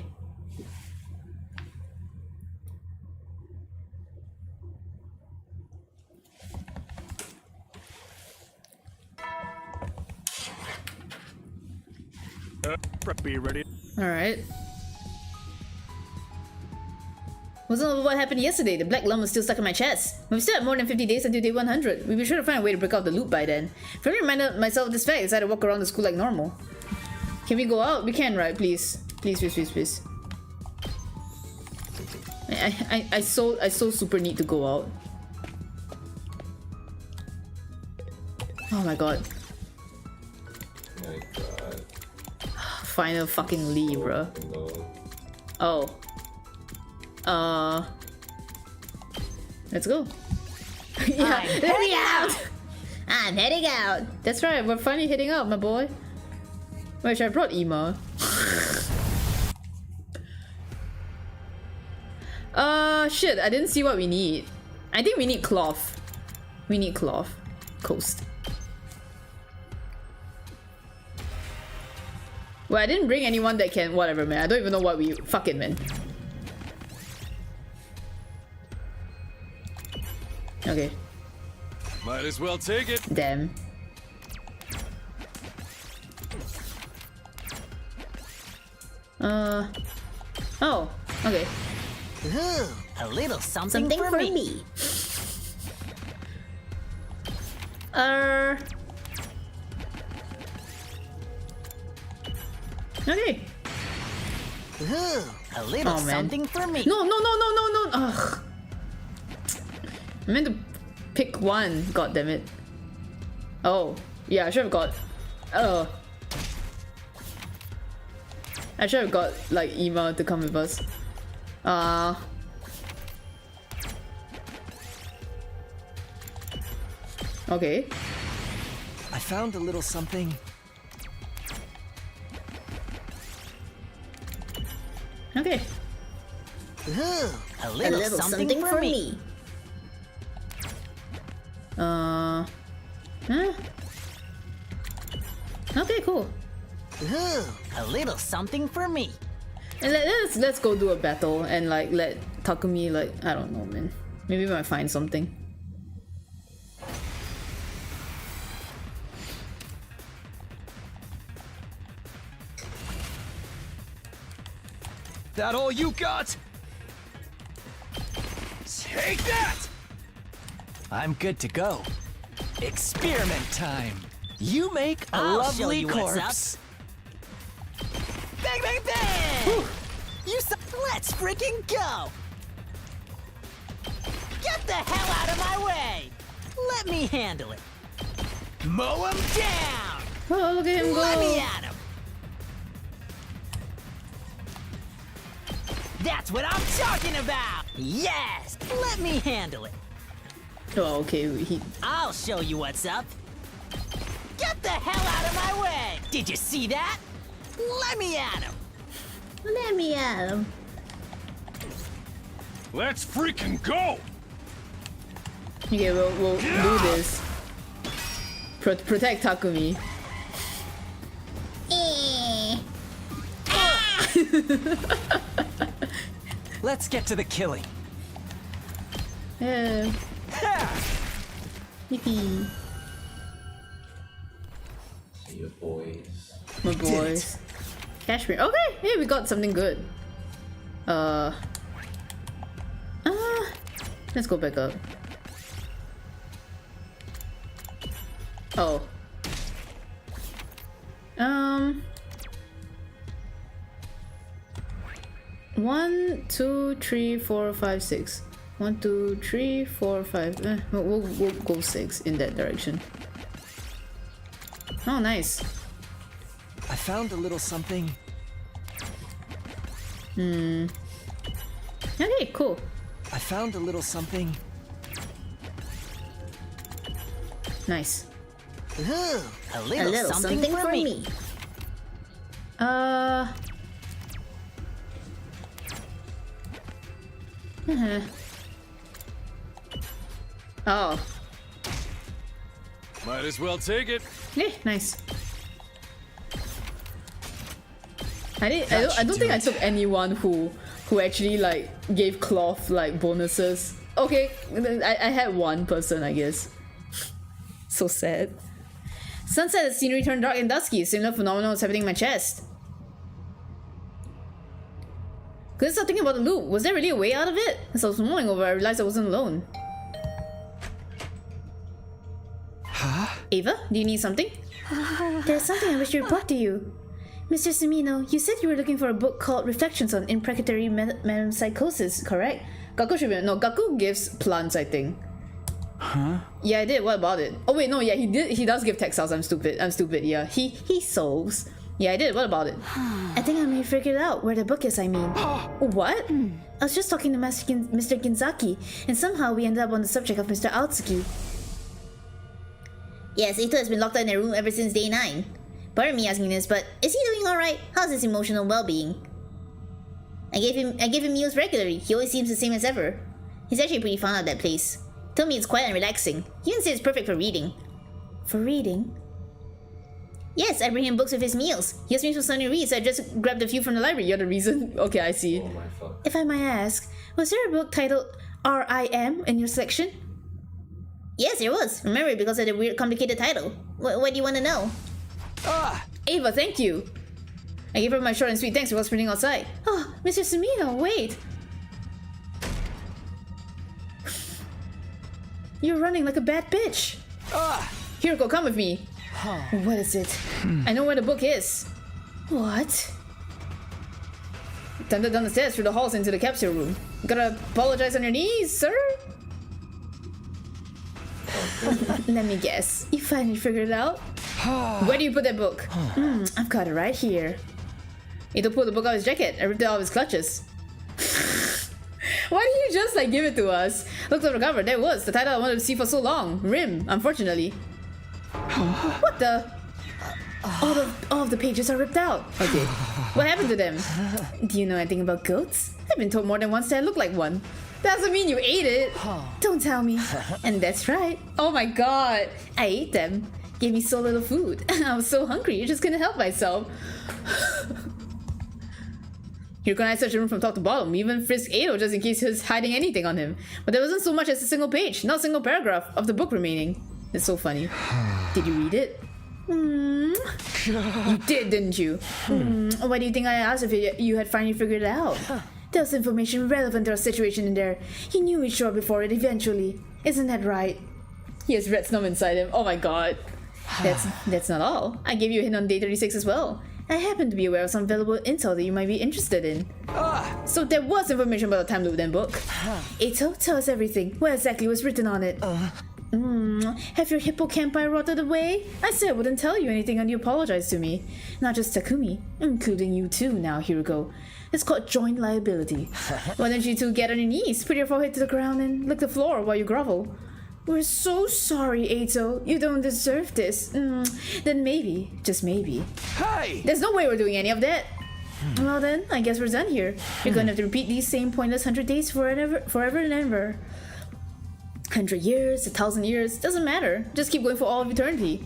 Be ready. Alright. Wasn't over what happened yesterday. The black lump was still stuck in my chest. But we still had more than 50 days until day 100. We'd be sure to find a way to break out the loop by then. If I reminded myself of this fact, I decided to walk around the school like normal. Can we go out? We can, right? Please. Please, please, please, please. I so super need to go out. Oh my god. My god. Final fucking leave, bro. No. Oh. Let's go. Yeah, let me out! I'm heading out! That's right, we're finally heading out, my boy. Wait, I brought Ema. Shit, I didn't see what we need. I think we need cloth. We need cloth. Coast. Well, I didn't bring anyone that can... Whatever, man. I don't even know what we... Fuck it, man. Okay. Might as well take it. Damn. Oh, okay. Ooh, a little something for me. Okay. Ooh, a little something for me. No. Ugh. I meant to pick one. God damn it. Oh, yeah, I should have got. I should have got like Ema to come with us. Okay. I found a little something. Okay. Ooh, a little something for me. Huh? Okay, cool. Ooh, a little something for me. And let's go do a battle and like let Takumi like I don't know, man. Maybe we might find something. That all you got? Take that! I'm good to go. Experiment time. You make a I'll show lovely you what's corpse. Bang, bang, bang! Let's freaking go! Get the hell out of my way! Let me handle it. Mow him down! Oh, look at him go! Let me at him! That's what I'm talking about! Yes! Let me handle it. Oh, okay. I'll show you what's up. Get the hell out of my way! Did you see that? Let me at him! Let me at him. Let's freaking go! Okay, we'll do this. Protect Takumi. Let's get to the killing. Yeah. Yippee. Your boys. My boys. Cashmere. Okay, hey, we got something good. Let's go back up. Oh. 1, 2, 3, 4, 5, 6. 1, 2, 3, 4, 5. We'll go 6 in that direction. Oh, nice. I found a little something. Okay, cool. I found a little something. Nice. Ooh, a little something for me. Oh. Might as well take it. Yeah, nice. I don't think I took anyone who actually like gave cloth like bonuses. Okay, I had one person, I guess. So sad. Sunset, the scenery turned dark and dusky. Similar phenomenon was happening in my chest. Couldn't stop thinking about the loop. Was there really a way out of it? As I was mulling over, I realized I wasn't alone. Huh? Ava, do you need something? There's something I wish to report to you. Mr. Sumino, you said you were looking for a book called Reflections on Imprecatory Metempsychosis, correct? Gaku should be. No, Gaku gives plants, I think. Huh? Yeah, I did. What about it? Oh wait, no, yeah, he did. He does give textiles. I'm stupid. Yeah, he solves. Yeah, I did. What about it? I think I may have figured out where the book is, I mean. What? I was just talking to Mr. Ginzaki, and somehow we ended up on the subject of Mr. Aotsuki. Yes, Ito has been locked in a room ever since day 9. Pardon me asking this, but is he doing alright? How's his emotional well-being? I give him meals regularly. He always seems the same as ever. He's actually pretty fond of that place. Told me it's quiet and relaxing. He even said it's perfect for reading. For reading? Yes, I bring him books with his meals. He asked me for something to read, so I just grabbed a few from the library. You're the reason? Okay, I see. Oh my fuck. If I might ask, was there a book titled R.I.M. in your section? Yes, there was. Remember it because of the weird, complicated title. What do you want to know? Ava, thank you. I gave her my short and sweet thanks for sprinting outside. Oh, Mr. Sumino, wait. You're running like a bad bitch. Hiroko, come with me. What is it? I know where the book is. What? Thunder down the stairs through the halls into the capsule room. Gotta apologize on your knees, sir? Let me guess. You finally figured it out? Where do you put that book? I've got it right here. Ito pulled the book out of his jacket and ripped it out of his clutches. Why didn't you just like give it to us? Looked over the cover, there it was, the title I wanted to see for so long. Rim, unfortunately. What the? All of the pages are ripped out. Okay. What happened to them? Do you know anything about goats? I've been told more than once that I look like one. Doesn't mean you ate it. Don't tell me. And that's right. Oh my god. I ate them. Gave me so little food. I was so hungry, I just couldn't help myself. Hiroko and I searched the room from top to bottom. We even frisked Edo just in case he was hiding anything on him. But there wasn't so much as a single page, not a single paragraph of the book remaining. It's so funny. Did you read it? You did, didn't you? Why do you think I asked if you had finally figured it out? There was information relevant to our situation in there. He knew we'd show up before it eventually. Isn't that right? He has red snow inside him. Oh my god. That's not all. I gave you a hint on day 36 as well. I happen to be aware of some valuable intel that you might be interested in. So there was information about the time loop then book. Ito, tell us everything. What exactly was written on it? Have your hippocampi rotted away? I said I wouldn't tell you anything and you apologized to me. Not just Takumi, including you too now, Hiroko. It's called joint liability. Why don't you two get on your knees, put your forehead to the ground and lick the floor while you grovel? We're so sorry, Eito. You don't deserve this. Then maybe, just maybe. Hey! There's no way we're doing any of that. Well then, I guess we're done here. You're gonna have to repeat these same pointless 100 days forever and ever. 100 years, 1,000 years, doesn't matter. Just keep going for all of eternity.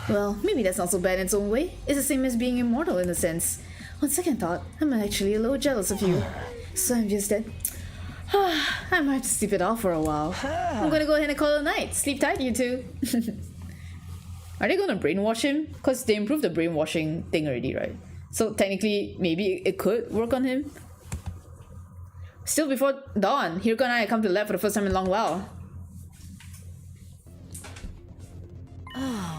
Well, maybe that's not so bad in its own way. It's the same as being immortal in a sense. On second thought, I'm actually a little jealous of you. So I'm just that... I might just sleep it off for a while. I'm gonna go ahead and call it a night. Sleep tight, you two. Are they gonna brainwash him? Because they improved the brainwashing thing already, right? So technically, maybe it could work on him. Still before dawn, Hiroko and I come to the lab for the first time in a long while.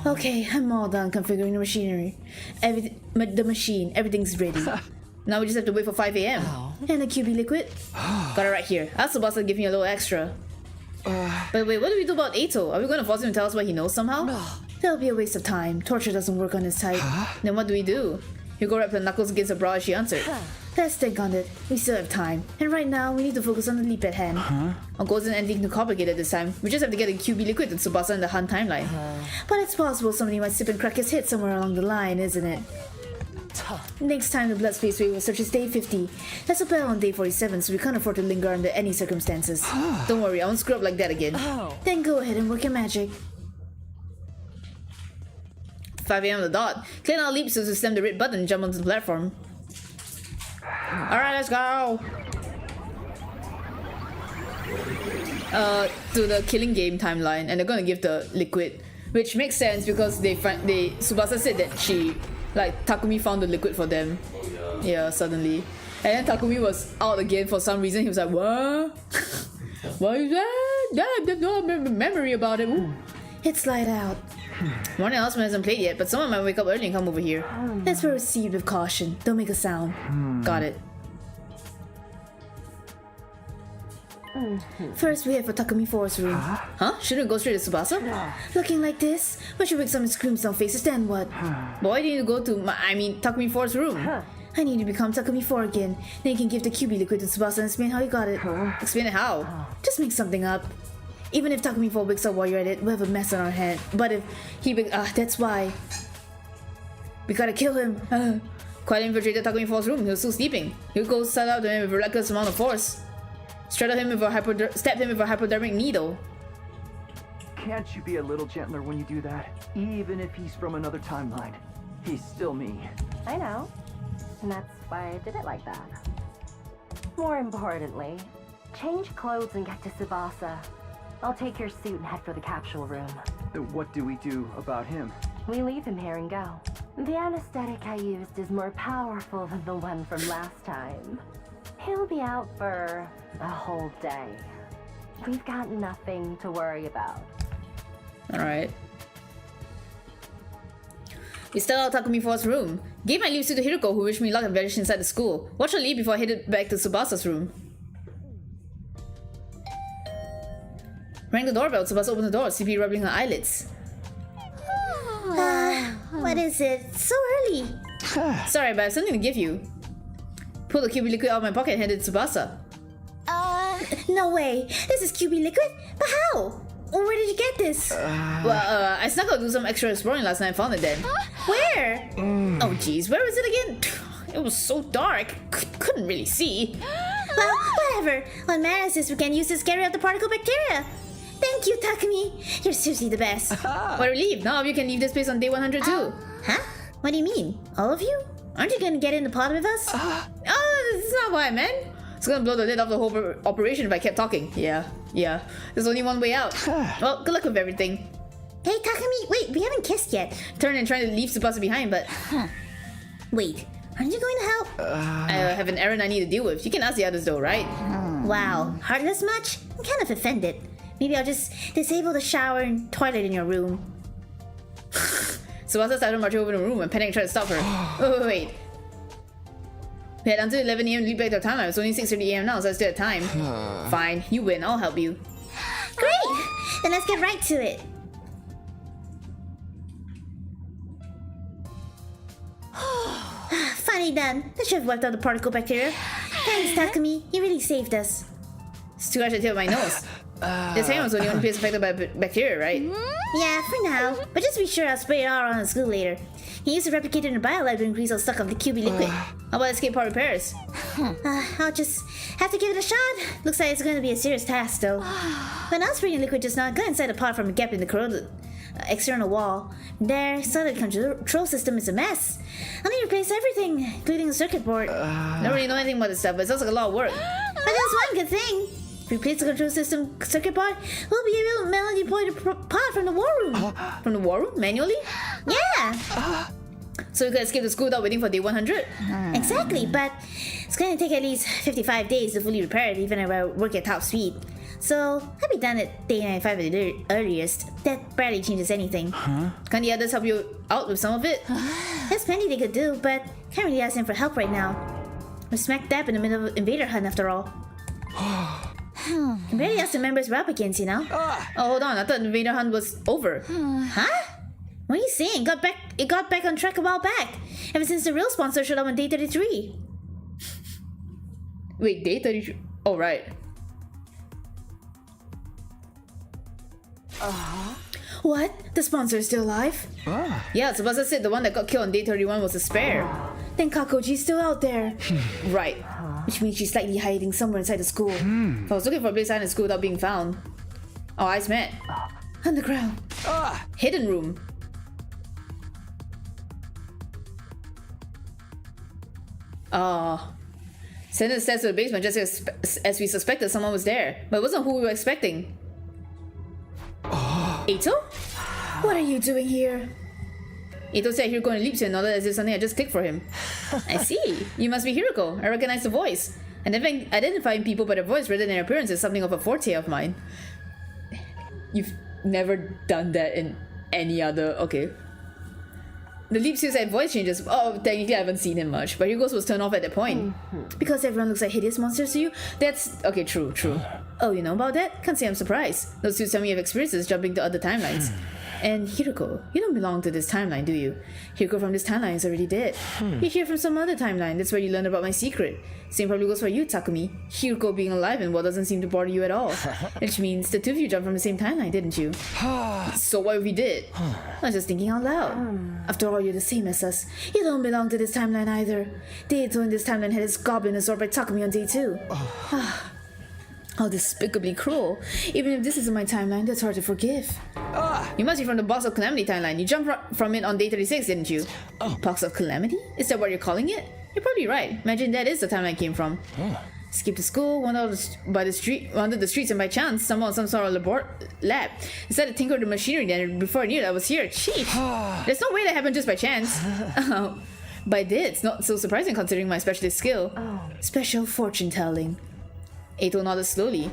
Okay, I'm all done configuring the machinery. The machine, everything's ready. Now we just have to wait for 5 a.m. And the QB liquid? Got it right here. Ask Tsubasa to give me a little extra. But wait, what do we do about Eito? Are we gonna force him to tell us what he knows somehow? That'll be a waste of time. Torture doesn't work on his type. Then what do we do? Hugo wrapped her knuckles against her brow as she answered. Let's think on it. We still have time. And right now, we need to focus on the leap at hand. Our goal isn't anything too complicated this time. We just have to get a QB liquid to Tsubasa in the Han timeline. But it's possible somebody might slip and crack his head somewhere along the line, isn't it? Next time the blood space wave will search is day 50. Let's apply on day 47 so we can't afford to linger under any circumstances. Don't worry, I won't screw up like that again. Then go ahead and work your magic. 5 a.m. on the dot. Clear now leaps to slam the red button and jump onto the platform. Alright, let's go! To the killing game timeline, and they're gonna give the liquid. Which makes sense because Tsubasa said that Takumi found the liquid for them. Yeah, suddenly. And then Takumi was out again for some reason. He was like, what? What is that? I have no memory about it. Ooh. It's light out. Morning Elsman hasn't played yet, but someone might wake up early and come over here. Let's proceed with caution. Don't make a sound. Got it. First, we head for Takumi 4's room. Huh? Shouldn't we go straight to Tsubasa? Looking like this? When she wakes up and screams down faces, then what? But why do you need to go to Takumi 4's room? I need to become Takumi 4 again. Then you can give the QB liquid to Tsubasa and explain how you got it. Explain it how? Just make something up. Even if Takumi 4 wakes up while you're at it, we'll have a mess on our hand. But if he that's why. We gotta kill him. Quietly infiltrated Takumi 4's room. He was still sleeping. He'll go set out to him with a reckless amount of force. Straddle him with a stab him with a hypodermic needle. Can't you be a little gentler when you do that? Even if he's from another timeline, he's still me. I know. And that's why I did it like that. More importantly, change clothes and get to Tsubasa. I'll take your suit and head for the capsule room. What do we do about him? We leave him here and go. The anesthetic I used is more powerful than the one from last time. He'll be out for a whole day. We've got nothing to worry about. Alright. We start out Takumi 4's room. Gave my leave suit to Hiroko, who wished me luck and vanished inside the school. Watched her leave before I headed back to Tsubasa's room. Rang the doorbell. Tsubasa opened the door, CP rubbing her eyelids. What is it? So early. Sorry, but I have something to give you. Pulled the QB liquid out of my pocket and handed it to Tsubasa. No way. This is QB liquid? But how? Where did you get this? Well, I snuck out to do some extra exploring last night and found it then. Where? Oh jeez, where was it again? It was so dark. Couldn't really see. Well, whatever. What matters is we can use this to carry out the particle bacteria. Thank you, Takumi. You're seriously the best. What a relief. Now you can leave this place on day 100 too. Huh? What do you mean? All of you? Aren't you gonna get in the pod with us? Oh, this is not what I meant. It's gonna blow the lid off the whole operation if I kept talking. Yeah. There's only one way out. Well, good luck with everything. Hey, Takumi, wait, we haven't kissed yet. Turn and trying to leave Tsubasa behind, but... Wait, aren't you going to help? I have an errand I need to deal with. You can ask the others though, right? Wow, heartless much? I'm kind of offended. Maybe I'll just disable the shower and toilet in your room. Tsubasa started marching over the room and Panic tried to stop her. Oh, wait. We had until 11 AM to leap back to our timeline. It's only 6:30 AM now, so I still have time. Fine, you win. I'll help you. Great! Then let's get right to it. Finally done. That should have wiped out the particle bacteria. Thanks, Takumi. You really saved us. Still got the tip of my nose. This hand was the only place affected by bacteria, right? Yeah, for now. But just be sure I'll spray it all around the school later. He used to replicate in the biolab to increase all stuck of the QB liquid. How about escape pod repairs? I'll just have to give it a shot. Looks like it's going to be a serious task, though. When I was spraying liquid just now, I got inside the pod from a gap in the corroded external wall. There, saw the control system is a mess. I'll need to replace everything, including the circuit board. Don't really know anything about this stuff, but it sounds like a lot of work. But there's one good thing. If we replace the control system circuit board, we'll be able to manually deploy the pod from the war room. From the war room? Manually? Yeah! So we could escape the school without waiting for day 100? Exactly, but it's going to take at least 55 days to fully repair it, even if I work at top speed. So, I'll be done at day 95 at the earliest. That barely changes anything. Can't the others help you out with some of it? There's plenty they could do, but can't really ask them for help right now. We're smack dab in the middle of Invader Hunt after all. Can barely ask the members for applicants, you know? Oh, hold on. I thought Invader Hunt was over. Huh? What are you saying? It got back on track a while back. Ever since the real sponsor showed up on day 33. Wait, day 33? Oh, right. What? The sponsor is still alive? Yeah, Tsubasa said the one that got killed on day 31 was a spare. Then Kakoji's still out there. Right. Which means she's likely hiding somewhere inside the school. If I was looking for a big sign in school without being found. Oh, eyes met. Underground. Hidden room. Sent the stairs to the basement just as we suspected someone was there. But it wasn't who we were expecting. Eito? What are you doing here? Eito said Hiroko and Leaps and nodded as if something had just clicked for him. I see. You must be Hiroko. I recognize the voice. And identifying people by their voice rather than their appearance is something of a forte of mine. You've never done that in any other... Okay. The Leaps use had voice changes. Oh, technically I haven't seen him much, but Hugo's was turned off at that point. Because everyone looks like hideous monsters to you? That's... Okay, true. Oh, you know about that? Can't say I'm surprised. Those two tell me you have experiences jumping to other timelines. And Hiroko, you don't belong to this timeline, do you? Hiroko from this timeline is already dead. You're here from some other timeline. That's where you learned about my secret. Same probably goes for you, Takumi. Hiroko being alive and what doesn't seem to bother you at all. Which means the two of you jumped from the same timeline, didn't you? So what if we did? I was just thinking out loud. After all, you're the same as us. You don't belong to this timeline either. Daito in this timeline had his goblin absorbed by Takumi on day 2. How despicably cruel. Even if this isn't my timeline, that's hard to forgive. You must be from the Box of Calamity timeline. You jumped from it on day 36, didn't you? Box of Calamity? Is that what you're calling it? You're probably right. Imagine that is the timeline I came from. Skipped to school, wandered the streets, and by chance, stumbled on some sort of lab. Decided to tinker with the machinery then, before I knew it, I was here. Sheesh. There's no way that happened just by chance. But I did. It's not so surprising considering my specialist skill. Special fortune telling. Eito nodded slowly.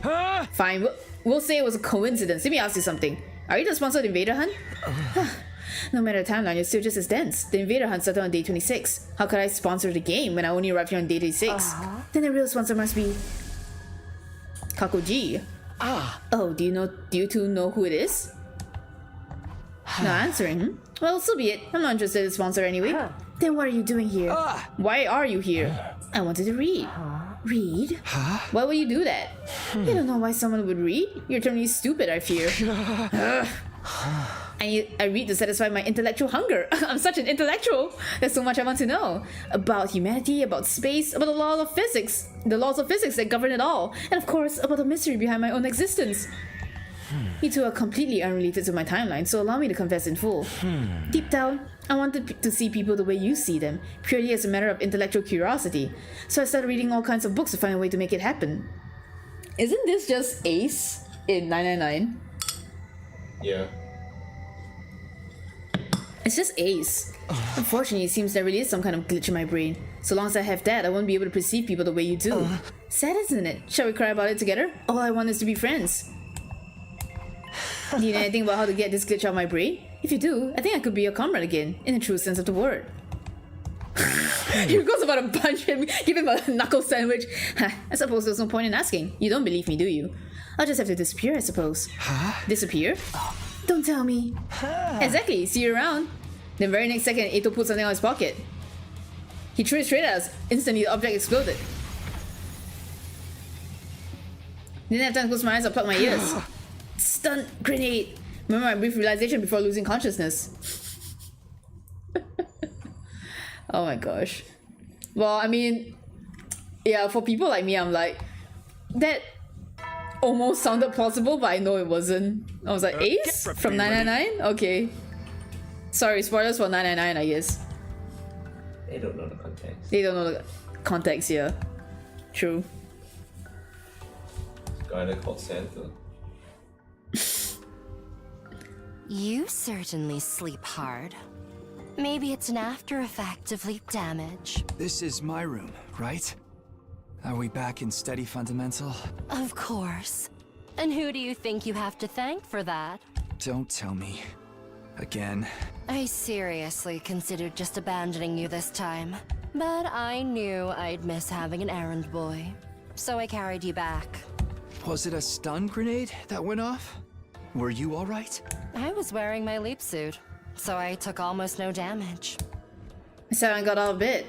Fine, we'll say it was a coincidence. Let me ask you something. Are you the sponsor of the Invader Hunt? No matter the timeline, you're still just as dense. The Invader Hunt started on day 26. How could I sponsor the game when I only arrived here on day 36? Then the real sponsor must be... Kakoji. Oh, do you two know who it is? Not answering. Well, so be it. I'm not interested in the sponsor anyway. Then what are you doing here? Why are you here? I wanted to read. Read? Why would you do that? You don't know why someone would read? You're terminally stupid, I fear. I read to satisfy my intellectual hunger. I'm such an intellectual. There's so much I want to know. About humanity, about space, about the laws of physics. The laws of physics that govern it all. And of course, about the mystery behind my own existence. You two are completely unrelated to my timeline, so allow me to confess in full. Deep down, I wanted to see people the way you see them, purely as a matter of intellectual curiosity. So I started reading all kinds of books to find a way to make it happen. Isn't this just Ace in 999? Yeah. It's just Ace. Unfortunately, it seems there really is some kind of glitch in my brain. So long as I have that, I won't be able to perceive people the way you do. Sad, isn't it? Shall we cry about it together? All I want is to be friends. Do you know anything about how to get this glitch out of my brain? If you do, I think I could be your comrade again, in the true sense of the word. Here goes about to punch him, give him a knuckle sandwich. I suppose there's no point in asking. You don't believe me, do you? I'll just have to disappear, I suppose. Disappear? Don't tell me. Exactly, see you around. The very next second, Eito put something on his pocket. He threw it straight at us. Instantly, the object exploded. Didn't have time to close my eyes or plug my ears. Stunt grenade. Remember my brief realization before losing consciousness. Oh my gosh. Well, I mean, yeah, for people like me, I'm like, that almost sounded plausible, but I know it wasn't. I was like, Ace from 999? Okay. Sorry, spoilers for 999, I guess. They don't know the context. They don't know the context, yeah. True. This guy that called Santa. You certainly sleep hard. Maybe it's an after effect of leap damage. This is my room, right? Are we back in steady fundamental? Of course. And who do you think you have to thank for that? Don't tell me. Again. I seriously considered just abandoning you this time. But I knew I'd miss having an errand boy. So I carried you back. Was it a stun grenade that went off? Were you alright? I was wearing my leap suit, so I took almost no damage. So I got all of it.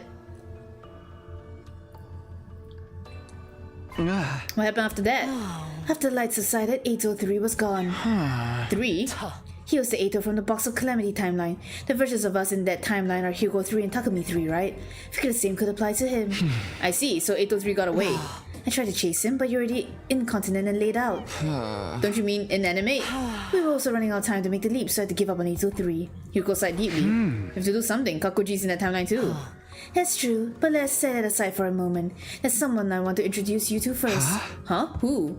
What happened after that? After the lights subsided, 803 was gone. 3? He was the 80 from the Box of Calamity timeline. The versions of us in that timeline are Hugo 3 and Takumi 3, right? Figured the same could apply to him. I see, so 803 got away. I tried to chase him, but you're already incontinent and laid out. Don't you mean inanimate? We were also running out of time to make the leap, so I had to give up on 803. Hugo sighed deeply. We have to do something. Kakuji's in that timeline too. That's true, but let's set it aside for a moment. There's someone I want to introduce you to first. Huh? Who?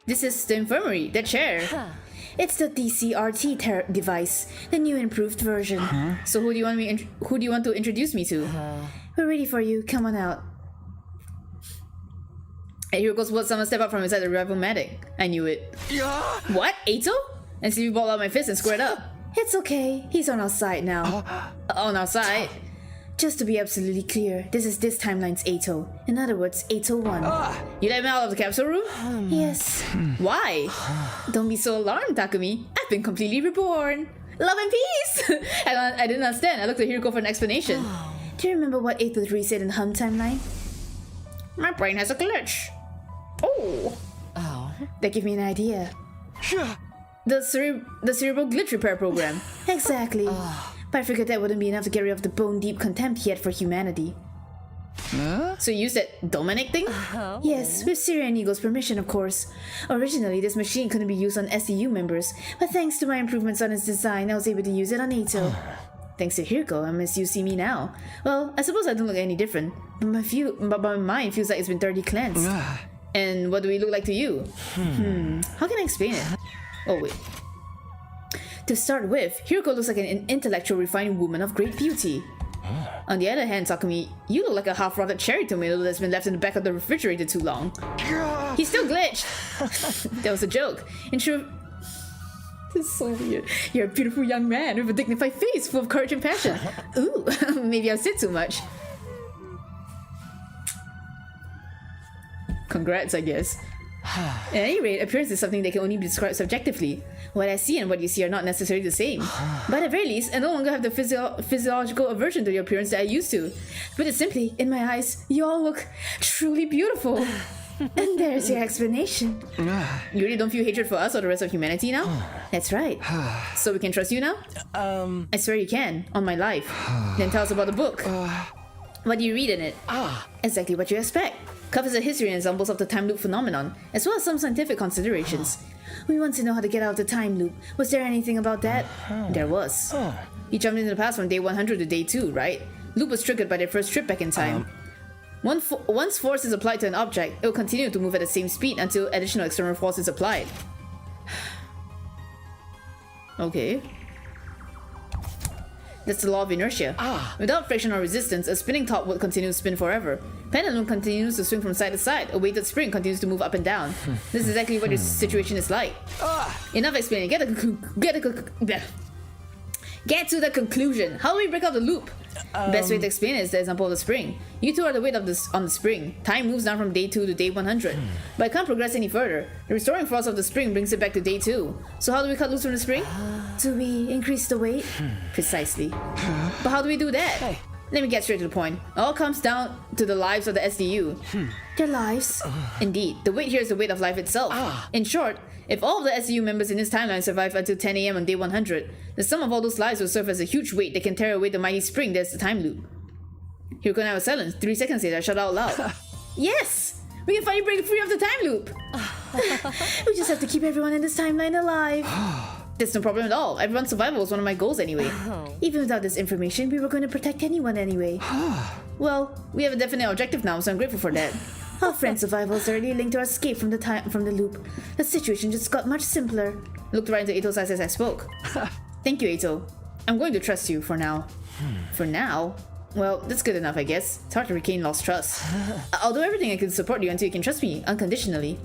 This is the infirmary, the chair. It's the DCRT device, the new improved version. So who do you want to introduce me to? We're ready for you. Come on out. And here goes what someone step up from inside the rival medic. I knew it. What? Ato? And see me ball out my fist and squared up. It's okay. He's on our side now. On our side? Just to be absolutely clear, this is this timeline's Ato. In other words, Ato 1. You let me out of the capsule room? Yes. Why? Don't be so alarmed, Takumi. I've been completely reborn. Love and peace! I didn't understand. I looked at Hiroko for an explanation. Do you remember what 803 said in the Hum timeline? My brain has a glitch. Oh. That gave me an idea. The cerebral glitch repair program. Exactly. But I figured that wouldn't be enough to get rid of the bone-deep contempt he had for humanity. So you used that Dominic thing? Yes, with Syria and Eagle's permission, of course. Originally, this machine couldn't be used on SDU members, but thanks to my improvements on its design, I was able to use it on Ato. Thanks to Hiroko, I'm as you see me now. Well, I suppose I don't look any different, but my mind feels like it's been thoroughly cleansed. And what do we look like to you? How can I explain it? Oh, wait. To start with, Hiroko looks like an intellectual, refined woman of great beauty. On the other hand, Takumi, you look like a half-rotted cherry tomato that's been left in the back of the refrigerator too long. He's still glitched! That was a joke. In truth, this is so weird. You're a beautiful young man with a dignified face full of courage and passion. Ooh, maybe I've said too much. Congrats, I guess. At any rate, appearance is something that can only be described subjectively. What I see and what you see are not necessarily the same. But at the very least, I no longer have the physiological aversion to your appearance that I used to. To put it simply, in my eyes, you all look truly beautiful. And there's your explanation. You really don't feel hatred for us or the rest of humanity now? That's right. So we can trust you now? I swear you can, on my life. Then tell us about the book. What do you read in it? Exactly what you expect. Covers a history and examples of the time loop phenomenon, as well as some scientific considerations. We want to know how to get out of the time loop. Was there anything about that? There was. You jumped into the past from day 100 to day 2, right? Loop was triggered by their first trip back in time. Once force is applied to an object, it will continue to move at the same speed until additional external force is applied. Okay. That's the law of inertia. Without friction or resistance, a spinning top would continue to spin forever. Pendulum continues to swing from side to side. A weighted spring continues to move up and down. This is exactly what your situation is like. Enough explaining. Get to the conclusion. How do we break out the loop? Best way to explain it is the example of the spring. You two are the weight of this on the spring. Time moves down from day 2 to day 100. But it can't progress any further. The restoring force of the spring brings it back to day 2. So how do we cut loose from the spring? Do we increase the weight? Precisely. But how do we do that? Let me get straight to the point. It all comes down to the lives of the SDU. Their lives? Indeed. The weight here is the weight of life itself. In short, if all of the SDU members in this timeline survive until 10 AM on day 100, the sum of all those lives will serve as a huge weight that can tear away the mighty spring that's the time loop. Here can have a silence. 3 seconds later, I shut out loud. Yes! We can finally break free of the time loop! We just have to keep everyone in this timeline alive. That's no problem at all. Everyone's survival was one of my goals anyway. Even without this information, we were going to protect anyone anyway. Well, we have a definite objective now, so I'm grateful for that. Our friend's survival is already linked to our escape from the loop. The situation just got much simpler. Looked right into Ito's eyes as I spoke. Thank you, Ito. I'm going to trust you for now. For now? Well, that's good enough, I guess. It's hard to regain lost trust. I'll do everything I can to support you until you can trust me unconditionally.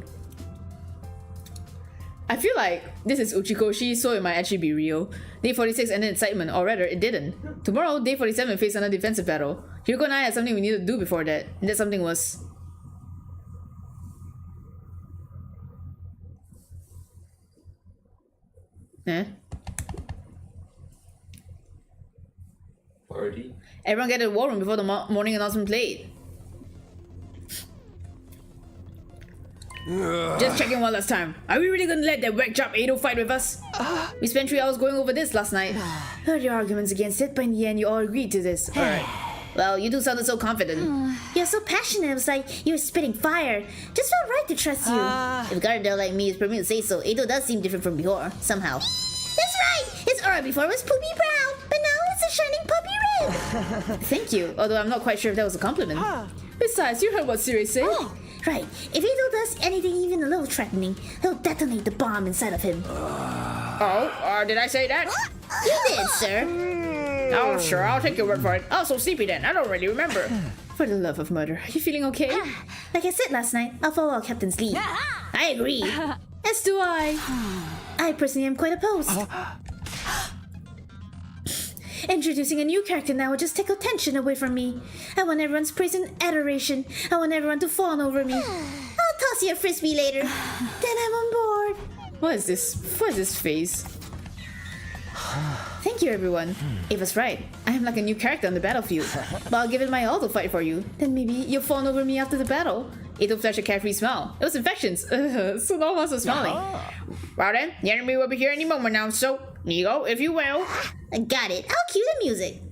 I feel like this is Uchikoshi, so it might actually be real. Day 46 ended incitement, or rather, it didn't. Tomorrow, Day 47 faced another defensive battle. Hiroko and I had something we needed to do before that, and that something was... Eh? Party? Everyone get to the war room before the morning announcement played. Just checking one last time. Are we really gonna let that whack job Ado fight with us? We spent 3 hours going over this last night. Heard your arguments against it, but in the end you all agreed to this. Alright. Well, you two sounded so confident. You're so passionate, it was like you were spitting fire. Just felt right to trust you. If Gardner like me is permitted to say so, Ado does seem different from before, somehow. That's right! His aura before was poopy brown, but now it's a shining puppy red! Thank you, although I'm not quite sure if that was a compliment. Besides, you heard what Siri said. Right, if Ado does anything even a little threatening, he'll detonate the bomb inside of him. Did I say that? You did, sir. Oh, sure, I'll take your word for it. Oh, so sleepy then, I don't really remember. For the love of murder, are you feeling okay? Like I said last night, I'll follow our captain's lead. I agree. As do I. I personally am quite opposed. Introducing a new character now would just take attention away from me. I want everyone's praise and adoration. I want everyone to fawn over me. I'll toss you a frisbee later. Then I'm on board. What is this? What is this face? Thank you, everyone. Ava's right. I am like a new character on the battlefield. But I'll give it my all to fight for you. Then maybe you'll fawn over me after the battle. Ado flashed a carefree smile. It was infections. So no one was smiling. Well then, the enemy will be here any moment now, so Nigo, if you will. I got it. I'll cue the music.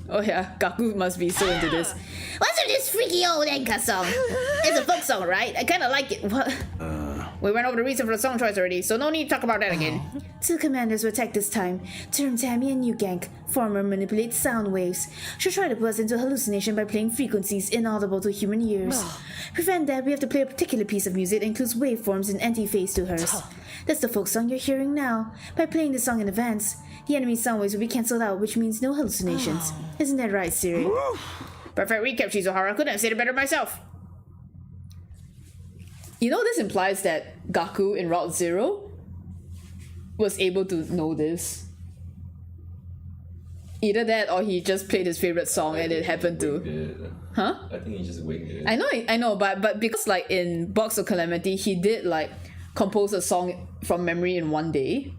Oh yeah, Gaku must be so into this. What's with this freaky old Enka song? It's a folk song, right? I kinda like it. What? We went over the reason for the song choice already, so no need to talk about that again. Two commanders will attack this time. Term Tammy and Nugank. Former manipulates sound waves. She'll try to put us into a hallucination by playing frequencies inaudible to human ears. Prevent that, we have to play a particular piece of music that includes waveforms in anti-phase to hers. That's the folk song you're hearing now. By playing the song in advance, the enemy's sound waves will be cancelled out, which means no hallucinations. Isn't that right, Siri? Perfect recap, Shizuhara. Couldn't have said it better myself. You know, this implies that Gaku in Route Zero was able to know this. Either that or he just played his favorite song and it happened to... Huh? I think he just winged it. I know, but because like in Box of Calamity, he did like compose a song from memory in one day.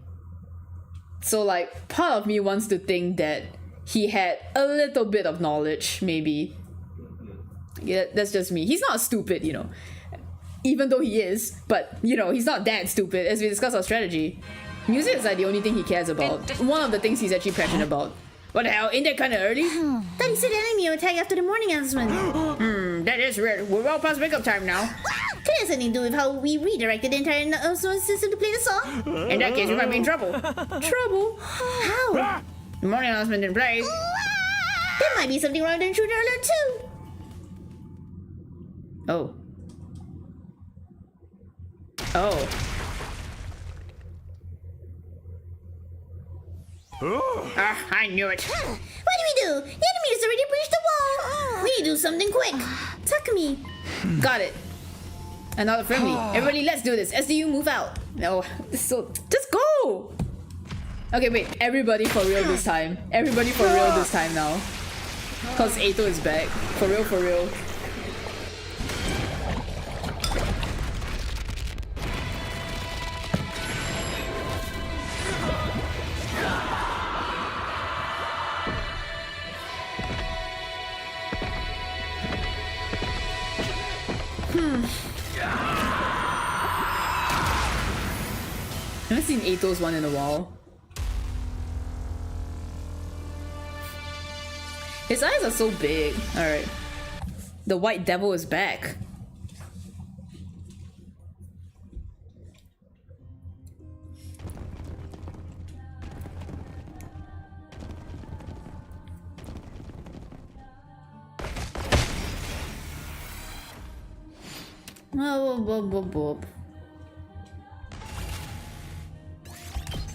So like part of me wants to think that he had a little bit of knowledge, maybe. Yeah, that's just me. He's not stupid, you know. Even though he is, but you know, he's not that stupid. As we discuss our strategy, music is like the only thing he cares about. One of the things he's actually passionate about. What the hell? Ain't that kind of early? Thought he said enemy will attack after the morning announcement. That is weird. We're well past wake-up time now. Could have something to do with how we redirected the entire announcement system to play the song. In that case, we might be in trouble. Trouble? How? The morning announcement didn't play. There might be something wrong with the intruder alert too. Oh. Oh. I knew it. What do we do? The enemy has already breached the wall. We need to do something quick. Takumi. Got it. Another friendly. Everybody, let's do this. SDU, move out. No, so just go. Okay, wait. Everybody for real this time. Everybody for real this time now. Cause Eito is back. For real, for real. I haven't seen Eito's one in a while. His eyes are so big. Alright. The white devil is back.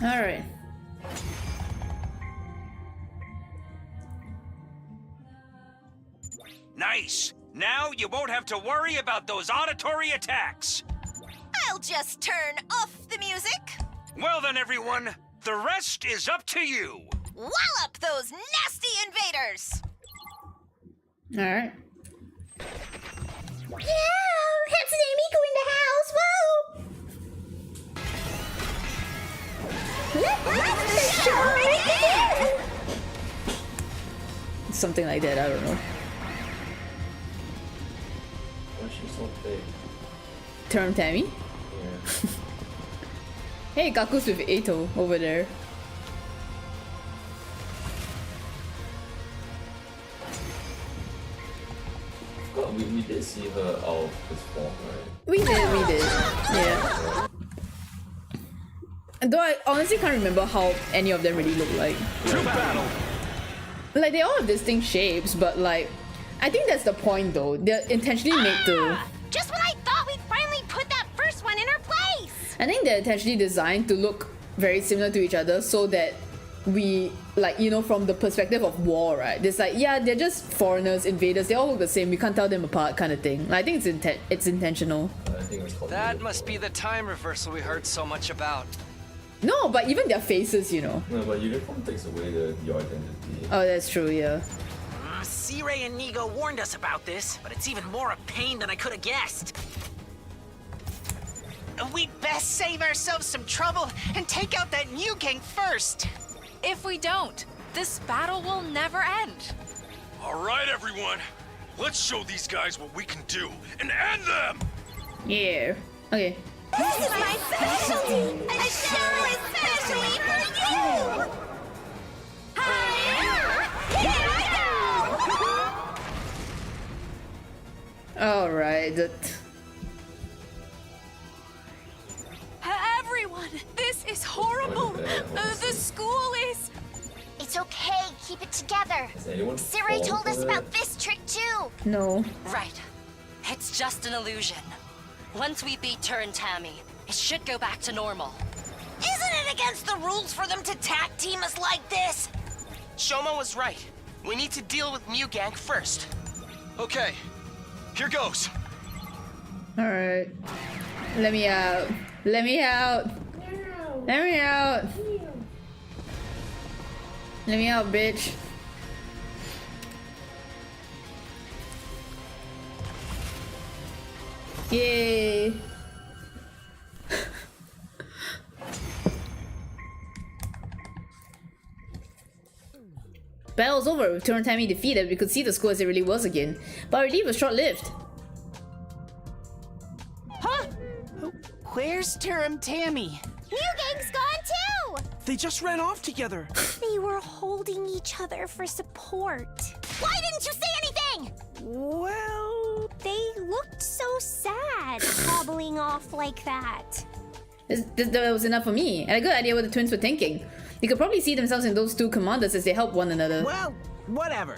Alright. Nice. Now you won't have to worry about those auditory attacks. I'll just turn off the music. Well then, everyone, the rest is up to you. Wallop those nasty invaders! Alright. Yeah, Hatsune Miku in the house. Whoa! Let's show it. Something like that, I don't know. Why is she so big? Term Tammy? Yeah. Hey, Gaku's with Eito over there. But we did see her out of this form, right? We did. Yeah. Though I honestly can't remember how any of them really look like. To battle! Like, they all have distinct shapes, but like, I think that's the point though. They're intentionally made to... Just when I thought we'd finally put that first one in her place! I think they're intentionally designed to look very similar to each other so that we, like, you know, from the perspective of war, right? There's like, yeah, they're just foreigners, invaders, they all look the same, we can't tell them apart kind of thing. Like, I think it's intentional. I think it's called That must be the time reversal we heard so much about. No, but even their faces, you know. No, but uniform takes away your identity. Oh, that's true, yeah. C-Ray and Nigo warned us about this, but it's even more a pain than I could have guessed. We'd best save ourselves some trouble and take out that new gang first. If we don't, this battle will never end. All right, everyone. Let's show these guys what we can do and end them! Yeah. Okay. This is my specialty! A show especially for you! Here I go! Alright. Everyone, this is horrible. The school is... It's okay, keep it together. Siray told us about this trick too. No. Right. It's just an illusion. Once we beat Tur and Tammy, it should go back to normal. Isn't it against the rules for them to tag team us like this? Shoma was right. We need to deal with Mew Gang first. Okay, here goes. Alright. Let me out. Let me out. Let me out. Let me out, bitch. Yay. Battle's over. With Tur and Tammy defeated, we could see the school as it really was again. But our relief was short-lived. Huh? Where's Tur and Tammy? New Gang's gone too! They just ran off together. They were holding each other for support. Why didn't you say anything? Well, they looked so sad, hobbling off like that. That was enough for me. I had a good idea what the twins were thinking. They could probably see themselves in those two commanders as they help one another. Well, whatever.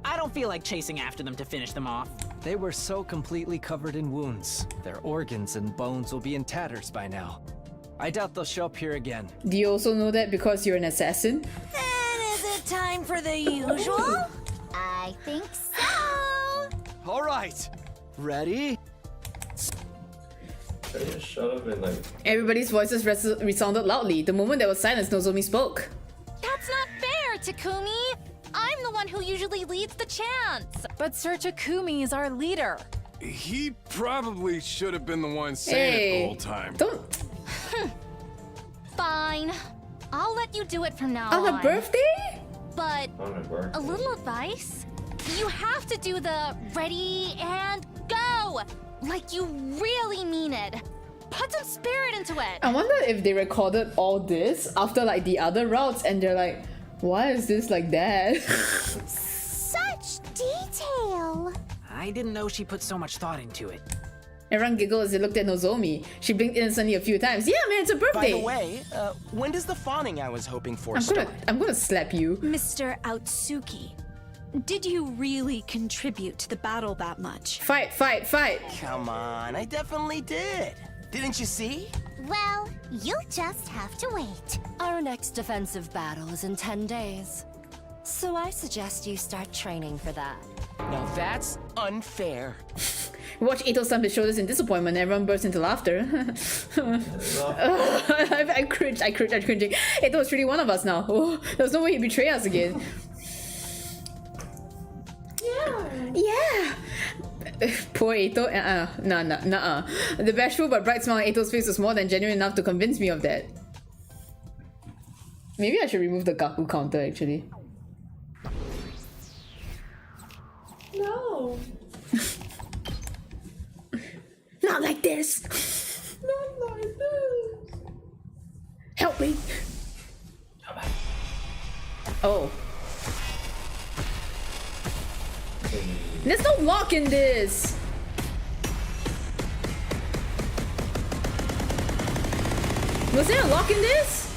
I don't feel like chasing after them to finish them off. They were so completely covered in wounds. Their organs and bones will be in tatters by now. I doubt they'll show up here again. Do you also know that because you're an assassin? Then is it time for the usual? I think so. All right, ready? Can you just shut up and like... Everybody's voices resounded loudly. The moment there was silence, Nozomi spoke. That's not fair, Takumi! I'm the one who usually leads the chants. But Sir Takumi is our leader. He probably should have been the one saying it the whole time. Don't... Fine. I'll let you do it from now on. On her birthday? But On her birthday. a little advice? You have to do the ready and go! Like you really mean it. Put some spirit into it. I wonder if they recorded all this after like the other routes and they're like, why is this like that? Such detail. I didn't know she put so much thought into it. Everyone giggled as they looked at Nozomi. She blinked innocently a few times. Yeah, man, it's her birthday. By the way, when does the fawning I was hoping for I'm gonna slap you. Mr. Outsuki, did you really contribute to the battle that much? Fight, fight, fight. Come on, I definitely did. Didn't you see? Well, you'll just have to wait. Our next defensive battle is in 10 days. So I suggest you start training for that. Now that's unfair. Watch Eito-san show this in disappointment, everyone bursts into laughter. I cringed. Eito is really one of us now. Oh, there's no way he'd betray us again. Yeah. Poor Eito. Nah. The bashful but bright smile on Eito's face was more than genuine enough to convince me of that. Maybe I should remove the Gaku counter actually. No. Not like this. Not like this. Help me. Oh. There's no lock in this. Was there a lock in this?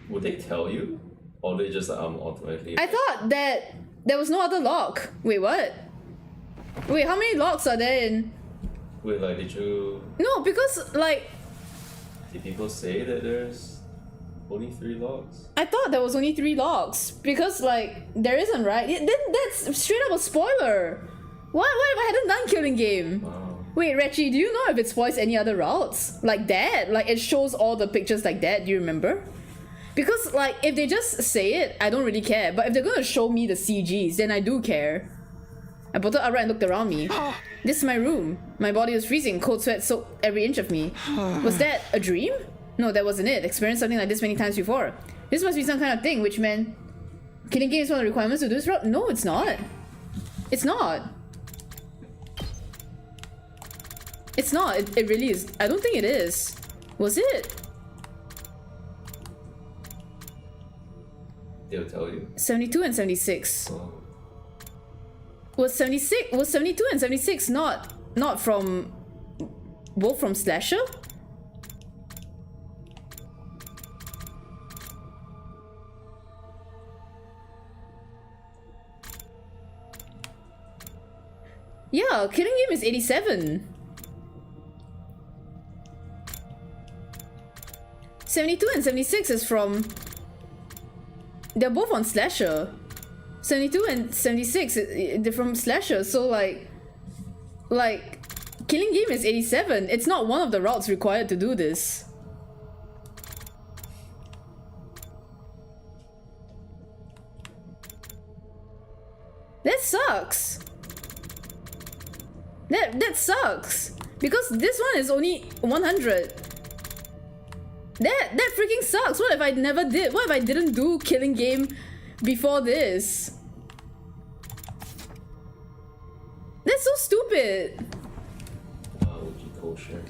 Would they tell you? Or they just automatically... I thought that there was no other lock. Wait, what? Wait, how many locks are there in? Wait, like, did you... No, because, like... Did people say that there's only 3 locks? I thought there was only 3 locks. Because, like, there isn't, right? Then that's straight up a spoiler. What if I hadn't done Killing Game? Wow. Wait, Rechi, do you know if it spoils any other routes? Like that? Like, it shows all the pictures like that, do you remember? Because, like, if they just say it, I don't really care. But if they're gonna show me the CGs, then I do care. I bolted upright and looked around me. This is my room. My body was freezing, cold sweat soaked every inch of me. Was that a dream? No, that wasn't it. Experienced something like this many times before. This must be some kind of thing, which meant... Killing game is one of the requirements to do this route? No, it's not. It's not. It's not. It really is. I don't think it is. Was it? They'll tell you. 72 and 76. Oh. Was 72 and 76 not from both from Slasher? Yeah, Killing Game is 87. 72 and 76 is from... They're both on Slasher. 72 and 76, they're from Slasher, so like... Killing Game is 87. It's not one of the routes required to do this. That sucks. That sucks. Because this one is only 100. That freaking sucks. What if I never did? What if I didn't do Killing Game before this? That's so stupid. Uchikoshi.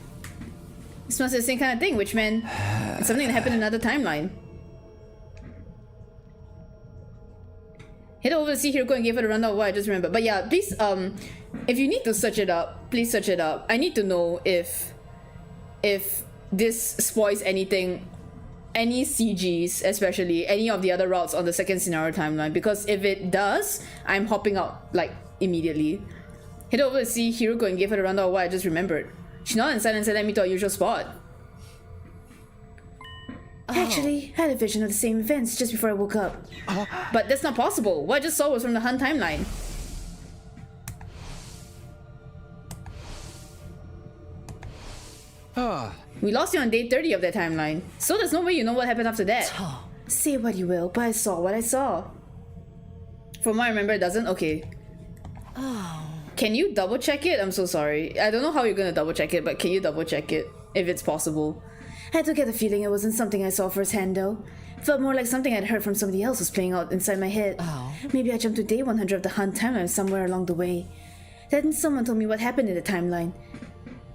This must be the same kind of thing, which meant it's something that happened in another timeline. Head over to see Hiroko and give her the rundown of what I just remembered. But yeah, please, if you need to search it up, please search it up. I need to know if this spoils anything, any CGs, especially any of the other routes on the second scenario timeline. Because if it does, I'm hopping out like immediately. Head over to see Hiroko and give her the rundown of what I just remembered. She nodded in silence and led me to our usual spot. Actually, I had a vision of the same events just before I woke up. But that's not possible. What I just saw was from the Hun timeline. We lost you on day 30 of that timeline, so there's no way you know what happened after that. Say what you will, but I saw what I saw. From what I remember, it doesn't? Okay. Can you double check it? I'm so sorry. I don't know how you're gonna double check it, but can you double check it? If it's possible. I do get the feeling it wasn't something I saw firsthand though. It felt more like something I'd heard from somebody else was playing out inside my head. Maybe I jumped to day 100 of the Hun timeline somewhere along the way. Then someone told me what happened in the timeline.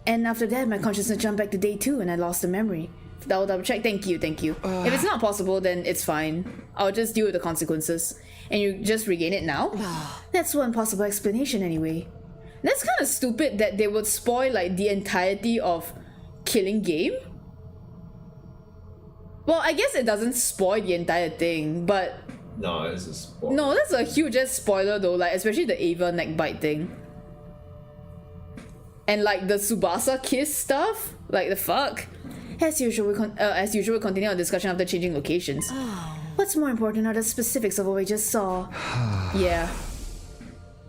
And after that, my consciousness jumped back to day 2 and I lost the memory. Double check. Thank you. If it's not possible, then it's fine. I'll just deal with the consequences. And you just regain it now? That's one possible explanation anyway. That's kind of stupid that they would spoil like the entirety of Killing Game. Well, I guess it doesn't spoil the entire thing, but... No, it's a spoiler. No, that's a huge ass spoiler though, like especially the Ava neckbite thing. And like the Tsubasa kiss stuff? Like the fuck? As usual, we continue our discussion after changing locations. What's more important are the specifics of what we just saw. Yeah.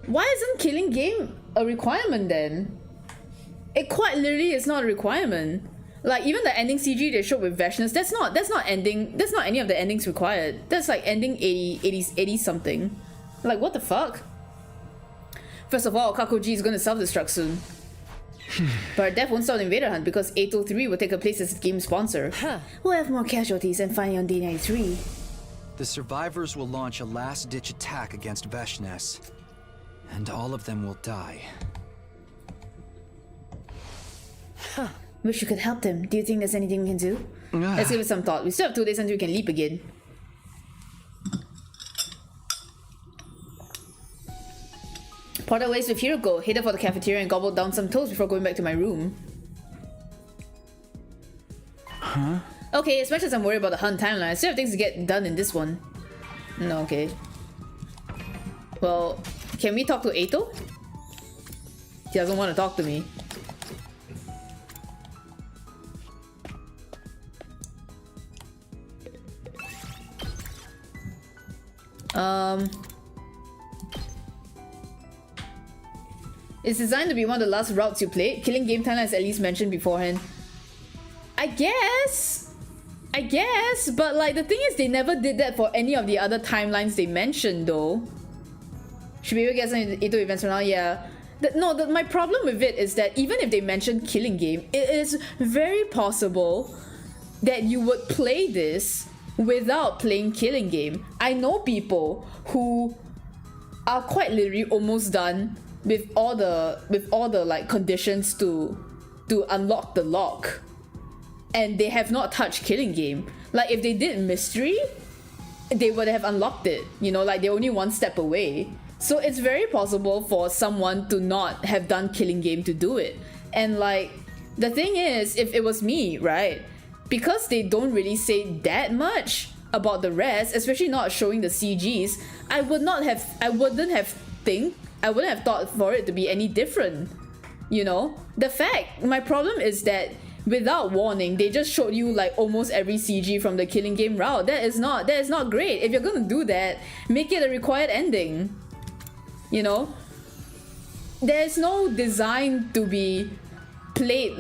Why isn't killing game a requirement then? It quite literally is not a requirement. Like even the ending CG they showed with Vashnas, that's not any of the endings required. That's like ending 80 something. Like what the fuck? First of all, Kakoji is gonna self-destruct soon. But our death won't stop the Invader Hunt because 803 will take a place as the game sponsor. We'll have more casualties and fighting on day 93. The survivors will launch a last-ditch attack against Vashnas. And all of them will die. Wish you could help them. Do you think there's anything we can do? Let's give it some thought. We still have 2 days until we can leap again. Parted ways with Hiroko, headed for the cafeteria and gobbled down some toast before going back to my room. Huh? Okay, as much as I'm worried about the hunt timeline, I still have things to get done in this one. No, okay. Well, can we talk to Eito? He doesn't want to talk to me. It's designed to be one of the last routes you played. Killing game timeline is at least mentioned beforehand. I guess, but like the thing is they never did that for any of the other timelines they mentioned though. Should be able to get some Eito events from now, yeah. My problem with it is that even if they mention killing game, it is very possible that you would play this without playing killing game. I know people who are quite literally almost done with all the like conditions to unlock the lock, and they have not touched killing game. Like if they did mystery, they would have unlocked it, you know, like they're only one step away. So it's very possible for someone to not have done killing game to do it. And like the thing is, if it was me, right, because they don't really say that much about the rest, especially not showing the CGs, I wouldn't have thought for it to be any different, you know? My problem is that without warning, they just showed you like almost every CG from the killing game route. That is not great. If you're gonna do that, make it a required ending, you know? There's no design to be played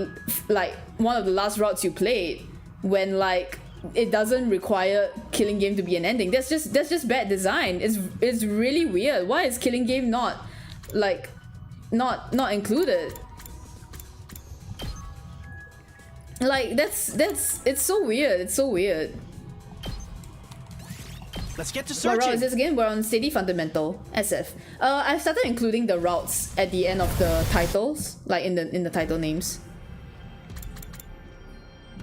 like one of the last routes you played when like it doesn't require killing game to be an ending. That's just bad design. It's really weird. Why is killing game not included? Like it's so weird. It's so weird. Let's get to What searching. route is this again? We're on Steady Fundamental SF. I've started including the routes at the end of the titles, like in the title names.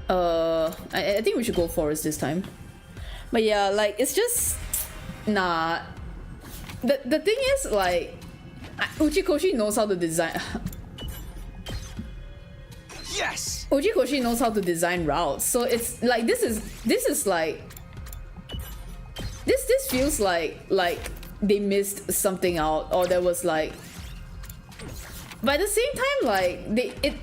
I think we should go forest this time. But yeah, like it's just nah. The thing is like Uchikoshi knows how to design. Yes. Uchikoshi knows how to design routes, so it's like this is like this feels like they missed something out, or there was like. But at the same time, like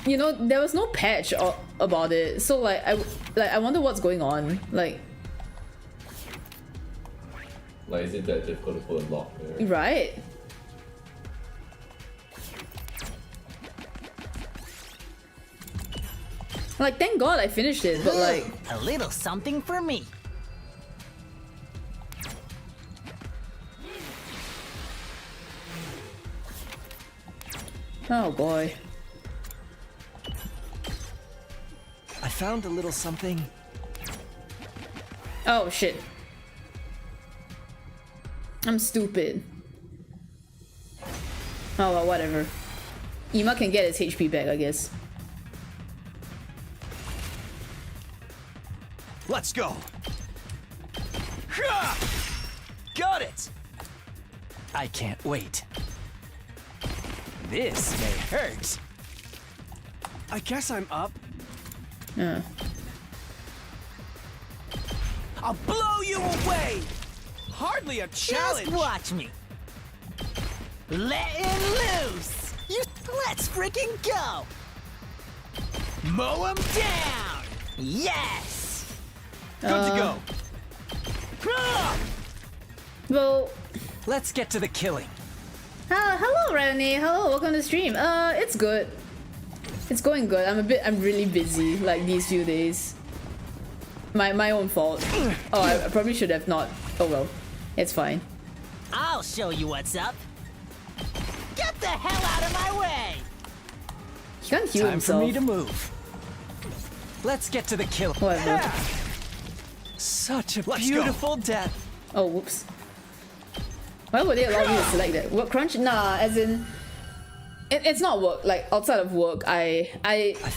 you know, there was no patch about it, so like I wonder what's going on. Like is it that difficult to pull a lock there? Right. Like thank God I finished it, but like a little something for me. oh boy. I found a little something. Oh shit. I'm stupid. Oh well, whatever. Ima can get his HP back, I guess. Let's go. Got it. I can't wait. This may hurt. I guess I'm up. I'll blow you away. Hardly a challenge. Just watch me. Letting loose. Let's freaking go. Mow him down. Yes. Good to go. Well, let's get to the killing. Hello, Rennie. Hello, welcome to the stream. It's good. It's going good. I'm really busy like these few days. My own fault. Oh, I probably should have not. Oh well, it's fine. I'll show you what's up. Get the hell out of my way! He can't heal himself. Time for me to move. Let's get to the kill. Whatever. Such a beautiful death. Oh, whoops. Why would they allow me to select that? Work crunch? Nah, as in, it's not work. Like outside of work, I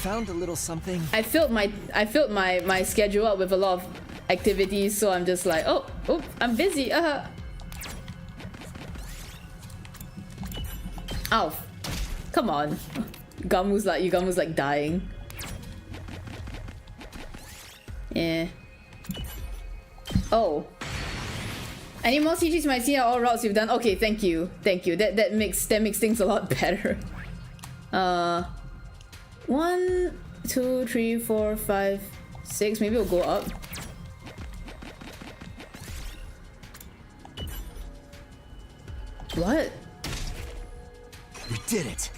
found a little something. I filled my schedule up with a lot of activities, so I'm just like, oh, I'm busy. Ow! Come on, Gamu's like dying. Yeah. Oh. Any more CGs might see all routes you've done? Okay, thank you. That makes things a lot better. 1, 2, 3, 4, 5, 6. Maybe we'll go up. What? We did it.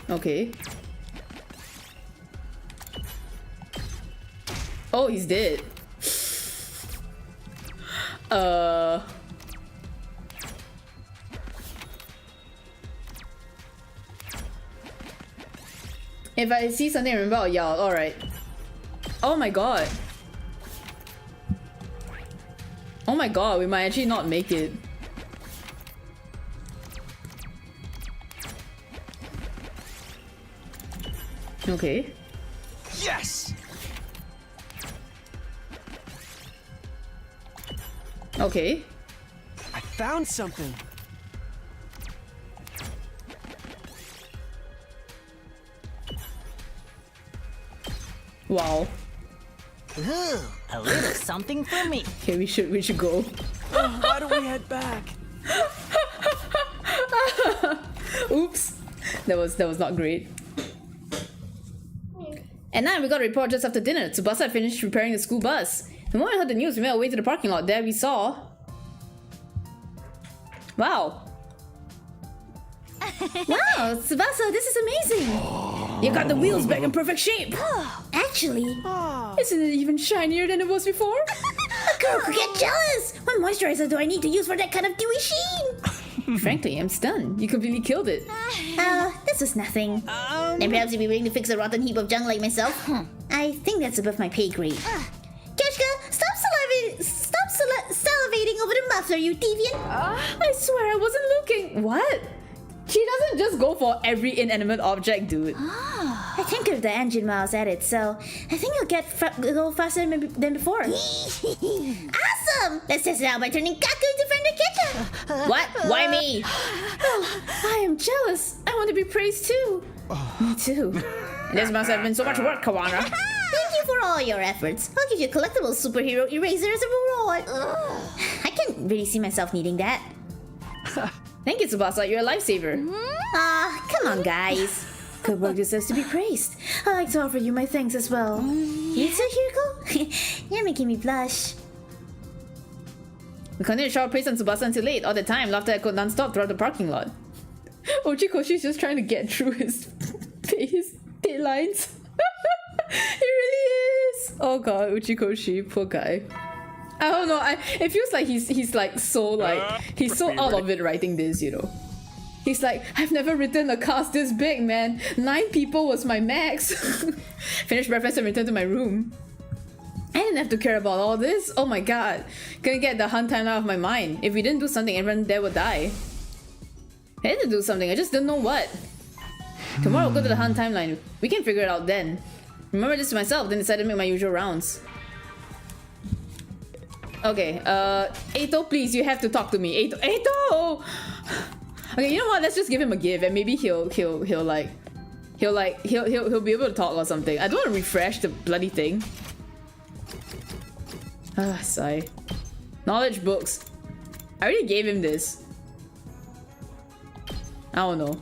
Okay. Oh, he's dead. If I see something, remember I'll yell. Alright. Oh my god. Oh my god, we might actually not make it. Okay. Yes! Okay. I found something. Wow. Ooh, a little something for me. Okay, we should go. Why don't we head back? Oops. That was not great. At night, we got a report just after dinner. Tsubasa finished repairing the school bus. The moment we heard the news, we made our way to the parking lot. There we saw... Wow. Wow, Tsubasa, this is amazing. You got the wheels back in perfect shape. Actually, isn't it even shinier than it was before? A girl could get jealous. What moisturizer do I need to use for that kind of dewy sheen? Frankly, I'm stunned. You completely killed it. This is nothing. And perhaps you'd be willing to fix a rotten heap of junk like myself. I think that's above my pay grade. Keshka, stop salivating over the muffler, you deviant! I swear I wasn't looking. What? She doesn't just go for every inanimate object, dude. I tinkered the engine while I was at it, so I think it'll go faster than before. Awesome! Let's test it out by turning Kaku into friend Ketchup! What? Why me? Oh, I am jealous. I want to be praised too. Me too. This must have been so much work, Kawana. Thank you for all your efforts. I'll give you a collectible superhero eraser as a reward. I can't really see myself needing that. Thank you, Tsubasa. You're a lifesaver. Come on, guys. Good work deserves to be praised. I'd like to offer you my thanks as well. You too, Hiriko? You're making me blush. We continued to shower praise on Tsubasa until late. All the time, laughter echoed non-stop throughout the parking lot. Uchikoshi's just trying to get through his deadlines. He really is. Oh god, Uchikoshi, poor guy. I don't know. It feels like he's like so he's so out of it writing this, you know. He's like, I've never written a cast this big, man. 9 people was my max. Finished breakfast and returned to my room. I didn't have to care about all this. Oh my god. Gonna get the hunt time out of my mind. If we didn't do something, everyone there would die. I had to do something, I just didn't know what. Tomorrow we'll go to the hunt timeline. We can figure it out then. Remember this to myself, then decided to make my usual rounds. Okay, Eito, please, you have to talk to me. Eito! Okay, you know what? Let's just give him a give, and maybe he'll be able to talk or something. I don't want to refresh the bloody thing. Sigh. Knowledge books. I already gave him this. I don't know.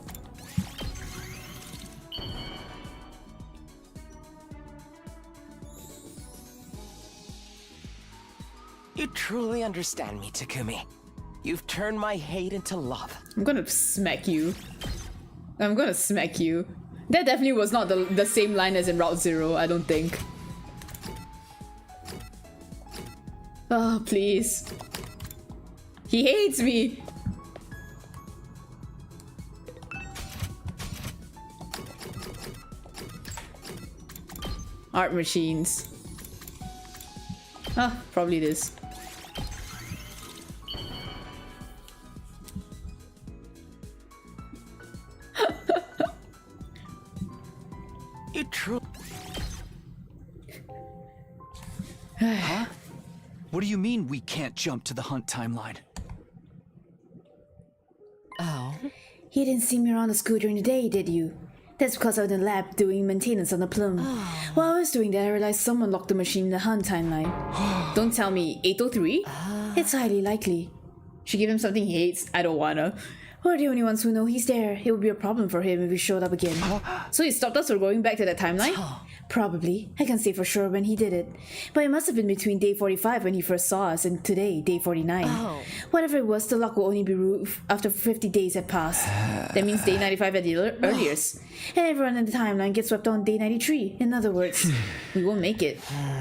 It truly understand me, Takumi. You've turned my hate into love. I'm gonna smack you. I'm gonna smack you. That definitely was not the same line as in Route Zero, I don't think. Oh, please. He hates me! Art machines. Ah, probably this. You true. Huh? What do you mean we can't jump to the hunt timeline? Oh? You didn't see me around the school during the day, did you? That's because I was in the lab doing maintenance on the plume. While I was doing that, I realized someone locked the machine in the hunt timeline. Don't tell me 803? It's highly likely. Should give him something he hates? I don't wanna. We're the only ones who know he's there. It would be a problem for him if he showed up again. So he stopped us from going back to that timeline? Probably. I can't say for sure when he did it. But it must have been between day 45 when he first saw us and today, day 49. Whatever it was, the lock will only be removed after 50 days have passed. That means day 95 at the earliest. And everyone in the timeline gets swept on day 93. In other words, we won't make it.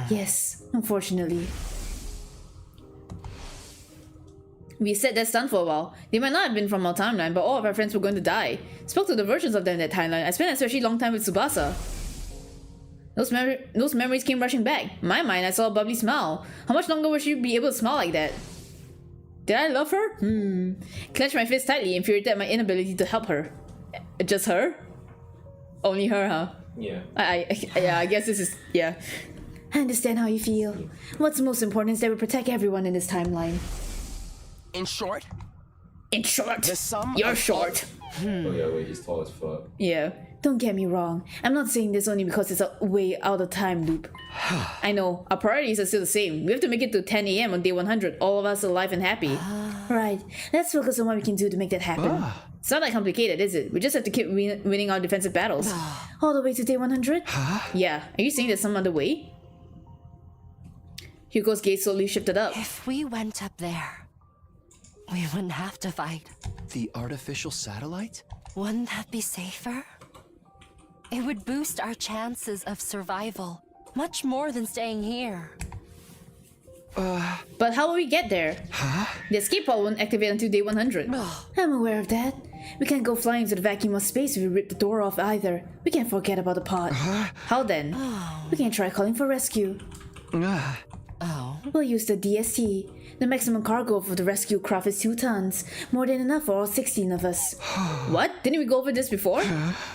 Yes, unfortunately. We set that stunt for a while. They might not have been from our timeline, but all of our friends were going to die. Spoke to the versions of them in that timeline. I spent an especially long time with Tsubasa. Those memories came rushing back. In my mind, I saw a bubbly smile. How much longer would she be able to smile like that? Did I love her? Clenched my fist tightly, infuriated at my inability to help her. Just her? Only her, huh? Yeah. I guess this is... yeah. I understand how you feel. What's most important is that we protect everyone in this timeline. In short? In short. The sum You're of short. Oh yeah, wait, he's tall as fuck. Yeah. Don't get me wrong. I'm not saying this only because it's a way out of time loop. I know, our priorities are still the same. We have to make it to 10 AM on day 100, all of us alive and happy. Right. Let's focus on what we can do to make that happen. It's not that complicated, is it? We just have to keep winning our defensive battles. All the way to day 100? Yeah. Are you saying there's some other way? Hugo's gaze slowly shifted up. If we went up there, we wouldn't have to fight. The artificial satellite? Wouldn't that be safer? It would boost our chances of survival much more than staying here. But how will we get there? The escape pod won't activate until day 100. I'm aware of that. We can't go flying into the vacuum of space if we rip the door off either. We can't forget about the pod. How then? We can try calling for rescue. We'll use the DST. The maximum cargo for the rescue craft is 2 tons. More than enough for all 16 of us. What? Didn't we go over this before?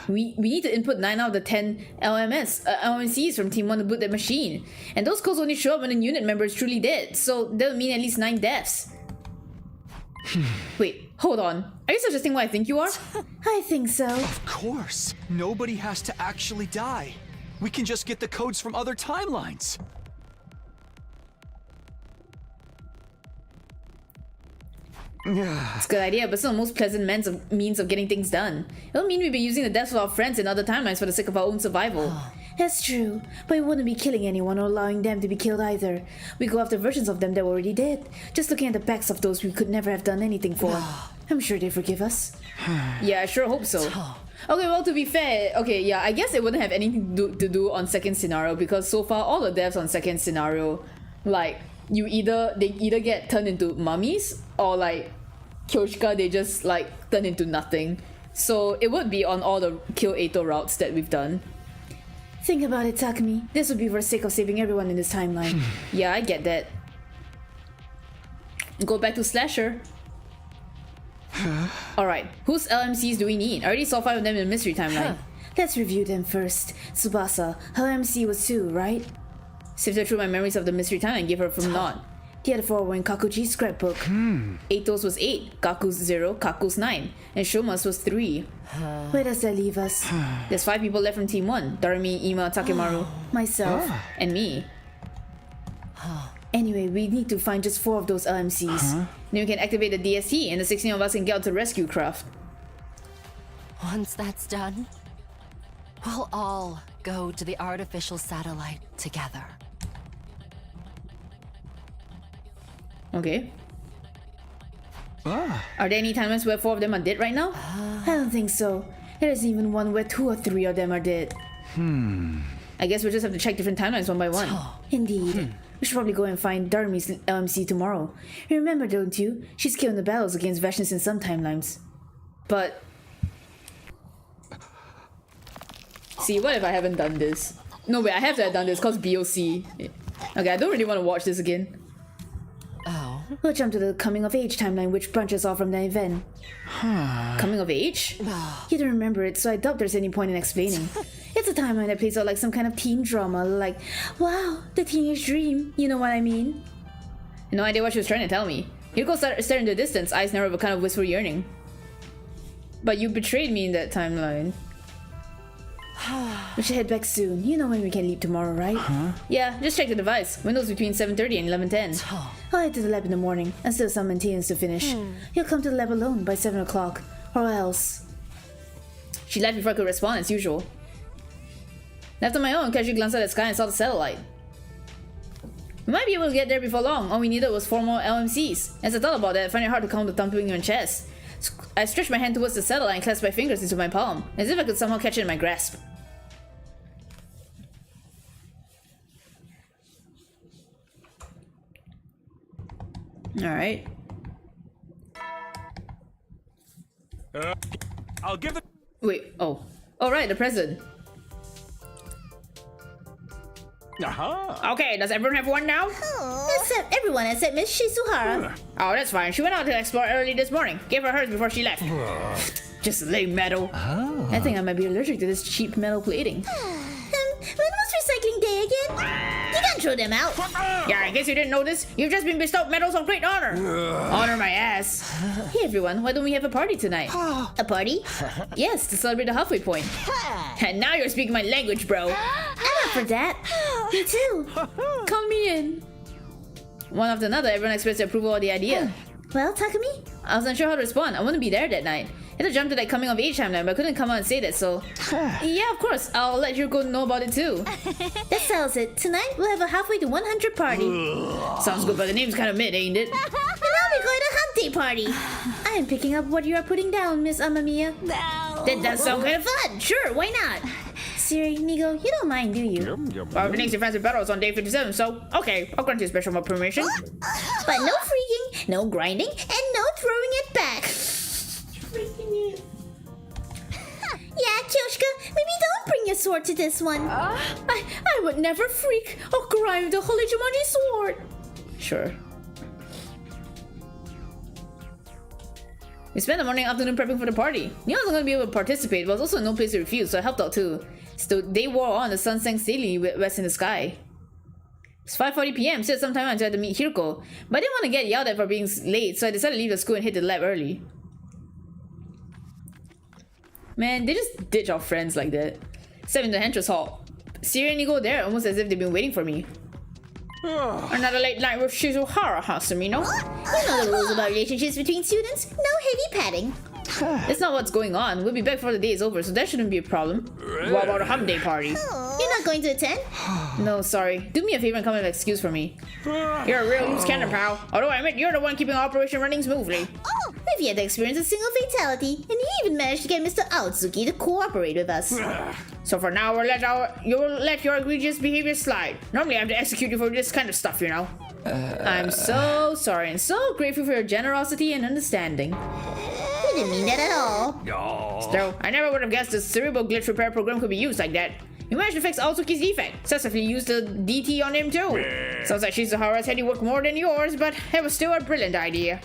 We need to input 9 out of the 10 LMCs from Team 1 to boot that machine. And those codes only show up when a unit member is truly dead, so that'll mean at least 9 deaths. Wait, hold on. Are you suggesting what I think you are? I think so. Of course. Nobody has to actually die. We can just get the codes from other timelines. It's a good idea, but still the most pleasant means of getting things done. It'll mean we'll be using the deaths of our friends in other timelines for the sake of our own survival. That's true, but we wouldn't be killing anyone or allowing them to be killed either. We go after versions of them that were already dead, just looking at the backs of those we could never have done anything for. I'm sure they forgive us. Yeah, I sure hope so. Okay, well, to be fair, okay, yeah, I guess it wouldn't have anything to do on second scenario, because so far all the deaths on second scenario, like, they either get turned into mummies, or like Kyoshika, they just like turn into nothing. So it would be on all the kill Eito routes that we've done. Think about it, Takumi. This would be for the sake of saving everyone in this timeline. Yeah, I get that. Go back to Slasher. Alright, whose LMCs do we need? I already saw 5 of them in the mystery timeline. Let's review them first. Tsubasa, her MC was 2, right? Sifted through my memories of the mystery timeline and gave her from Nod. The other 4 were in Kakuji's scrapbook. Eito's was 8, Kaku's 0, Kaku's 9, and Shoma's was 3. Where does that leave us? There's 5 people left from Team 1. Doremi, Ima, Takemaru, myself, and me. Anyway, we need to find just 4 of those LMCs. Then we can activate the DST and the 16 of us can get out to rescue craft. Once that's done, we'll all go to the artificial satellite together. Okay. Are there any timelines where 4 of them are dead right now? I don't think so. There isn't even one where 2 or 3 of them are dead. I guess we'll just have to check different timelines one by one. Indeed. We should probably go and find Darmi's LMC tomorrow. You remember, don't you? She's killed in the battles against Vashnis in some timelines. But... See, what if I haven't done this? No, wait, I have to have done this because BOC. Okay, I don't really want to watch this again. We'll jump to the coming of age timeline, which branches off from the event. Coming of age? You don't remember it, so I doubt there's any point in explaining. It's a timeline that plays out like some kind of teen drama, like, wow, the teenage dream, you know what I mean? No idea what she was trying to tell me. Yuko stared into the distance, eyes narrowed with a kind of wistful yearning. But you betrayed me in that timeline. We should head back soon. You know when we can leave tomorrow, right? Yeah, just check the device. Windows between 7:30 and 11:10. I'll head to the lab in the morning. And still some maintenance to finish. You'll come to the lab alone by 7 o'clock. Or else... She left before I could respond as usual. Left on my own, casually glanced at the sky and saw the satellite. We might be able to get there before long. All we needed was 4 more LMCs. As I thought about that, I found it hard to count the thumping in my chest. I stretched my hand towards the satellite and clasped my fingers into my palm, as if I could somehow catch it in my grasp. Alright. I'll give it. Wait, oh. Alright, the present. Okay, does everyone have one now? Except everyone except Miss Shizuhara. Oh, that's fine. She went out to explore early this morning. Gave her hers before she left. Just lame metal. I think I might be allergic to this cheap metal plating. When was recycling day again? You can't throw them out. Yeah, I guess you didn't know this. You've just been bestowed medals of great honor. Honor my ass. Hey everyone, why don't we have a party tonight? A party? Yes, to celebrate the halfway point. And now you're speaking my language, bro. I'm up for that. Me too. Count me in. One after another, everyone expressed their approval of the idea. Well, Takumi? I was unsure how to respond. I wouldn't be there that night. I had to jump to that coming of age timeline, but I couldn't come out and say that, so... Yeah, of course. I'll let Yuko know about it too. That settles it. Tonight, we'll have a halfway to 100 party. Sounds good, but the name's kind of mid, ain't it? And now we're going to hump day party. I am picking up what you are putting down, Miss Amamiya. No. That does sound kind of fun. Sure, why not? Siri, Nigo, you don't mind, do you? Well, the next defensive battle is on day 57, so okay, I'll grant you special permission. But no freaking, no grinding, and no throwing it back. Yeah, Kyoshka, maybe don't bring your sword to this one. I would never freak or grind the Holy Jumani sword. Sure. We spent the morning and afternoon prepping for the party. Neon wasn't going to be able to participate, but was also no place to refuse, so I helped out too. Still, they wore on, the sun sank steadily west in the sky. It's 5:40 PM, still some time until I had to meet Hiroko, but I didn't want to get yelled at for being late, so I decided to leave the school and hit the lab early. Man, they just ditch our friends like that. Step into the entrance hall. Siri and Nigo there, almost as if they've been waiting for me. Another late night with Shizuhara, huh, Sumino? You know the rules about relationships between students. No heavy padding. That's not what's going on. We'll be back before the day is over, so that shouldn't be a problem. What about a hump day party? You're not going to attend? No, sorry. Do me a favor and come up with an excuse for me. You're a real loose cannon, pal. Although I admit you're the one keeping Operation running smoothly. Oh, we've yet to experience a single fatality, and you even managed to get Mr. Aotsuki to cooperate with us. So for now, you will let your egregious behavior slide. Normally I have to execute you for this kind of stuff, you know. I'm so sorry and so grateful for your generosity and understanding. You didn't mean that at all. Still, I never would have guessed the cerebral glitch repair program could be used like that. You managed to fix Aotsuki's defect. Successfully used the DT on him too. Sounds like Shizuhara's handiwork more than yours, but it was still a brilliant idea.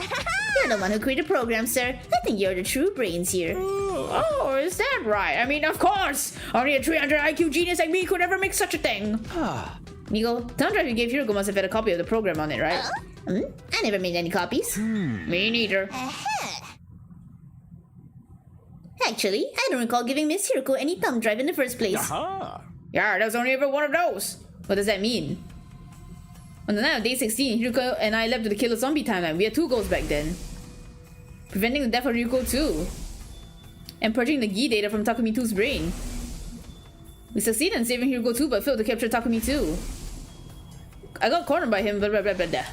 You're the one who created the program, sir. I think you're the true brains here. Oh, is that right? I mean, of course! Only a 300 IQ genius like me could ever make such a thing. Nigo, the thumb drive you gave Hiroko must have had a copy of the program on it, right? I never made any copies. Me neither. Actually, I don't recall giving Miss Hiroko any thumb drive in the first place. Yeah, there's only ever one of those. What does that mean? On the night of day 16, Hiroko and I left to the Killer Zombie timeline. We had 2 goals back then. Preventing the death of Ryuko too. And purging the Gi data from Takumi 2's brain. We succeeded in saving Hiroko 2 but failed to capture Takumi 2. I got cornered by him, blah blah blah blah blah.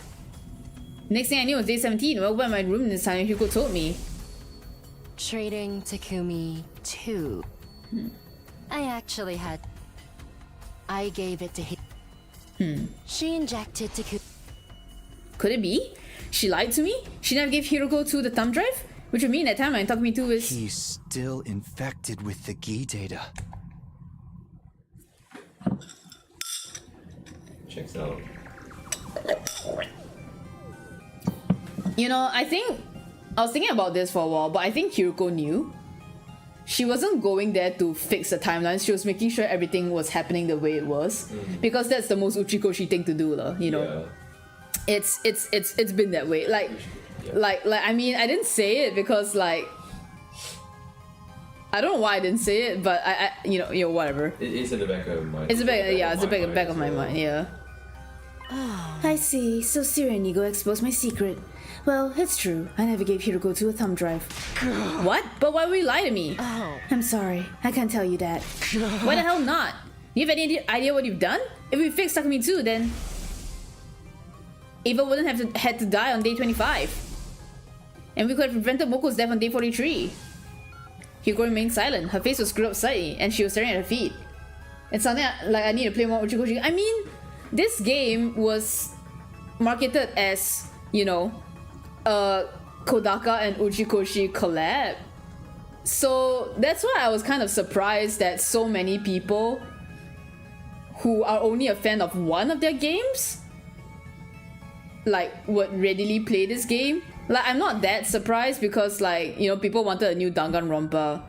Next thing I knew, it was day 17. Well, went in my room this time, Hugo told me. Trading Takumi 2. I gave it to him. She injected Takumi. Could it be? She lied to me? She never gave Hiroko 2 the thumb drive? Which would mean that timeline Takumi 2 is... He's still infected with the Gi data. Checks out. You know, I was thinking about this for a while, but I think Hiroko knew. She wasn't going there to fix the timelines. She was making sure everything was happening the way it was, because that's the most Uchikoshi thing to do, you know. Yeah. It's been that way. Like I mean, I didn't say it because I don't know why I didn't say it, but I you know whatever. It is in the back of my mind. It's the back of my mind. Yeah. I see. So Siren Ego exposed my secret. Well, it's true. I never gave Hiroko 2 a thumb drive. What? But why would you lie to me? Oh. I'm sorry. I can't tell you that. Why the hell not? You have any idea what you've done? If we fixed Takumi 2, then Eva wouldn't have had to die on day 25. And we could have prevented Moko's death on day 43. Hugo remained silent. Her face was screwed up slightly, and she was staring at her feet. It sounded like I need to play more Uchikoshi. I mean, this game was marketed as, you know, Kodaka and Uchikoshi collab. So that's why I was kind of surprised that so many people who are only a fan of one of their games would readily play this game. I'm not that surprised because people wanted a new Danganronpa.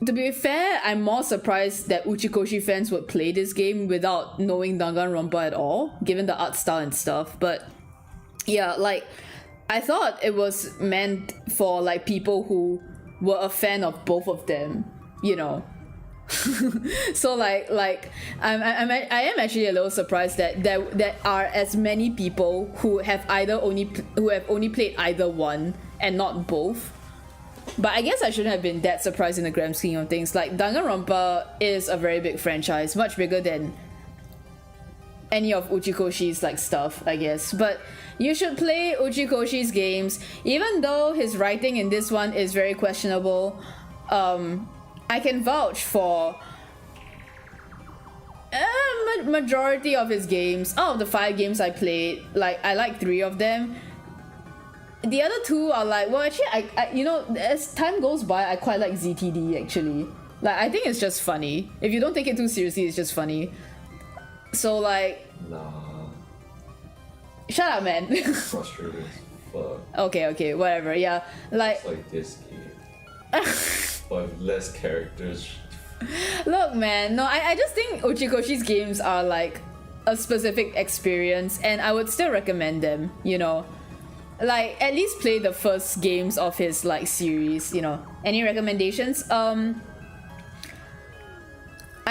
To be fair, I'm more surprised that Uchikoshi fans would play this game without knowing Danganronpa at all, given the art style and stuff. But yeah, I thought it was meant for people who were a fan of both of them, you know. So I am actually a little surprised that there are as many people who have only played either one and not both. But I guess I shouldn't have been that surprised in the grand scheme of things. Danganronpa is a very big franchise, much bigger than any of Uchikoshi's stuff, I guess. But you should play Uchikoshi's games, even though his writing in this one is very questionable. I can vouch for a majority of his games. Out of the 5 games I played, I like 3 of them. The other 2 are well, actually, I you know, as time goes by, I quite like ZTD actually. I think it's just funny. If you don't take it too seriously, it's just funny. So Nah. Shut up, man. Frustrating as fuck. Okay, whatever. Yeah, it's like this game, but less characters. Look, man. No, I just think Uchikoshi's games are a specific experience, and I would still recommend them. You know. At least play the first games of his series, you know. Any recommendations? I've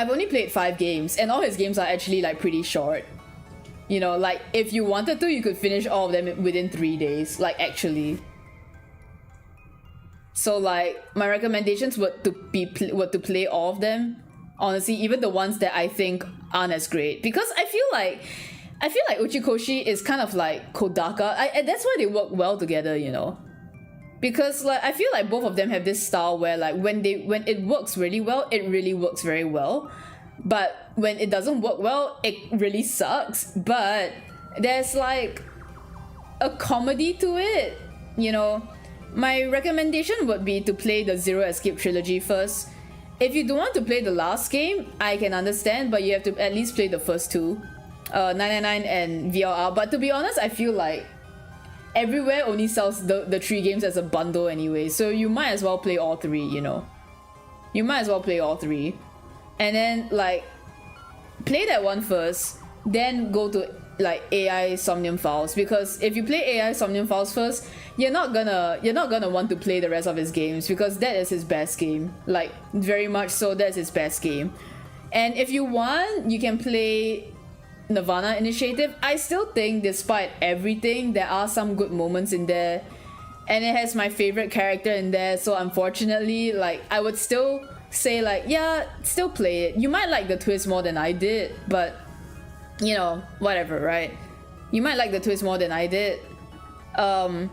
only played 5 games, and all his games are actually pretty short. You know, if you wanted to, you could finish all of them within 3 days, actually. So my recommendations were to play all of them. Honestly, even the ones that I think aren't as great, because I feel like Uchikoshi is kind of like Kodaka. And that's why they work well together, you know. Because I feel like both of them have this style where when it works really well, it really works very well. But when it doesn't work well, it really sucks. But there's a comedy to it, you know. My recommendation would be to play the Zero Escape trilogy first. If you don't want to play the last game, I can understand, but you have to at least play the first 2. 999 and VLR. But to be honest, I feel everywhere only sells the 3 games as a bundle anyway, so you might as well play all 3, you know. You might as well play all 3. And then play that one first, then go to AI Somnium Files, because if you play AI Somnium Files first, you're not gonna want to play the rest of his games, because that is his best game. Very much so, that's his best game. And if you want, you can play Nirvana Initiative. I still think, despite everything, there are some good moments in there, and it has my favorite character in there. So unfortunately, I would still say yeah, still play it. You might like the twist more than I did, but you know, whatever, right? You might like the twist more than I did. There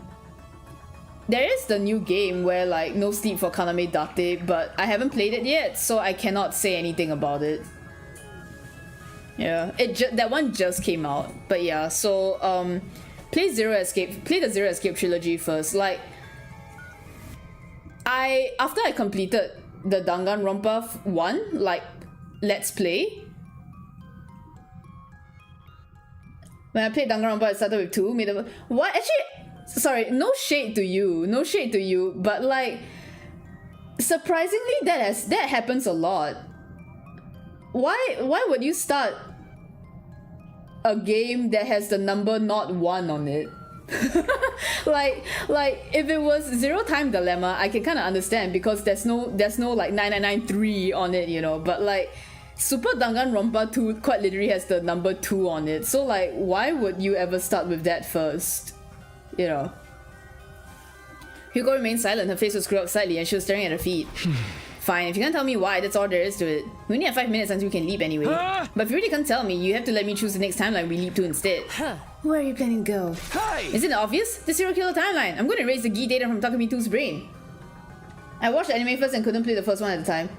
is the new game where like no sleep for Kaname Date, but I haven't played it yet, so I cannot say anything about it. Yeah, that one just came out, but yeah. So play the Zero Escape trilogy first. Like, after I completed the Danganronpa 1, like, let's play. When I played Danganronpa, I started with 2. What? Actually, sorry, no shade to you, but like, surprisingly, that happens a lot. Why would you start a game that has the number not 1 on it? like if it was Zero Time Dilemma, I can kind of understand because there's no like 9993 on it, you know, but like Super Danganronpa 2 quite literally has the number 2 on it, so like why would you ever start with that first, you know? Hugo remained silent. Her face was screwed up slightly and she was staring at her feet. Fine, if you can't tell me why, that's all there is to it. We only have 5 minutes until we can leap anyway. But if you really can't tell me, you have to let me choose the next timeline we leap to instead. Where are you planning to go? Isn't it obvious? The serial killer timeline. I'm going to erase the Gi data from Takumi 2's brain. I watched the anime first and couldn't play the first one at the time.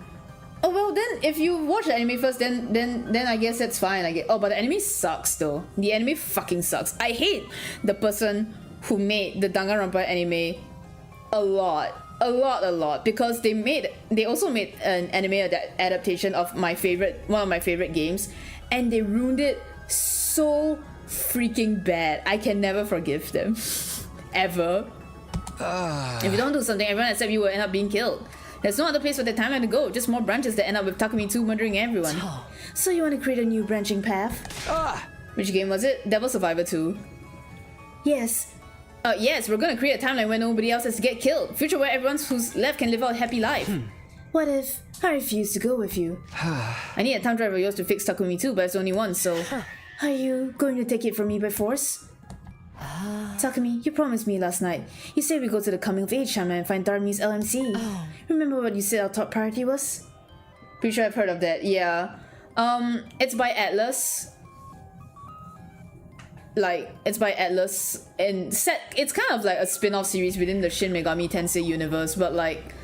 Oh well, then if you watch the anime first, then I guess that's fine. Oh, but the anime sucks though. The anime fucking sucks. I hate the person who made the Danganronpa anime a lot because they also made an anime adaptation of one of my favorite games, and they ruined it so freaking bad. I can never forgive them. Ever. If you don't do something, everyone except you will end up being killed. There's no other place for the timeline to go, just more branches that end up with Takumi 2 murdering everyone. So you want to create a new branching path? Which game was it? Devil Survivor 2. Yes. Yes, we're gonna create a timeline where nobody else has to get killed. Future where everyone who's left can live out a happy life. What if I refuse to go with you? I need a time drive of yours to fix Takumi 2, but it's only one, so... Are you going to take it from me by force? Takumi, you promised me last night. You said we go to the coming of age timeline and find Darmi's LMC. Remember what you said our top priority was? Pretty sure I've heard of that, yeah. It's by Atlas. It's by Atlas, and it's kind of like a spin-off series within the Shin Megami Tensei universe, but like,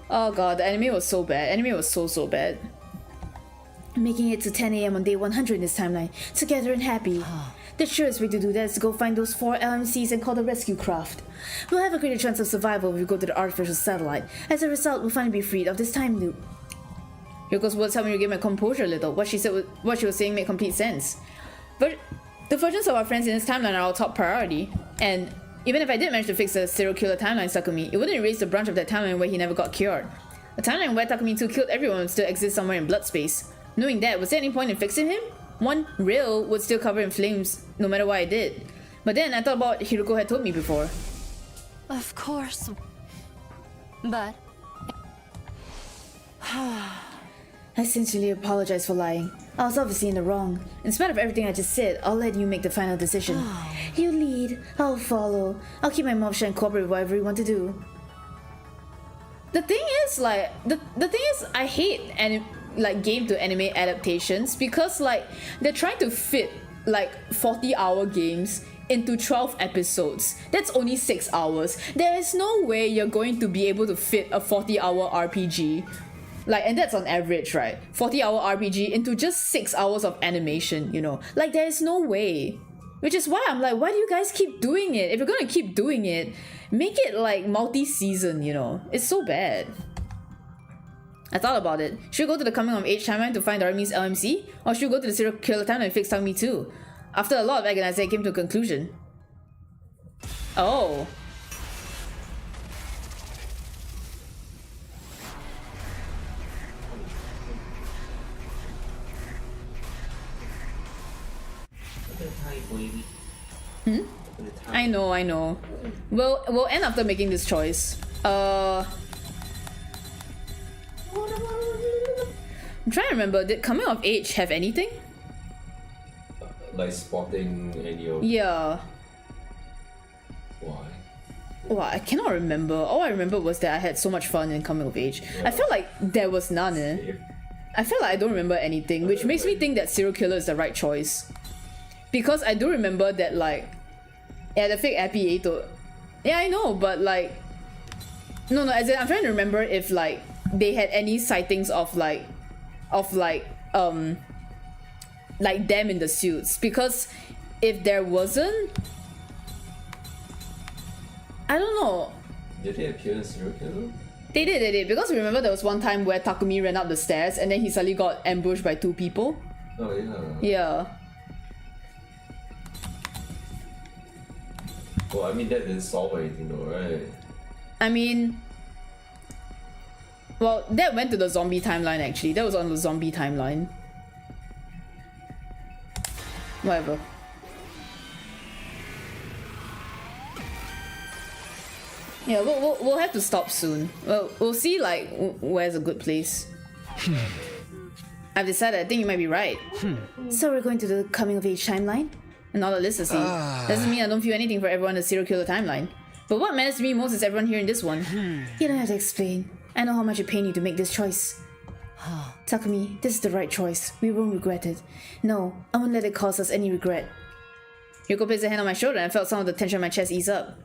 oh god, the anime was so bad. Anime was so bad. Making it to 10 AM on day 100 in this timeline, together and happy. The surest way to do that is to go find those 4 LMCs and call the rescue craft. We'll have a greater chance of survival if we go to the artificial satellite. As a result, we'll finally be freed of this time loop. Yoko's words helped me regain my composure a little. What she was saying made complete sense. But the fortunes of our friends in this timeline are our top priority, and even if I did manage to fix the serial killer timeline Takumi, it wouldn't erase the branch of that timeline where he never got cured. A timeline where Takumi 2 killed everyone would still exist somewhere in blood space. Knowing that, was there any point in fixing him? One rail would still cover in flames no matter what I did. But then I thought about what Hiruko had told me before. Of course. But... I sincerely apologize for lying. I was obviously in the wrong. In spite of everything I just said, I'll let you make the final decision. You lead, I'll follow. I'll keep my mouth shut and cooperate with whatever you want to do. The thing is, like, the thing is, I hate game to anime adaptations because like they're trying to fit like 40-hour games into 12 episodes. That's only 6 hours. There is no way you're going to be able to fit a 40-hour RPG. Like, and that's on average, right? 40-hour RPG into just 6 hours of animation, you know? Like, there is no way. Which is why I'm like, why do you guys keep doing it? If you're gonna keep doing it, make it like multi-season, you know? It's so bad. I thought about it. Should we go to the coming of age timeline to find Darmi's LMC? Or should we go to the serial killer timeline and fix Takumi 2? After a lot of agonizing, I came to a conclusion. Oh. I know. We'll end after making this choice. I'm trying to remember, did coming of age have anything? Like spotting any of... Yeah. Why? Well, I cannot remember. All I remember was that I had so much fun in coming of age. Yeah. I felt like there was none. I felt like I don't remember anything, which makes me think that serial killer is the right choice. because I do remember that like yeah, the fake Appy ate. Yeah, I know, but like no, as in, I'm trying to remember if like they had any sightings of them in the suits, because if there wasn't, I don't know. Did they appear in Serial Killer? They did, because remember there was one time where Takumi ran up the stairs and then he suddenly got ambushed by 2 people. Oh yeah. Yeah. Well, I mean that didn't solve anything though, right? I mean, well, that went to the zombie timeline actually. That was on the zombie timeline. Whatever. Yeah, we'll have to stop soon. Well, we'll see like where's a good place. I've decided. I think you might be right. So we're going to the coming of age timeline, and all the list to see. Doesn't mean I don't feel anything for everyone in the serial killer timeline. But what matters to me most is everyone here in this one. You don't have to explain. I know how much it pained you to make this choice. Takumi, this is the right choice. We won't regret it. No, I won't let it cause us any regret. Yoko placed a hand on my shoulder and I felt some of the tension on my chest ease up.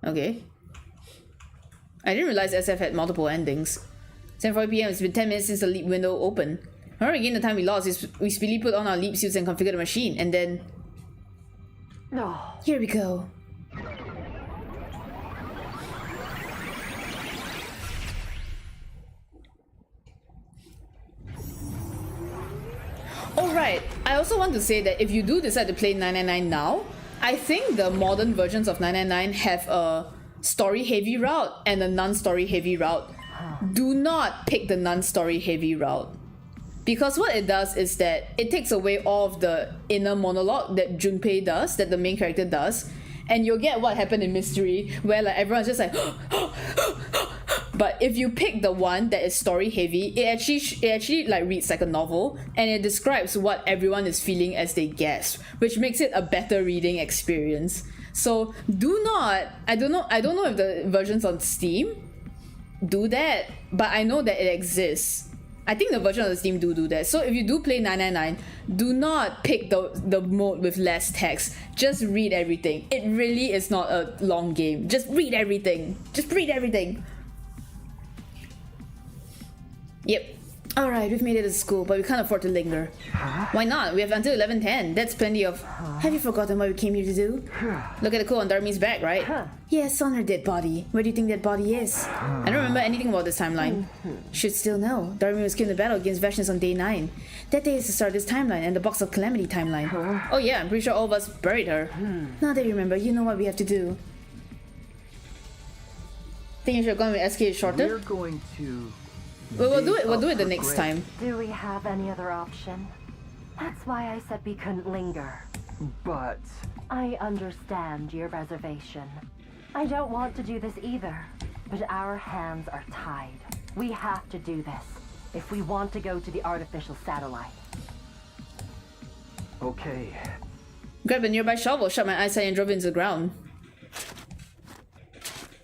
Okay. I didn't realize SF had multiple endings. 10:40 PM, it's been 10 minutes since the leap window opened. When we regained the time we lost, we speedily put on our leap suits and configured the machine, and then... Here we go. Alright, I also want to say that if you do decide to play 999 now, I think the modern versions of 999 have a story heavy route and a non-story heavy route. Do not pick the non-story heavy route. Because what it does is that it takes away all of the inner monologue that Junpei does, that the main character does, and you'll get what happened in Mystery, where like everyone's just like but if you pick the one that is story heavy, it actually like reads like a novel, and it describes what everyone is feeling as they gasp, which makes it a better reading experience. So do not, I don't know if the versions on Steam do that, but I know that it exists. I think the version of the Steam do that. So if you do play 999, do not pick the mode with less text. Just read everything. It really is not a long game. Just read everything. Just read everything. Yep. Alright, we've made it to school, but we can't afford to linger. Why not? We have until 11:10. That's plenty of... Have you forgotten what we came here to do? Look at the cool on Darmi's back, right? Yes, on her dead body. Where do you think that body is? I don't remember anything about this timeline. Should still know. Darmi was killed in the battle against Vashnis on day 9. That day is the start of this timeline and the Box of Calamity timeline. Oh yeah, I'm pretty sure all of us buried her. Now that you remember, you know what we have to do. Think you should have gone with SK shorter? We're going to... We'll do it the next time. Do we have any other option? That's why I said we couldn't linger. But... I understand your reservation. I don't want to do this either, but our hands are tied. We have to do this if we want to go to the artificial satellite. Okay. Grabbed a nearby shovel, shut my eyesight and drove into the ground.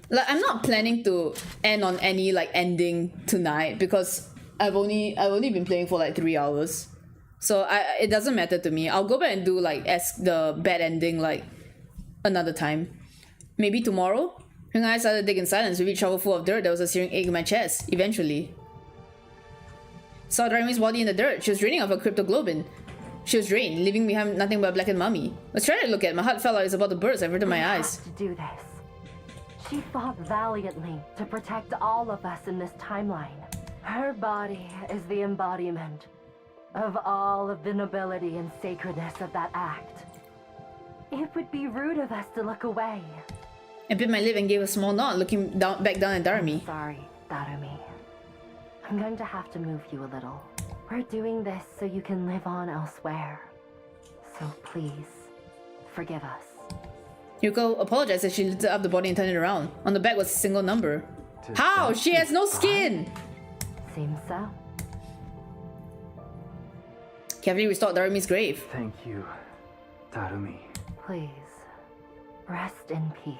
Like, I'm not planning to end on any like ending tonight because I've only been playing for like 3 hours, so it doesn't matter to me. I'll go back and do like the bad ending like another time, maybe tomorrow. When I started digging in silence with each shovel full of dirt, there was a searing ache in my chest. Eventually, saw Darmi's body in the dirt. She was draining of her cryptoglobin. She was drained, leaving behind nothing but a blackened mummy. I was trying to look at it. My heart fell out about the burst. I averted my eyes. We have to do this. She fought valiantly to protect all of us in this timeline. Her body is the embodiment of all of the nobility and sacredness of that act. It would be rude of us to look away. I bit my lip and gave a small nod, looking back down at Darmi. I'm sorry, Darumi. I'm going to have to move you a little. We're doing this so you can live on elsewhere. So please, forgive us. Yuko apologized as she lifted up the body and turned it around. On the back was a single number. How? She has no skin! Seems so. Carefully restored Darumi's grave. Thank you, Darumi. Please, rest in peace.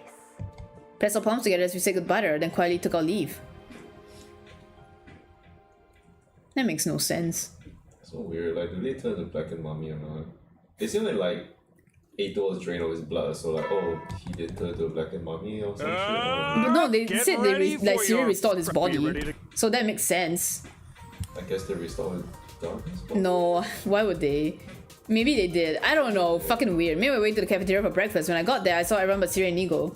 Pressed our palms together as we said goodbye to her, then quietly took our leave. That makes no sense. So weird, like, did they turn the blackened mummy or not? It seemed like Eito was drained of his blood, so like, oh, he did turn to a blackened mummy or some shit. But no, they said they Siri restored his body, so that makes sense. I guess they restored his darkness. No, why would they? Maybe they did. I don't know. Fucking weird. Maybe I went to the cafeteria for breakfast. When I got there, I saw everyone but Siri and Nigo.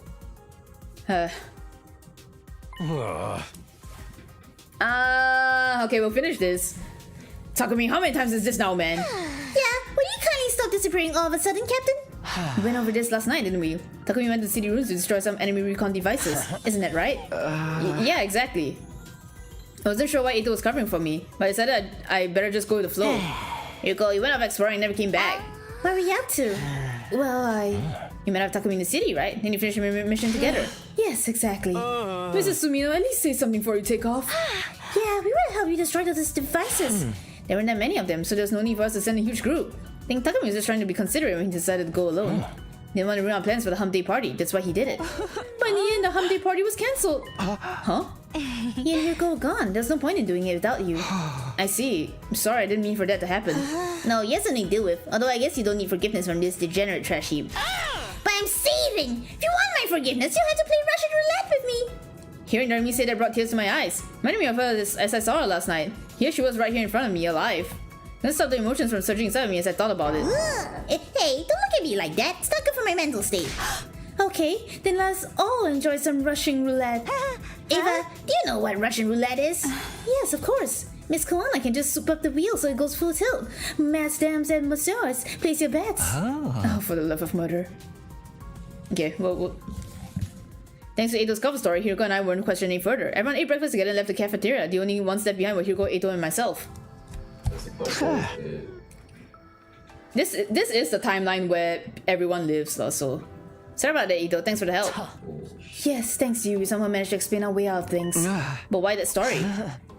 Okay, we'll finish this. Takumi, how many times is this now, man? Yeah, will you kindly stop disappearing all of a sudden, Captain? We went over this last night, didn't we? Takumi went to city rooms to destroy some enemy recon devices. Isn't that right? Yeah, exactly. I wasn't sure why Eito was covering for me, but I decided I better just go with the flow. Yuko, you went off exploring and never came back. Where were you up to? Well, You met up Takumi in the city, right? Then you finished your mission together. Yes, exactly. Mrs. Sumino, at least say something before you take off. Yeah, we would help you destroy those devices. There weren't that many of them, so there's no need for us to send a huge group. I think Takumi was just trying to be considerate when he decided to go alone. He didn't want to ruin our plans for the hump day party, that's why he did it. But in the end, the hump day party was cancelled. Huh? You and Yuko were gone. There's no point in doing it without you. I see. I'm sorry, I didn't mean for that to happen. No, you have something to deal with. Although I guess you don't need forgiveness from this degenerate trash heap. But I'm saving! If you want my forgiveness, you'll have to play Russian roulette with me! Hearing Darmi say that brought tears to my eyes. Reminded me of her as I saw her last night. Here she was right here in front of me, alive. Couldn't stop the emotions from surging inside of me as I thought about it. Hey, don't look at me like that. It's not good for my mental state. Okay, then let's all enjoy some Russian roulette. Ava, do you know what Russian roulette is? Yes, of course. Miss Koala can just soup up the wheel so it goes full tilt. Mesdames and messieurs, place your bets. Oh, for the love of murder. Okay, well... Thanks to Eito's cover story, Hiroko and I weren't questioning further. Everyone ate breakfast together and left the cafeteria. The only one step behind were Hiroko, Eito, and myself. This is the timeline where everyone lives, so... Sorry about that, Eito. Thanks for the help. Yes, thanks to you, we somehow managed to explain our way out of things. But why that story?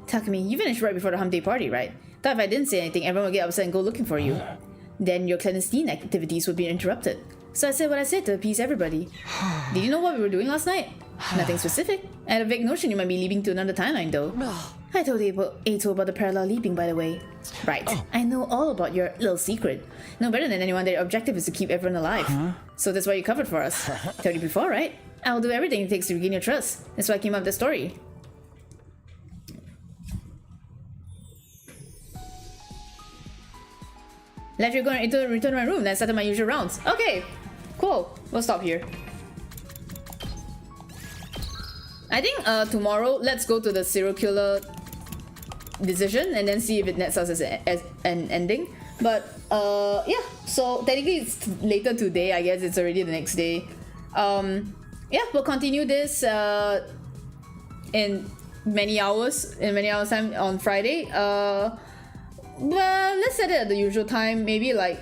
Takumi, you finished right before the hump day party, right? Thought if I didn't say anything, everyone would get upset and go looking for you. Then your clandestine activities would be interrupted. So I said what I said to appease everybody. Did you know what we were doing last night? Nothing specific. I had a vague notion you might be leaping to another timeline though. I told Eito about the parallel leaping, by the way. Right. I know all about your little secret. No better than anyone that your objective is to keep everyone alive. So that's why you covered for us. Told you before, right? I'll do everything it takes to regain your trust. That's why I came up with the story. Left you going to return to my room, then started my usual rounds. Okay, cool. We'll stop here. I think tomorrow, let's go to the serial killer decision and then see if it nets us as an ending. But yeah, so technically it's later today, I guess it's already the next day. Yeah, we'll continue this in many hours time on Friday. But let's set it at the usual time. Maybe like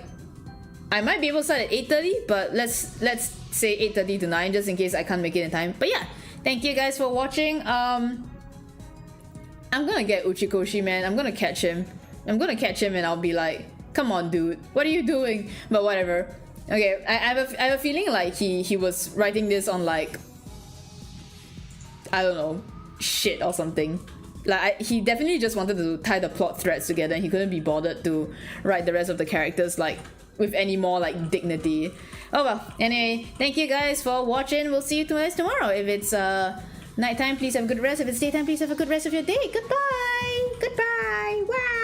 I might be able to start at 8:30, but let's say 8:30 to 9 just in case I can't make it in time. But yeah, thank you guys for watching. I'm gonna get Uchikoshi, man. I'm gonna catch him and I'll be like, come on dude, what are you doing? But whatever. Okay, I have a feeling like he was writing this on like, I don't know, shit or something. Like he definitely just wanted to tie the plot threads together and he couldn't be bothered to write the rest of the characters like with any more like dignity. Oh well, anyway, thank you guys for watching. We'll see you guys tomorrow. If it's nighttime, please have a good rest. If it's daytime, please have a good rest of your day. Goodbye. Wow.